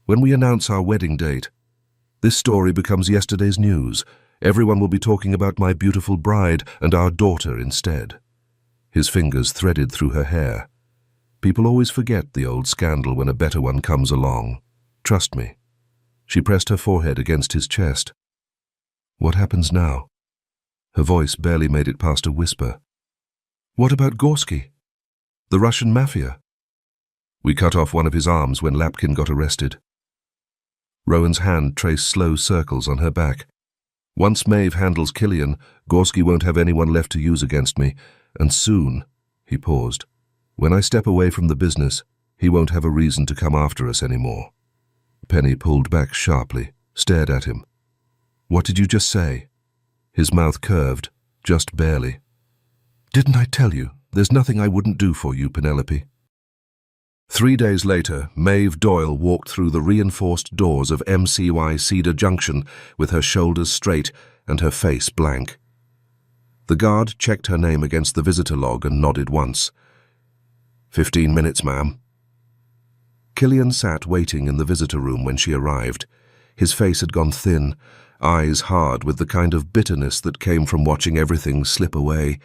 When we announce our wedding date, this story becomes yesterday's news. Everyone will be talking about my beautiful bride and our daughter instead. His fingers threaded through her hair. People always forget the old scandal when a better one comes along. Trust me. She pressed her forehead against his chest. What happens now? Her voice barely made it past a whisper. What about Gorski? The Russian Mafia? We cut off one of his arms when Lapkin got arrested. Rowan's hand traced slow circles on her back. Once Maeve handles Killian, Gorski won't have anyone left to use against me, and soon, he paused. When I step away from the business, he won't have a reason to come after us anymore. Penny pulled back sharply, stared at him. What did you just say? His mouth curved, just barely. Didn't I tell you? There's nothing I wouldn't do for you, Penelope. 3 days later, Maeve Doyle walked through the reinforced doors of MCY Cedar Junction with her shoulders straight and her face blank. The guard checked her name against the visitor log and nodded once. 15 minutes, ma'am. Killian sat waiting in the visitor room when she arrived. His face had gone thin, eyes hard with the kind of bitterness that came from watching everything slip away.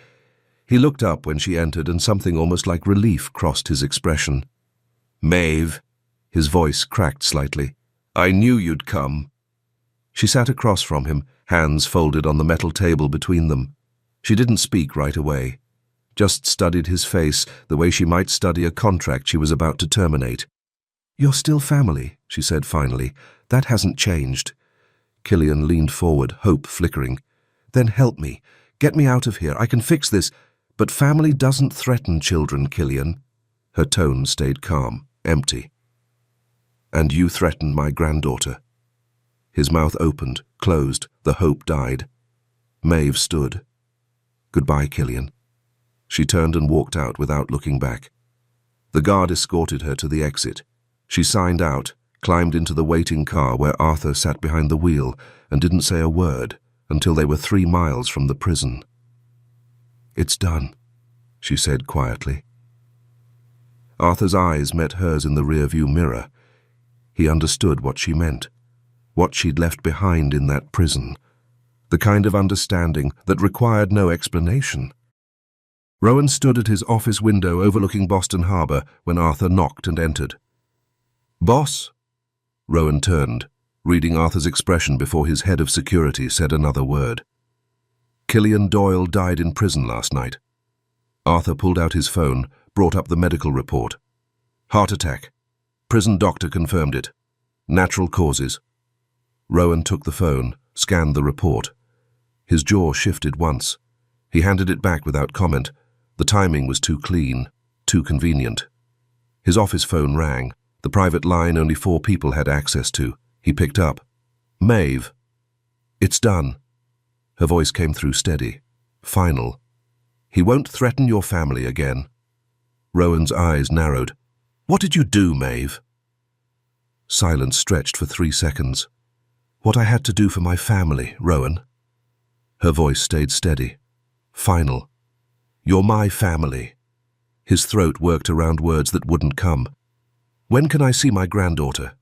He looked up when she entered and something almost like relief crossed his expression. Maeve, his voice cracked slightly. I knew you'd come. She sat across from him, hands folded on the metal table between them. She didn't speak right away, just studied his face the way she might study a contract she was about to terminate. You're still family, she said finally, That hasn't changed. Killian leaned forward, hope flickering. Then help me. Get me out of here. I can fix this. But family doesn't threaten children, Killian. Her tone stayed calm, empty. And you threatened my granddaughter. His mouth opened, closed, the hope died. Maeve stood. Goodbye, Killian. She turned and walked out without looking back. The guard escorted her to the exit. She signed out, climbed into the waiting car where Arthur sat behind the wheel and didn't say a word until they were 3 miles from the prison. It's done, she said quietly. Arthur's eyes met hers in the rearview mirror. He understood what she meant, what she'd left behind in that prison, the kind of understanding that required no explanation. Rowan stood at his office window overlooking Boston Harbor when Arthur knocked and entered. Boss? Rowan turned, reading Arthur's expression before his head of security said another word. Killian Doyle died in prison last night. Arthur pulled out his phone, brought up the medical report. Heart attack. Prison doctor confirmed it. Natural causes. Rowan took the phone, scanned the report. His jaw shifted once. He handed it back without comment. The timing was too clean, too convenient. His office phone rang, the private line only 4 people had access to. He picked up. Maeve. It's done. Her voice came through steady, final. He won't threaten your family again. Rowan's eyes narrowed. What did you do, Maeve? Silence stretched for 3 seconds. What I had to do for my family, Rowan. Her voice stayed steady, final. You're my family. His throat worked around words that wouldn't come. When can I see my granddaughter?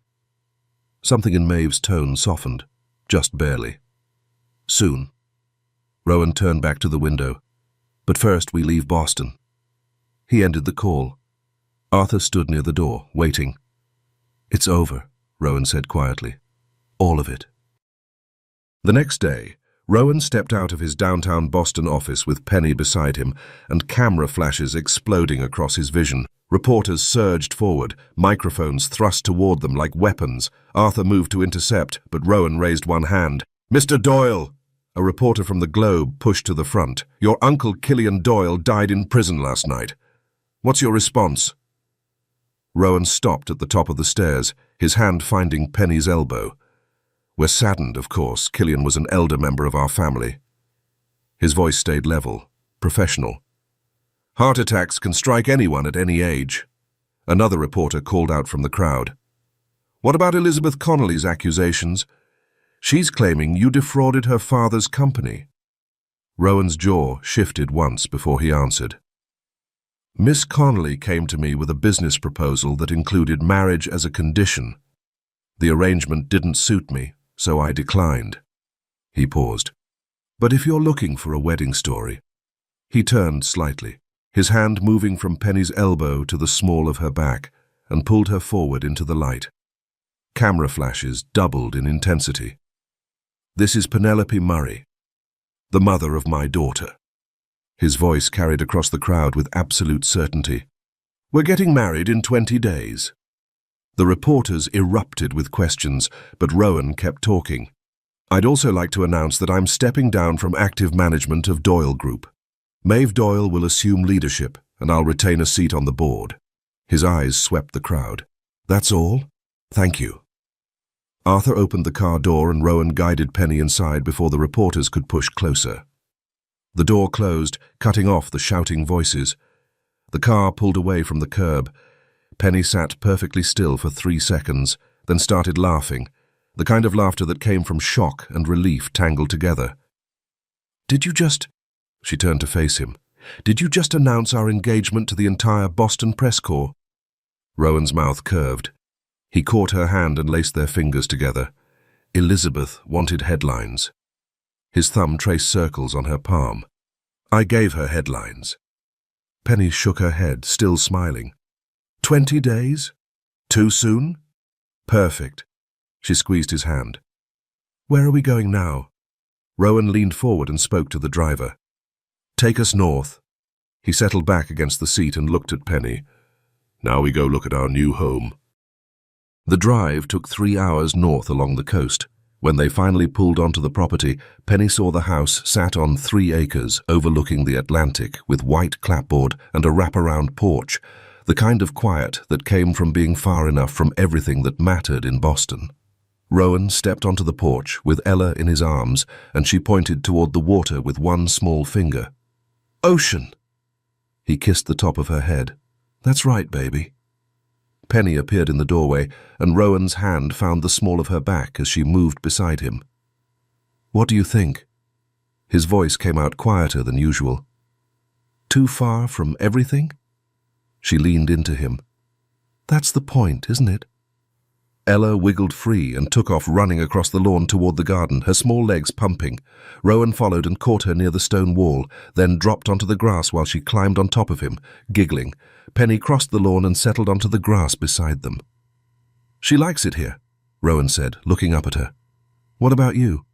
Something in Maeve's tone softened, just barely. Soon. Rowan turned back to the window. But first we leave Boston. He ended the call. Arthur stood near the door, waiting. It's over, Rowan said quietly. All of it. The next day, Rowan stepped out of his downtown Boston office with Penny beside him and camera flashes exploding across his vision. Reporters surged forward, microphones thrust toward them like weapons. Arthur moved to intercept, but Rowan raised one hand. Mr. Doyle! A reporter from the Globe pushed to the front. Your uncle Killian Doyle died in prison last night. What's your response? Rowan stopped at the top of the stairs, his hand finding Penny's elbow. We're saddened, of course. Killian was an elder member of our family. His voice stayed level, professional. Heart attacks can strike anyone at any age. Another reporter called out from the crowd. What about Elizabeth Connolly's accusations? She's claiming you defrauded her father's company. Rowan's jaw shifted once before he answered. Miss Connolly came to me with a business proposal that included marriage as a condition. The arrangement didn't suit me, so I declined. He paused. But if you're looking for a wedding story. He turned slightly, his hand moving from Penny's elbow to the small of her back, and pulled her forward into the light. Camera flashes doubled in intensity. This is Penelope Murray, the mother of my daughter. His voice carried across the crowd with absolute certainty. We're getting married in 20 days. The reporters erupted with questions, but Rowan kept talking. I'd also like to announce that I'm stepping down from active management of Doyle Group. Maeve Doyle will assume leadership, and I'll retain a seat on the board. His eyes swept the crowd. That's all? Thank you. Arthur opened the car door and Rowan guided Penny inside before the reporters could push closer. The door closed, cutting off the shouting voices. The car pulled away from the curb. Penny sat perfectly still for 3 seconds, then started laughing, the kind of laughter that came from shock and relief tangled together. Did you just... She turned to face him. Did you just announce our engagement to the entire Boston press corps? Rowan's mouth curved. He caught her hand and laced their fingers together. Elizabeth wanted headlines. His thumb traced circles on her palm. I gave her headlines. Penny shook her head, still smiling. 20 days? Too soon? Perfect. She squeezed his hand. Where are we going now? Rowan leaned forward and spoke to the driver. Take us north. He settled back against the seat and looked at Penny. Now we go look at our new home. The drive took 3 hours north along the coast. When they finally pulled onto the property, Penny saw the house sat on 3 acres overlooking the Atlantic with white clapboard and a wraparound porch, the kind of quiet that came from being far enough from everything that mattered in Boston. Rowan stepped onto the porch with Ella in his arms, and she pointed toward the water with one small finger. "Ocean!" He kissed the top of her head. "That's right, baby." Penny appeared in the doorway, and Rowan's hand found the small of her back as she moved beside him. "What do you think?" His voice came out quieter than usual. "Too far from everything?" She leaned into him. "That's the point, isn't it?" Ella wiggled free and took off running across the lawn toward the garden, her small legs pumping. Rowan followed and caught her near the stone wall, then dropped onto the grass while she climbed on top of him, giggling. Penny crossed the lawn and settled onto the grass beside them. "She likes it here," Rowan said, looking up at her. "What about you?"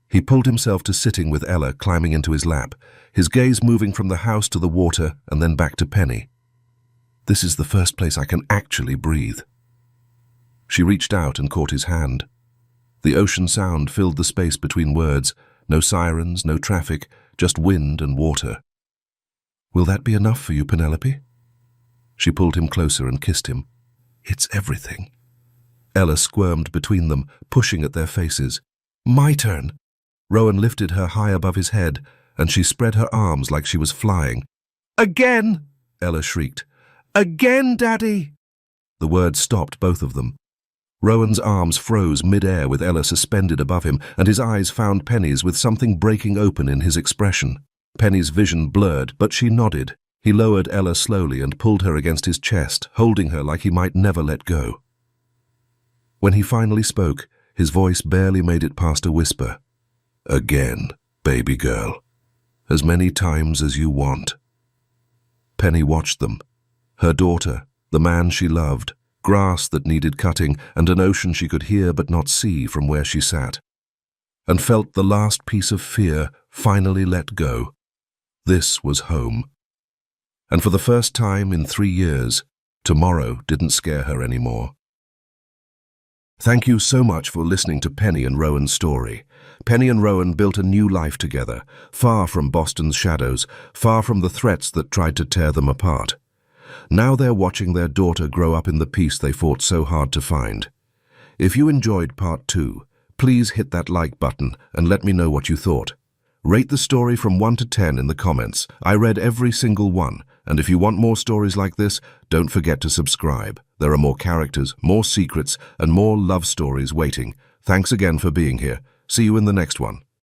He pulled himself to sitting with Ella climbing into his lap, his gaze moving from the house to the water and then back to Penny. "This is the first place I can actually breathe." She reached out and caught his hand. The ocean sound filled the space between words, no sirens, no traffic, just wind and water. "Will that be enough for you, Penelope?" She pulled him closer and kissed him. "It's everything." Ella squirmed between them, pushing at their faces. "My turn." Rowan lifted her high above his head, and she spread her arms like she was flying. "Again!" Ella shrieked. "Again, Daddy!" The words stopped both of them. Rowan's arms froze mid-air with Ella suspended above him, and his eyes found Penny's with something breaking open in his expression. Penny's vision blurred, but she nodded. He lowered Ella slowly and pulled her against his chest, holding her like he might never let go. When he finally spoke, his voice barely made it past a whisper. "Again, baby girl. As many times as you want." Penny watched them. Her daughter, the man she loved, grass that needed cutting, and an ocean she could hear but not see from where she sat, and felt the last piece of fear finally let go. This was home. And for the first time in 3 years, tomorrow didn't scare her anymore. Thank you so much for listening to Penny and Rowan's story. Penny and Rowan built a new life together, far from Boston's shadows, far from the threats that tried to tear them apart. Now they're watching their daughter grow up in the peace they fought so hard to find. If you enjoyed part 2, please hit that like button and let me know what you thought. Rate the story from 1 to 10 in the comments. I read every single one, and if you want more stories like this, don't forget to subscribe. There are more characters, more secrets, and more love stories waiting. Thanks again for being here. See you in the next one.